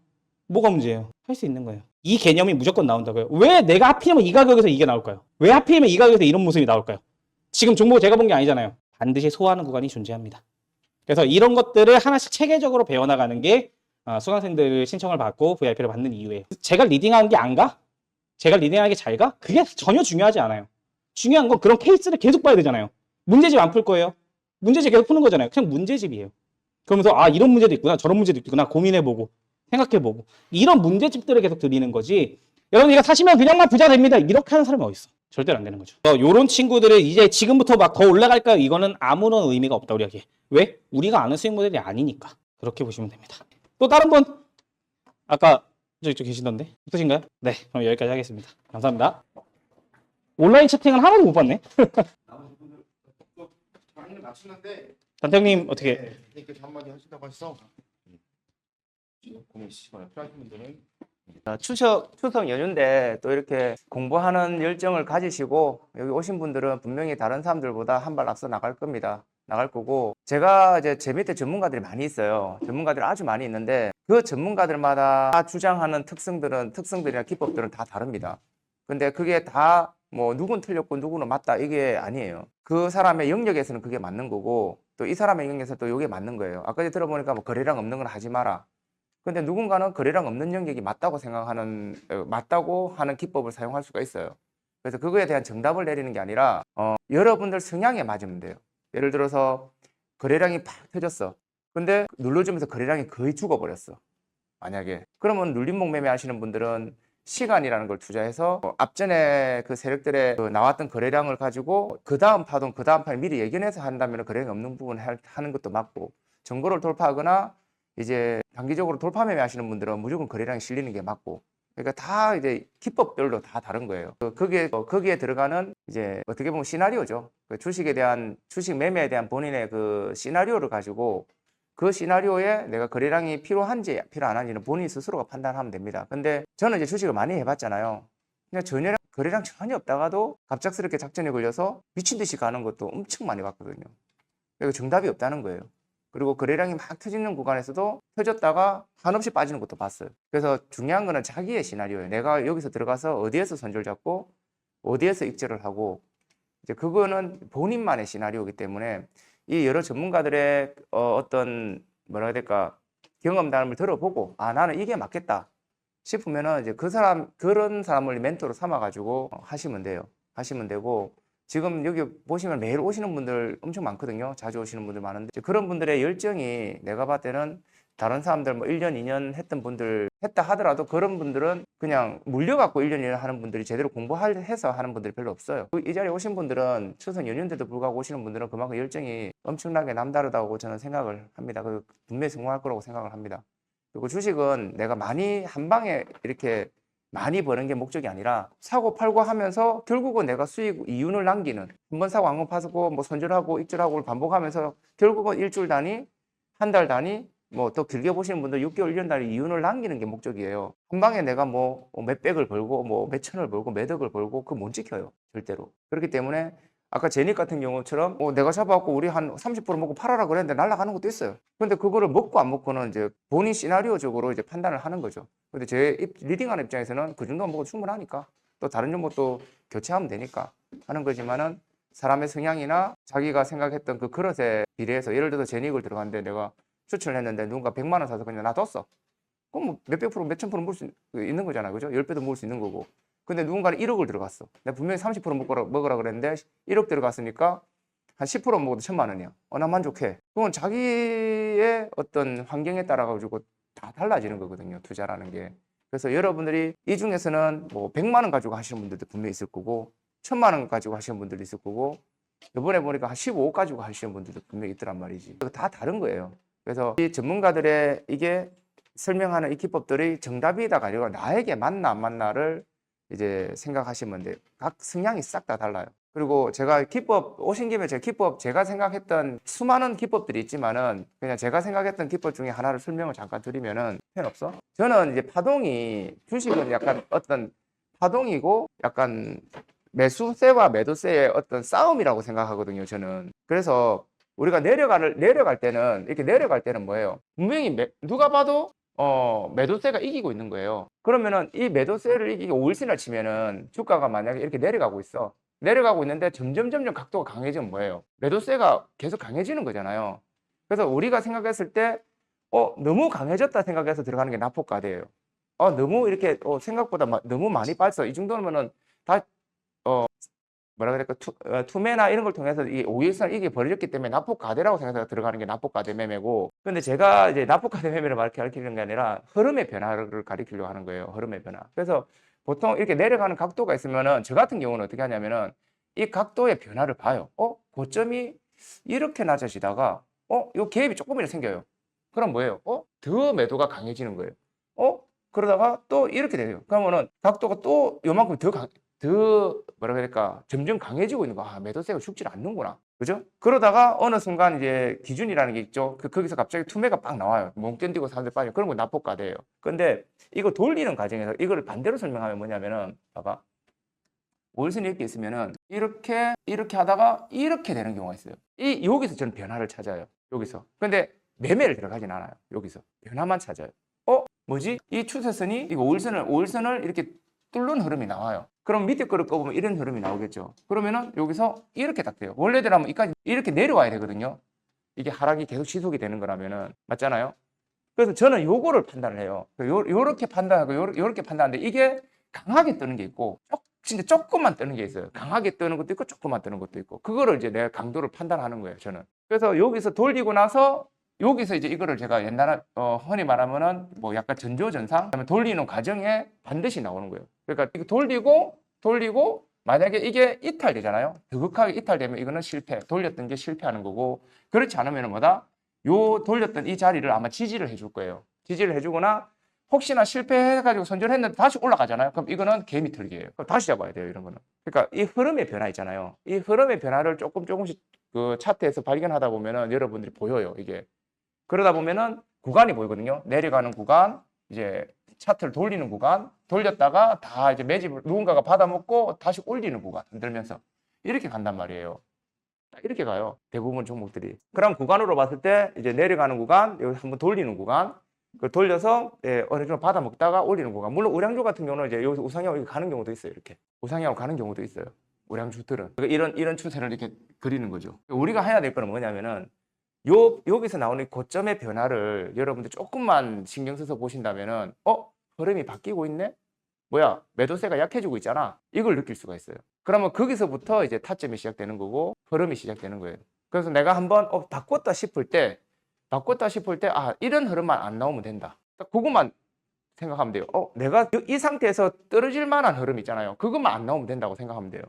뭐가 문제예요? 할 수 있는 거예요. 이 개념이 무조건 나온다고요. 왜 내가 하필이면 이 가격에서 이게 나올까요? 왜 하필이면 이 가격에서 이런 모습이 나올까요? 지금 종목을 제가 본 게 아니잖아요. 반드시 소화하는 구간이 존재합니다. 그래서 이런 것들을 하나씩 체계적으로 배워나가는 게 수강생들 신청을 받고 VIP를 받는 이유예요. 제가 리딩하는 게 안 가? 제가 리딩하는 게 잘 가? 그게 전혀 중요하지 않아요. 중요한 건 그런 케이스를 계속 봐야 되잖아요. 문제집 안 풀 거예요. 문제집 계속 푸는 거잖아요. 그냥 문제집이에요. 그러면서 이런 문제도 있구나, 저런 문제도 있구나 고민해보고 생각해보고 이런 문제집들을 계속 드리는 거지. 여러분 이거 사시면 그냥만 부자 됩니다. 이렇게 하는 사람이 어디 있어? 절대로 안 되는 거죠. 이런 친구들을 이제 지금부터 막 더 올라갈까요? 이거는 아무런 의미가 없다 우리에게. 왜? 우리가 아는 수익 모델이 아니니까. 그렇게 보시면 됩니다. 또 다른 분? 아까 저기 계시던데? 없으신가요? 네, 그럼 여기까지 하겠습니다. 감사합니다. 온라인 채팅은 하나도 못 봤네. 강의는 맞추는데 단태형님 어떻게? 이렇게 한마디 하신다고 했어. 고민 있으시거나 필요하신 분들은 추석 연휴인데 또 이렇게 공부하는 열정을 가지시고 여기 오신 분들은 분명히 다른 사람들보다 한 발 앞서 나갈 겁니다. 나갈 거고 제가 이제 제 밑에 전문가들이 많이 있어요. 전문가들이 아주 많이 있는데 그 전문가들마다 주장하는 특성들이나 기법들은 다 다릅니다. 근데 그게 다 뭐 누군 틀렸고 누구는 맞다 이게 아니에요. 그 사람의 영역에서는 그게 맞는 거고 또 이 사람의 영역에서 또 이게 맞는 거예요. 아까 들어보니까 뭐 거래량 없는 건 하지 마라. 근데 누군가는 거래량 없는 영역이 맞다고 하는 기법을 사용할 수가 있어요. 그래서 그거에 대한 정답을 내리는 게 아니라 여러분들 성향에 맞으면 돼요. 예를 들어서 거래량이 팍 터졌어. 근데 눌러주면서 거래량이 거의 죽어버렸어. 만약에. 그러면 눌림목 매매 하시는 분들은 시간이라는 걸 투자해서 앞전에 그 세력들의 나왔던 거래량을 가지고 그 다음 파동, 그 다음 판을 미리 예견해서 한다면 거래량이 없는 부분 하는 것도 맞고 정고를 돌파하거나 이제 단기적으로 돌파 매매 하시는 분들은 무조건 거래량이 실리는 게 맞고 그러니까 다 이제 기법별로 다 다른 거예요. 거기에 들어가는 이제 어떻게 보면 시나리오죠. 그 주식 매매에 대한 본인의 그 시나리오를 가지고 그 시나리오에 내가 거래량이 필요한지 필요 안 한지는 본인 스스로가 판단하면 됩니다. 근데 저는 이제 주식을 많이 해봤잖아요. 그냥 거래량 전혀 없다가도 갑작스럽게 작전에 걸려서 미친 듯이 가는 것도 엄청 많이 봤거든요. 그러니까 정답이 없다는 거예요. 그리고 거래량이 막 터지는 구간에서도 터졌다가 한없이 빠지는 것도 봤어요. 그래서 중요한 거는 자기의 시나리오예요. 내가 여기서 들어가서 어디에서 손절 잡고 어디에서 익절을 하고 이제 그거는 본인만의 시나리오이기 때문에 이 여러 전문가들의 어떤 뭐라 해야 될까 경험담을 들어보고 나는 이게 맞겠다. 싶으면은 이제 그 사람, 그런 사람을 멘토로 삼아가지고 하시면 돼요. 하시면 되고, 지금 여기 보시면 매일 오시는 분들 엄청 많거든요. 자주 오시는 분들 많은데, 이제 그런 분들의 열정이 내가 봤을 때는 다른 사람들 뭐 1년, 2년 했던 분들 했다 하더라도 그런 분들은 그냥 물려갖고 1년, 2년 하는 분들이 제대로 공부해서 하는 분들이 별로 없어요. 이 자리에 오신 분들은 추석 연휴인데도 불구하고 오시는 분들은 그만큼 열정이 엄청나게 남다르다고 저는 생각을 합니다. 그 분명히 성공할 거라고 생각을 합니다. 그리고 주식은 내가 많이 한 방에 이렇게 많이 버는 게 목적이 아니라 사고 팔고 하면서 결국은 내가 수익 이윤을 남기는, 한 번 사고 한 번 파고 뭐 손절하고 익절하고를 반복하면서 결국은 일주일 단위, 한 달 단위, 뭐 더 길게 보시는 분들 6개월, 1년 단위 이윤을 남기는 게 목적이에요. 한 방에 내가 뭐 몇백을 벌고 뭐 몇천을 벌고 몇억을 벌고 그거 못 지켜요. 절대로. 그렇기 때문에 아까 제닉 같은 경우처럼 내가 잡아갖고 우리 한 30% 먹고 팔아라 그랬는데 날아가는 것도 있어요. 근데 그거를 먹고 안 먹고는 이제 본인 시나리오적으로 이제 판단을 하는 거죠. 근데 제 리딩하는 입장에서는 그 정도 먹어도 충분하니까 또 다른 정보 또 교체하면 되니까 하는 거지만은 사람의 성향이나 자기가 생각했던 그 그릇에 비례해서 예를 들어서 제닉을 들어갔는데 내가 추천을 했는데 누군가 100만 원 사서 그냥 놔뒀어. 그럼 뭐 몇백 프로, 몇천 프로 먹을 수 있는 거잖아요. 그죠? 10배도 먹을 수 있는 거고. 근데 누군가는 1억을 들어갔어. 내가 분명히 30% 먹으라 그랬는데 1억 들어갔으니까 한 10% 먹어도 1,000만 원이야. 나 만족해. 그건 자기의 어떤 환경에 따라 가지고 다 달라지는 거거든요. 투자라는 게. 그래서 여러분들이 이 중에서는 뭐 100만 원 가지고 하시는 분들도 분명히 있을 거고 1,000만 원 가지고 하시는 분들도 있을 거고 이번에 보니까 한 15억 가지고 하시는 분들도 분명히 있더란 말이지. 다 다른 거예요. 그래서 이 전문가들의 이게 설명하는 이 기법들이 정답이다가 아니라 나에게 맞나 안 맞나를 이제 생각하시면 돼요. 각 성향이 싹 다 달라요. 그리고 제가 기법 오신 김에 제가 생각했던 수많은 기법들이 있지만은 그냥 제가 생각했던 기법 중에 하나를 설명을 잠깐 드리면은 편 없어? 저는 이제 파동이 주식은 약간 어떤 파동이고 약간 매수세와 매도세의 어떤 싸움이라고 생각하거든요. 저는. 그래서 우리가 내려갈 때는 이렇게 내려갈 때는 뭐예요? 분명히 누가 봐도 매도세가 이기고 있는 거예요. 그러면은 이 매도세를 이기고 5일선을 치면은 주가가 만약에 이렇게 내려가고 있어. 내려가고 있는데 점점 각도가 강해지면 뭐예요? 매도세가 계속 강해지는 거잖아요. 그래서 우리가 생각했을 때 너무 강해졌다 생각해서 들어가는 게 납폭과대예요. 너무 이렇게 생각보다 너무 많이 빠졌어. 이 정도면은 다 뭐라 그럴까 투매나 이런 걸 통해서 이 5일선 이게 벌어졌기 때문에 납폭과대라고 생각해서 들어가는 게 납폭과대 매매고, 근데 제가 이제 납폭과대 매매를 가리키는 게 아니라 흐름의 변화를 가리키려고 하는 거예요. 흐름의 변화. 그래서 보통 이렇게 내려가는 각도가 있으면은 저 같은 경우는 어떻게 하냐면은 이 각도의 변화를 봐요. 고점이 이렇게 낮아지다가 요 갭이 조금이라도 생겨요. 그럼 뭐예요? 더 매도가 강해지는 거예요. 그러다가 또 이렇게 돼요. 그러면은 각도가 또 요만큼 더 뭐라 그래야 될까? 점점 강해지고 있는 거. 매도세가 죽질 않는구나. 그죠? 그러다가 어느 순간 이제 기준이라는 게 있죠. 거기서 갑자기 투매가 빡 나와요. 못 견디고 사람들 빠져. 그런 건 납폭과대예요. 근데 이거 돌리는 과정에서 이거를 반대로 설명하면 뭐냐면은 봐봐. 월선이 이렇게 있으면은 이렇게 하다가 이렇게 되는 경우가 있어요. 여기서 저는 변화를 찾아요. 여기서. 근데 매매를 들어가진 않아요. 여기서. 변화만 찾아요. 뭐지? 이 추세선이 이거 5일선을 이렇게 뚫는 흐름이 나와요. 그럼 밑에 거를 꺼보면 이런 흐름이 나오겠죠. 그러면은 여기서 이렇게 딱 돼요. 원래대로라면 이까지 이렇게 내려와야 되거든요. 이게 하락이 계속 지속이 되는 거라면은. 맞잖아요. 그래서 저는 요거를 판단을 해요. 요렇게 판단하고 요렇게 판단하는데 이게 강하게 뜨는 게 있고 진짜 조금만 뜨는 게 있어요. 강하게 뜨는 것도 있고 조금만 뜨는 것도 있고. 그거를 이제 내가 강도를 판단하는 거예요. 저는. 그래서 여기서 돌리고 나서 여기서 이제 이거를 제가 옛날에 흔히 말하면은 뭐 약간 전조전상 그다음에 돌리는 과정에 반드시 나오는 거예요. 그러니까 이거 돌리고 만약에 이게 이탈되잖아요. 더극하게 이탈되면 이거는 실패. 돌렸던 게 실패하는 거고, 그렇지 않으면은 뭐다? 요 돌렸던 이 자리를 아마 지지를 해줄 거예요. 지지를 해주거나 혹시나 실패해가지고 손절했는데 다시 올라가잖아요. 그럼 이거는 개미 털기예요. 그럼 다시 잡아야 돼요. 이런 거는. 그러니까 이 흐름의 변화 있잖아요. 이 흐름의 변화를 조금씩 그 차트에서 발견하다 보면은 여러분들이 보여요. 이게. 그러다 보면은 구간이 보이거든요. 내려가는 구간, 이제 차트를 돌리는 구간, 돌렸다가 다 이제 매집을 누군가가 받아먹고 다시 올리는 구간, 흔들면서 이렇게 간단 말이에요. 이렇게 가요. 대부분 종목들이. 그럼 구간으로 봤을 때 이제 내려가는 구간, 여기 한번 돌리는 구간, 그 돌려서 어느 정도 받아먹다가 올리는 구간. 물론 우량주 같은 경우는 이제 여기서 우상향으로 가는 경우도 있어요. 이렇게 우상향으로 가는 경우도 있어요. 우량주들은 이런 추세를 이렇게 그리는 거죠. 우리가 해야 될 거는 뭐냐면은 여기서 나오는 고점의 변화를 여러분들 조금만 신경 써서 보신다면은 흐름이 바뀌고 있네? 뭐야, 매도세가 약해지고 있잖아. 이걸 느낄 수가 있어요. 그러면 거기서부터 이제 타점이 시작되는 거고 흐름이 시작되는 거예요. 그래서 내가 한번 바꿨다 싶을 때 아, 이런 흐름만 안 나오면 된다. 딱 그것만 생각하면 돼요. 내가 이 상태에서 떨어질 만한 흐름 있잖아요. 그것만 안 나오면 된다고 생각하면 돼요.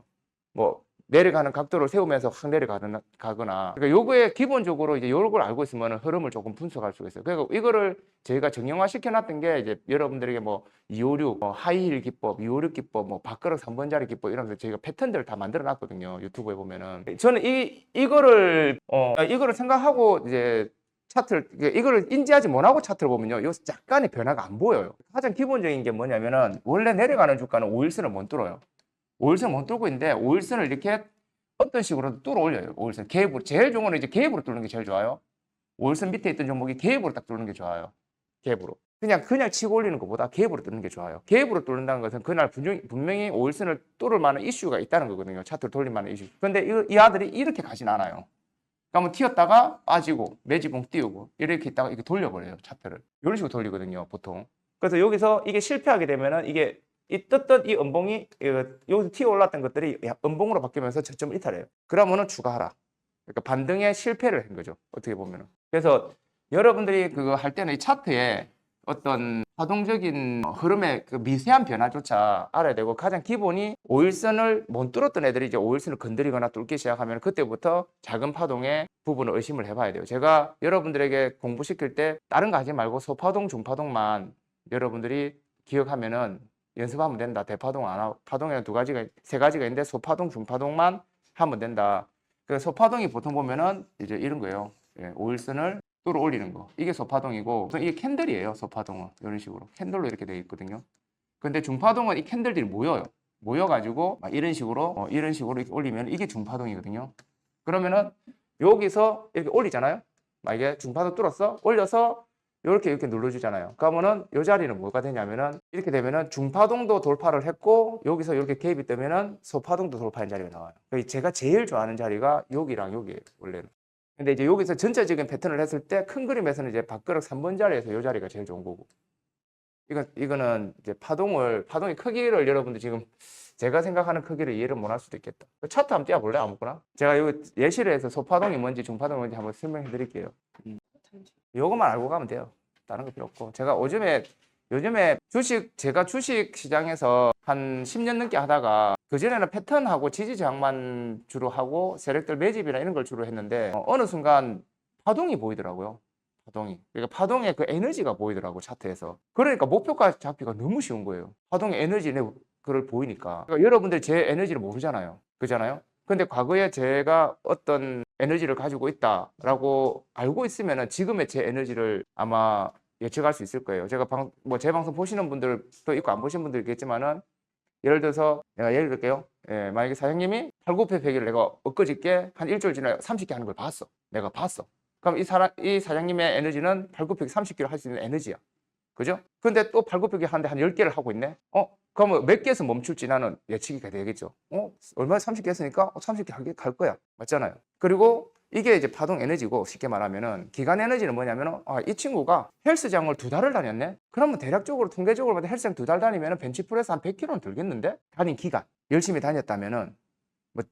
뭐 내려가는 각도를 세우면서 확 내려가거나 그러니까 요거에 기본적으로 이제 요걸 알고 있으면 흐름을 조금 분석할 수가 있어요. 그리고 이거를 저희가 정형화 시켜놨던 게 이제 여러분들에게 뭐 256, 하이힐 기법, 256 기법, 뭐 밥그릇 3번짜리 기법 이러면서 저희가 패턴들을 다 만들어 놨거든요. 유튜브에 보면은 저는 이거를 생각하고 이제 차트를 이거를 인지하지 못하고 차트를 보면요, 요 약간의 변화가 안 보여요. 가장 기본적인 게 뭐냐면은 원래 내려가는 주가는 5일선을 못 뚫어요. 5일선 못 뚫고 있는데 5일선을 이렇게 어떤 식으로 뚫어 올려요. 5일선 갭으로 제일 좋은 거는 이제 갭으로 뚫는 게 제일 좋아요. 5일선 밑에 있던 종목이 갭으로 딱 뚫는 게 좋아요. 갭으로 그냥 치고 올리는 것보다 갭으로 뚫는 게 좋아요. 갭으로 뚫는다는 것은 그날 분명히 5일선을 뚫을 만한 이슈가 있다는 거거든요. 차트를 돌릴 만한 이슈. 근데 이 아들이 이렇게 가진 않아요. 그러면 튀었다가 빠지고 매지봉 띄우고 이렇게 있다가 이렇게 돌려버려요. 차트를 이런 식으로 돌리거든요, 보통. 그래서 여기서 이게 실패하게 되면은 이게 이 떴던 이 음봉이 여기서 튀어 올랐던 것들이 음봉으로 바뀌면서 저점을 이탈해요. 그러면은 추가하라. 그러니까 반등에 실패를 한 거죠, 어떻게 보면은. 그래서 여러분들이 그거 할 때는 이 차트에 어떤 파동적인 흐름의 그 미세한 변화조차 알아야 되고, 가장 기본이 5일선을 못 뚫었던 애들이 이제 5일선을 건드리거나 뚫기 시작하면 그때부터 작은 파동의 부분을 의심을 해봐야 돼요. 제가 여러분들에게 공부시킬 때 다른 거 하지 말고 소파동, 중파동만 여러분들이 기억하면은 연습하면 된다. 대파동 안 하고, 파동에는 세 가지가 있는데 소파동, 중파동만 하면 된다. 그 소파동이 보통 보면은 이제 이런 거예요. 5일선을 뚫어 올리는 거. 이게 소파동이고, 이게 캔들이에요. 소파동은 이런 식으로 캔들로 이렇게 되어 있거든요. 근데 중파동은 이 캔들들이 모여가지고 막 이런 식으로 이렇게 올리면 이게 중파동이거든요. 그러면은 여기서 이렇게 올리잖아요. 만약에 중파동 뚫었어, 올려서 이렇게 눌러주잖아요. 그러면은 이 자리는 뭐가 되냐면은 이렇게 되면은 중파동도 돌파를 했고, 여기서 이렇게 갭이 뜨면은 소파동도 돌파한 자리가 나와요. 제가 제일 좋아하는 자리가 여기랑 여기예요, 원래는. 근데 이제 여기서 전체적인 패턴을 했을 때 큰 그림에서는 이제 밥그릇 3번 자리에서 이 자리가 제일 좋은 거고, 이거는 이제 파동의 크기를 여러분들 지금 제가 생각하는 크기를 이해를 못 할 수도 있겠다. 차트 한번 띄워볼래? 아무거나. 제가 여기 예시를 해서 소파동이 뭔지 중파동이 뭔지 한번 설명해 드릴게요. 요것만 알고 가면 돼요. 다른 거 필요 없고. 제가 요즘에 제가 주식 시장에서 한 10년 넘게 하다가 그전에는 패턴하고 지지 저항만 주로 하고 세력들 매집이나 이런 걸 주로 했는데 어느 순간 파동이 보이더라고요. 그러니까 파동의 그 에너지가 보이더라고, 차트에서. 그러니까 목표가 잡기가 너무 쉬운 거예요. 파동의 그걸 보이니까. 그러니까 여러분들 제 에너지를 모르잖아요. 그잖아요. 근데 과거에 제가 어떤 에너지를 가지고 있다라고 알고 있으면은 지금의 제 에너지를 아마 예측할 수 있을 거예요. 제가 제 방송 보시는 분들도 있고 안 보신 분들 있겠지만은, 예를 들어서 내가 예를 들게요. 만약에 사장님이 8,900 100일 내가 엊그저께 한 일주일 지나 30개 하는 걸 봤어. 내가 봤어. 그럼 이 사장님의 에너지는 8,900 30개를 할 수 있는 에너지야. 그죠? 근데 또 8,900개 하는데 한 10개를 하고 있네? 그러면 몇 개에서 멈출지 나는 예측이 되겠죠. 얼마에 30개 했으니까 30개 갈 거야. 맞잖아요. 그리고 이게 이제 파동 에너지고, 쉽게 말하면은 기간 에너지는 뭐냐면은, 이 친구가 헬스장을 2달을 다녔네? 그러면 대략적으로 통계적으로 봐도 헬스장 2달 다니면은 벤치프레스 한 100kg는 들겠는데? 다닌 기간. 열심히 다녔다면은.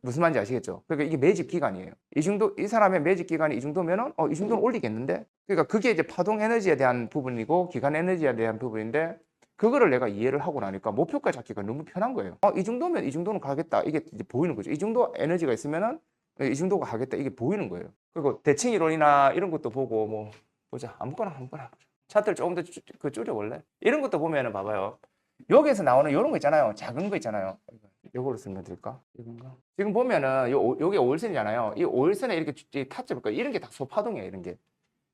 무슨 말인지 아시겠죠? 그러니까 이게 매집 기간이에요. 이 사람의 매집 기간이 이 정도면은, 이 정도는 올리겠는데? 그러니까 그게 이제 파동 에너지에 대한 부분이고, 기간 에너지에 대한 부분인데, 그거를 내가 이해를 하고 나니까 목표가 잡기가 너무 편한 거예요. 이 정도면 이 정도는 가겠다. 이게 이제 보이는 거죠. 이 정도 에너지가 있으면은 이 정도가 가겠다. 이게 보이는 거예요. 그리고 대칭 이론이나 이런 것도 보고, 뭐 보자. 아무거나. 차트를 조금 더 줄여볼래? 이런 것도 보면은 봐봐요. 여기에서 나오는 이런 거 있잖아요. 작은 거 있잖아요. 이거로 설명드릴까? 이건가? 지금 보면은 요게 5일선이잖아요. 이 5일선에 이렇게 타점을 이런 게 다 소파동이에요. 이런 게.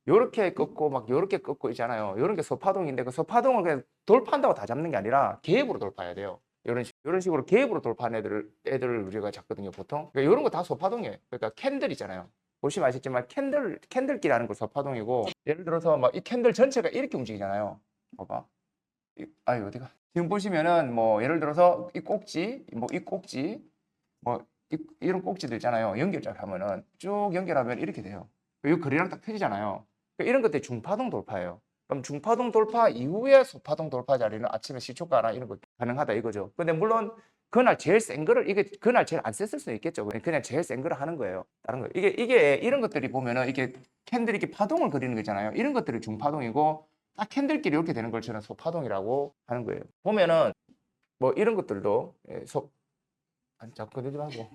요렇게 꺾고 막 요렇게 꺾고 있잖아요. 요런 게 소파동인데, 그 소파동을 그냥 돌파한다고 다 잡는 게 아니라 갭으로 돌파해야 돼요. 이런 식으로 갭으로 돌파하는 애들을 우리가 잡거든요, 보통. 그러니까 이런 거 다 소파동이에요. 그러니까 캔들 있잖아요. 보시면 아시겠지만 캔들기라는 거 소파동이고, 예를 들어서 막 이 캔들 전체가 이렇게 움직이잖아요. 봐봐. 어디가? 지금 보시면은 뭐 예를 들어서 이 꼭지, 이런 꼭지들 있잖아요. 연결작 하면은 쭉 연결하면 이렇게 돼요. 이 거리랑 딱 펴지잖아요. 이런 것들이 중파동 돌파예요. 그럼 중파동 돌파 이후에 소파동 돌파 자리는 아침에 시초가나 이런 거 가능하다 이거죠. 근데 물론 그날 제일 센 거를 이게 그날 제일 안 셌을 수는 있겠죠. 그냥 제일 센 거를 하는 거예요. 다른 거 이게 이런 것들이 보면은 이게 캔들이 이렇게 파동을 그리는 거잖아요. 이런 것들이 중파동이고 딱 캔들끼리 이렇게 되는 걸 저는 소파동이라고 하는 거예요. 보면은 뭐 이런 것들도 자꾸 건들지 말고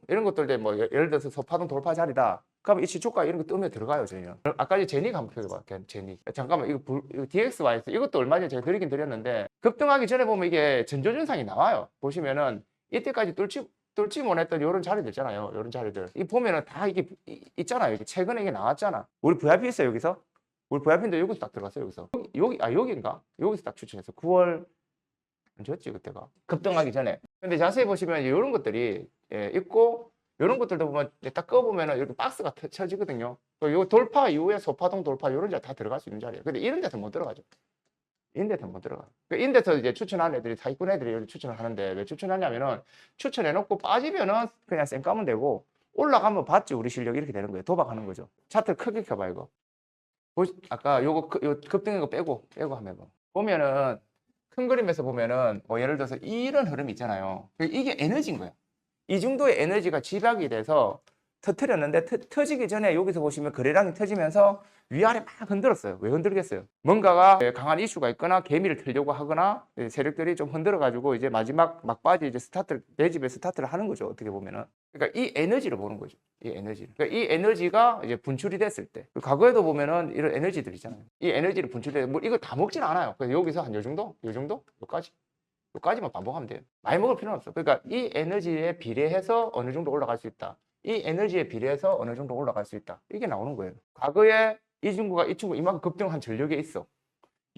이런 것들도 뭐 예를 들어서 소파동 돌파 자리다. 그럼 이 시초가 이런 거 뜨면 들어가요, 저희는. 아까 제닉 한번 펴봐, 제닉. 잠깐만, 이거 DXY에서 이것도 얼마 전에 제가 드리긴 드렸는데 급등하기 전에 보면 이게 전조준상이 나와요. 보시면은 이때까지 뚫지 못했던 이런 자리들 있잖아요, 이런 자리들. 이 보면은 다 이게 있잖아요. 이게 최근에 이게 나왔잖아. 우리 VIP 있어요, 여기서? 우리 VIP인데 여기서 딱 들어갔어요, 여기서. 여기인가? 여기서 딱 추천해서 9월 언제였지 그때가 급등하기 전에. 근데 자세히 보시면 이런 것들이 있고 이런 것들도 보면 딱 꺼보면은 이렇게 박스가 쳐지거든요. 요 돌파 이후에 소파동 돌파 이런 자리 다 들어갈 수 있는 자리예요. 근데 이런 데서 못 들어가죠. 이런 데서 못 들어가. 이런 데서 이제 추천하는 애들이 사기꾼 애들이 추천을 하는데 왜 추천하냐면은 추천해놓고 빠지면은 그냥 쌩 까면 되고 올라가면 봤지 우리 실력 이렇게 되는 거예요. 도박하는 거죠. 차트 크게 켜봐 이거. 아까 요 급등인 거 빼고 하면 보면은 큰 그림에서 보면은 뭐 예를 들어서 이런 흐름이 있잖아요. 이게 에너지인 거예요. 이 정도의 에너지가 집약이 돼서 터트렸는데 터지기 전에 여기서 보시면 거래량이 터지면서 위아래 막 흔들었어요. 왜 흔들겠어요? 뭔가가 강한 이슈가 있거나 개미를 틀려고 하거나 세력들이 좀 흔들어 가지고 이제 마지막 막바지 이제 매집의 스타트를 하는 거죠. 어떻게 보면은. 그러니까 이 에너지를 보는 거죠. 이 에너지를. 그러니까 이 에너지가 이제 분출이 됐을 때 과거에도 보면은 이런 에너지들 있잖아요. 이 에너지를 분출해 뭐 이걸 다 먹진 않아요. 그래서 여기서 한 요 정도? 여기까지만 반복하면 돼요. 많이 먹을 필요는 없어. 그러니까 이 에너지에 비례해서 어느 정도 올라갈 수 있다. 이 에너지에 비례해서 어느 정도 올라갈 수 있다. 이게 나오는 거예요. 과거에 이 친구 이만큼 급등한 전력이 있어.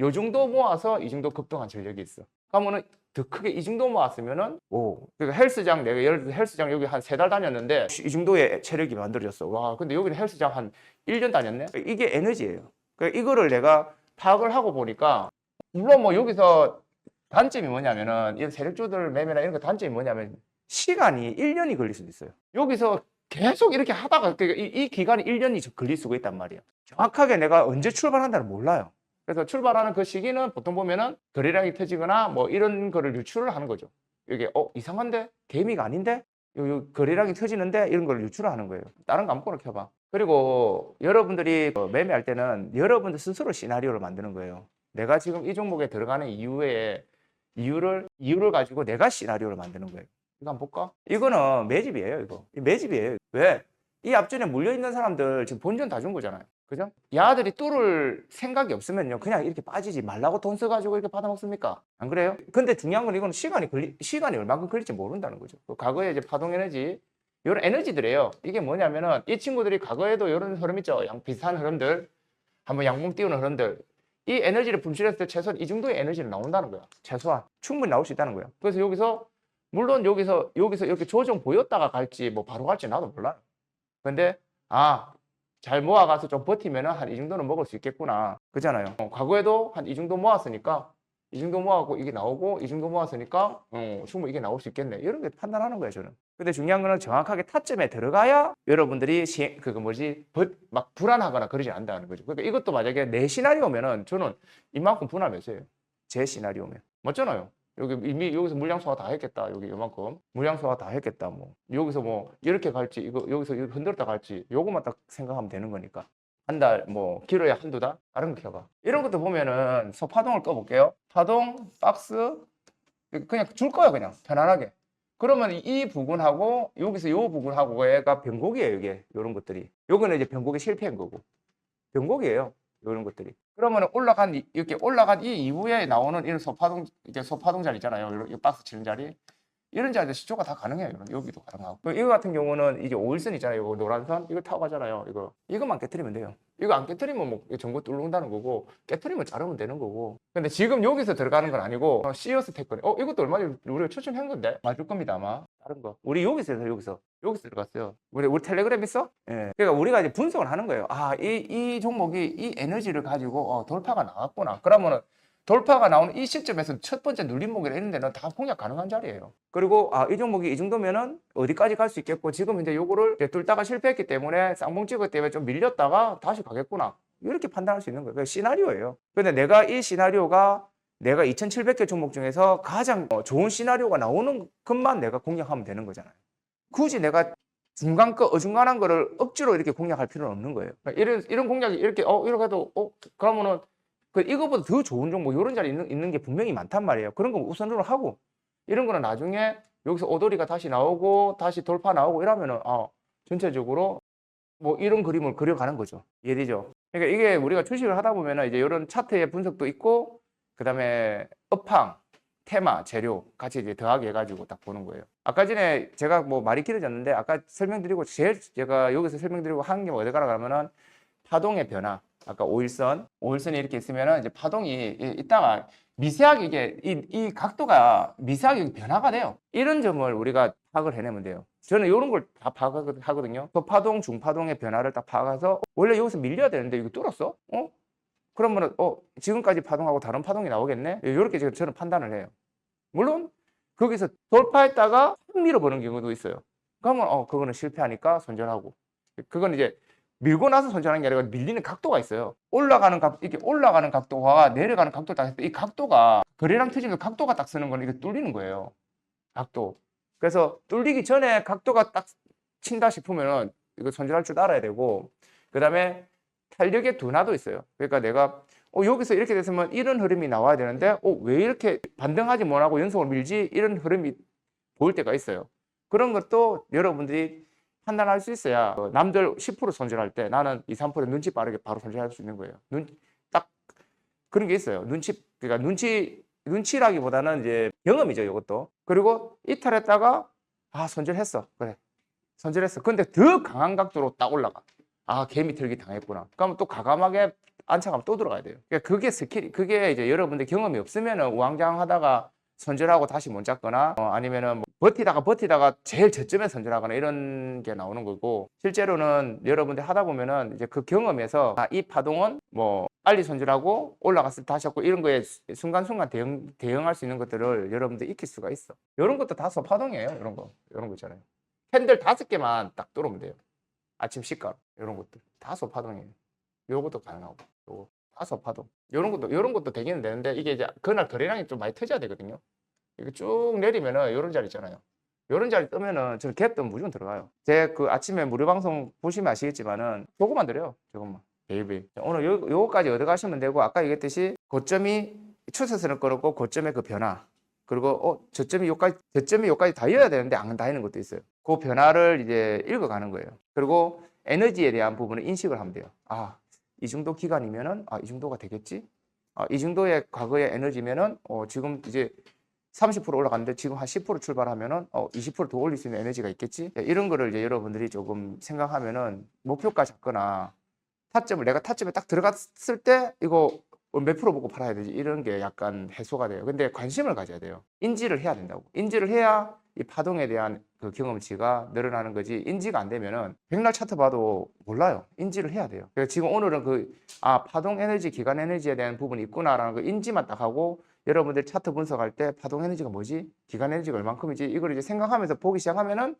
요 정도 모아서 이 정도 급등한 전력이 있어. 그러면은 더 크게 이 정도 모았으면은 그러니까 헬스장 내가 예를 들어 헬스장 여기 한 3달 다녔는데 이 정도의 체력이 만들어졌어. 와, 근데 여기는 헬스장 한 1년 다녔네. 이게 에너지예요. 그러니까 이거를 내가 파악을 하고 보니까 물론 뭐 여기서 단점이 뭐냐면은 이 세력주들 매매나 이런 거 단점이 뭐냐면 시간이 1년이 걸릴 수도 있어요. 여기서 계속 이렇게 하다가 그러니까 이 기간이 1년이 걸릴 수가 있단 말이에요. 정확하게 내가 언제 출발한다는 몰라요. 그래서 출발하는 그 시기는 보통 보면은 거래량이 터지거나 뭐 이런 거를 유출을 하는 거죠. 이게 이상한데? 개미가 아닌데? 요 거래량이 터지는데 이런 걸 유출을 하는 거예요. 다른 거 아무거나 켜봐. 그리고 여러분들이 매매할 때는 여러분들 스스로 시나리오를 만드는 거예요. 내가 지금 이 종목에 들어가는 이유를 가지고 내가 시나리오를 만드는 거예요. 이거 한번 볼까? 이거는 매집이에요, 이거. 매집이에요. 왜? 이 앞전에 물려있는 사람들 지금 본전 다 준 거잖아요. 그죠? 야들이 뚫을 생각이 없으면요. 그냥 이렇게 빠지지 말라고 돈 써가지고 이렇게 받아먹습니까? 안 그래요? 근데 중요한 건 이건 시간이 얼마큼 걸릴지 모른다는 거죠. 과거에 이제 파동에너지, 이런 에너지들이에요. 이게 뭐냐면은 이 친구들이 과거에도 이런 흐름 있죠. 비슷한 흐름들. 한번 양봉 띄우는 흐름들. 이 에너지를 분출했을 때 최소한 이 정도의 에너지는 나온다는 거야. 최소한. 충분히 나올 수 있다는 거야. 그래서 물론 여기서 이렇게 조정 보였다가 갈지 뭐 바로 갈지 나도 몰라요. 근데 잘 모아가서 좀 버티면은 한 이 정도는 먹을 수 있겠구나. 그잖아요. 과거에도 한 이 정도 모았으니까 이 정도 모아고 이게 나오고 이 정도 모았으니까 충분히 이게 나올 수 있겠네. 이런 게 판단하는 거예요, 저는. 근데 중요한 거는 정확하게 타점에 들어가야 여러분들이 막 불안하거나 그러지 않는다는 거죠. 그러니까 이것도 만약에 내 시나리오면은 저는 이만큼 분할 매수예요. 제 시나리오면. 맞잖아요. 이미 여기서 물량 소화 다 했겠다. 여기 요만큼 물량 소화 다 했겠다. 뭐 여기서 뭐 이렇게 갈지 여기서 이렇게 흔들었다 갈지 요것만 딱 생각하면 되는 거니까 한 달 뭐 길어야 한두 달 다른 거 켜봐. 이런 것도 보면은 파동을 꺼볼게요. 파동 박스 그냥 줄 거야 그냥 편안하게. 그러면 이 부분하고 여기서 요 부분하고가 변곡이에요. 이게 요런 것들이. 요거는 이제 변곡이 실패한 거고 변곡이에요. 이런 것들이. 그러면 이렇게 올라간 이 이후에 나오는 이런 소파동 자리 있잖아요. 이 박스 치는 자리. 이런 자리도 시초가 다 가능해요. 여기도 가능하고. 이거 같은 경우는 이제 5일선 있잖아요. 이거 노란 선. 이거 타고 가잖아요. 이것만 깨트리면 돼요. 이거 안 깨트리면 뭐 전부 뚫는다는 거고, 깨트리면 자르면 되는 거고. 근데 지금 여기서 들어가는 건 아니고, 시어스 테크닉. 이것도 얼마 전에 우리가 추천한 건데? 맞을 겁니다, 아마. 다른 거. 우리 여기서 들어갔어요. 우리 텔레그램 있어? 예. 그러니까 우리가 이제 분석을 하는 거예요. 이 종목이 이 에너지를 가지고 돌파가 나왔구나. 그러면은 돌파가 나오는 이 시점에서 첫 번째 눌림목이나 이런 데는 다 공략 가능한 자리예요. 그리고 이 종목이 이 정도면은 어디까지 갈 수 있겠고 지금 이제 요거를 뚫다가 실패했기 때문에 쌍봉 찍었기 때문에 좀 밀렸다가 다시 가겠구나. 이렇게 판단할 수 있는 거예요. 그 시나리오예요. 근데 내가 이 시나리오가 내가 2,700개 종목 중에서 가장 좋은 시나리오가 나오는 것만 내가 공략하면 되는 거잖아요. 굳이 내가 중간 거 어중간한 거를 억지로 이렇게 공략할 필요는 없는 거예요. 그러니까 이런 공략이 이렇게 이렇게 해도 그러면은 그 이거보다 더 좋은 종목 이런 자리 있는 게 분명히 많단 말이에요. 그런 거 우선으로 하고 이런 거는 나중에 여기서 오더리가 다시 나오고 다시 돌파 나오고 이러면은 전체적으로 뭐 이런 그림을 그려가는 거죠. 이해되죠? 그러니까 이게 우리가 주식을 하다 보면은 이제 이런 차트의 분석도 있고 그다음에 업황, 테마, 재료 같이 이제 더하게 해가지고 딱 보는 거예요. 아까 전에 제가 뭐 말이 길어졌는데 아까 설명드리고 제일 제가 여기서 설명드리고 한 게 어디 가라 하면은 파동의 변화. 아까 5일선이 이렇게 있으면은 이제 파동이 있다가 미세하게 이 각도가 미세하게 변화가 돼요. 이런 점을 우리가 파악을 해내면 돼요. 저는 이런 걸 다 파악하거든요. 그 파동, 중파동의 변화를 딱 파악해서 원래 여기서 밀려야 되는데 이거 뚫었어? 그러면은 지금까지 파동하고 다른 파동이 나오겠네? 이렇게 저는 판단을 해요. 물론 거기서 돌파했다가 확 밀어보는 경우도 있어요. 그러면 그거는 실패하니까 손절하고 그건 이제 밀고 나서 손절하는 게 아니라 밀리는 각도가 있어요. 이렇게 올라가는 각도와 내려가는 각도를 딱 했을 때 이 각도가 거래량 터지면서 각도가 딱 쓰는 거는 이게 뚫리는 거예요. 각도. 그래서 뚫리기 전에 각도가 딱 친다 싶으면은 이거 손절할 줄 알아야 되고 그 다음에 탄력의 둔화도 있어요. 그러니까 내가 여기서 이렇게 됐으면 이런 흐름이 나와야 되는데 왜 이렇게 반등하지 못하고 연속으로 밀지? 이런 흐름이 보일 때가 있어요. 그런 것도 여러분들이 판단할 수 있어야 남들 10% 손절할 때 나는 2, 3% 눈치 빠르게 바로 손절할 수 있는 거예요. 딱 그런 게 있어요. 그러니까 눈치라기보다는 이제 경험이죠, 이것도. 그리고 이탈했다가 손절했어. 그래. 손절했어. 근데 더 강한 각도로 딱 올라가. 개미 털기 당했구나. 그러면 또 과감하게 안착하면 또 들어가야 돼요. 그러니까 그게 이제 여러분들 경험이 없으면은 우왕좌왕하다가 손절하고 다시 못 잡거나 아니면은 뭐 버티다가 제일 저점에 손절하거나 이런 게 나오는 거고 실제로는 여러분들 하다 보면은 이제 그 경험에서 이 파동은 뭐 빨리 손절하고 올라갔을 때 다시 잡고 이런 거에 순간순간 대응할 수 있는 것들을 여러분들 익힐 수가 있어. 이런 것도 다 소파동이에요. 이런 거 있잖아요. 캔들 5개만 딱 뚫으면 돼요. 아침 시가로 이런 것들 다 소파동이에요. 요것도 가능하고 요거 다 소파동. 이런 것도 되기는 되는데 이게 이제 그날 거래량이 좀 많이 터져야 되거든요. 이거 쭉 내리면은 요런 자리 있잖아요. 요런 자리 뜨면은 저는 갭 뜨면 무조건 들어가요. 제 그 아침에 무료 방송 보시면 아시겠지만은 조금만 드려요. 조금만. 베이비. 오늘 요거까지 얻어가시면 되고 아까 얘기했듯이 고점이 추세선을 끌었고 고점의 그 변화. 그리고 저점이 요까지 다 이어야 되는데 안 닿는 것도 있어요. 그 변화를 이제 읽어가는 거예요. 그리고 에너지에 대한 부분을 인식을 하면 돼요. 이 정도 기간이면은 이 정도가 되겠지. 이 정도의 과거의 에너지면은 지금 이제 30% 올라갔는데 지금 한 10% 출발하면은 20% 더 올릴 수 있는 에너지가 있겠지. 이런 거를 이제 여러분들이 조금 생각하면은 목표가 작거나 내가 타점에 딱 들어갔을 때 이거 몇 프로 보고 팔아야 되지 이런 게 약간 해소가 돼요. 근데 관심을 가져야 돼요. 인지를 해야 된다고. 인지를 해야 이 파동에 대한 그 경험치가 늘어나는 거지. 인지가 안 되면은 백날 차트 봐도 몰라요. 인지를 해야 돼요. 그래서 지금 오늘은 파동 에너지, 기간 에너지에 대한 부분이 있구나라는 거 인지만 딱 하고 여러분들 차트 분석할 때 파동 에너지가 뭐지? 기간 에너지가 얼만큼이지? 이걸 이제 생각하면서 보기 시작하면은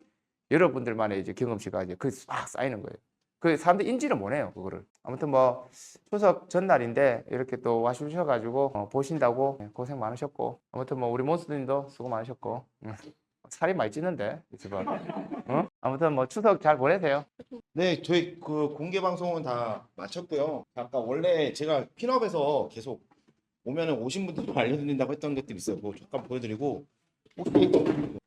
여러분들만의 이제 경험치가 이제 막 쌓이는 거예요. 그 사람들 인지를 못 해요, 그거를. 아무튼 뭐 추석 전날인데 이렇게 또 와주셔가지고 보신다고 고생 많으셨고 아무튼 뭐 우리 몬스터님도 수고 많으셨고 살이 많이 찌는데 이집은 아무튼 뭐 추석 잘 보내세요. 네, 저희 그 공개 방송은 다 마쳤고요. 아까 원래 제가 핀업에서 계속 오면은 오신 분들 알려드린다고 했던 것들이 있어요. 그거 잠깐 보여드리고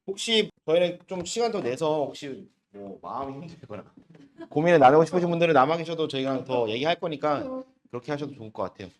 혹시 저희는 좀 시간 더 내서 혹시 뭐 마음이 힘들거나 고민을 나누고 싶으신 분들은 남아 계셔도 저희가 더 얘기할 거니까 그렇게 하셔도 좋을 것 같아요.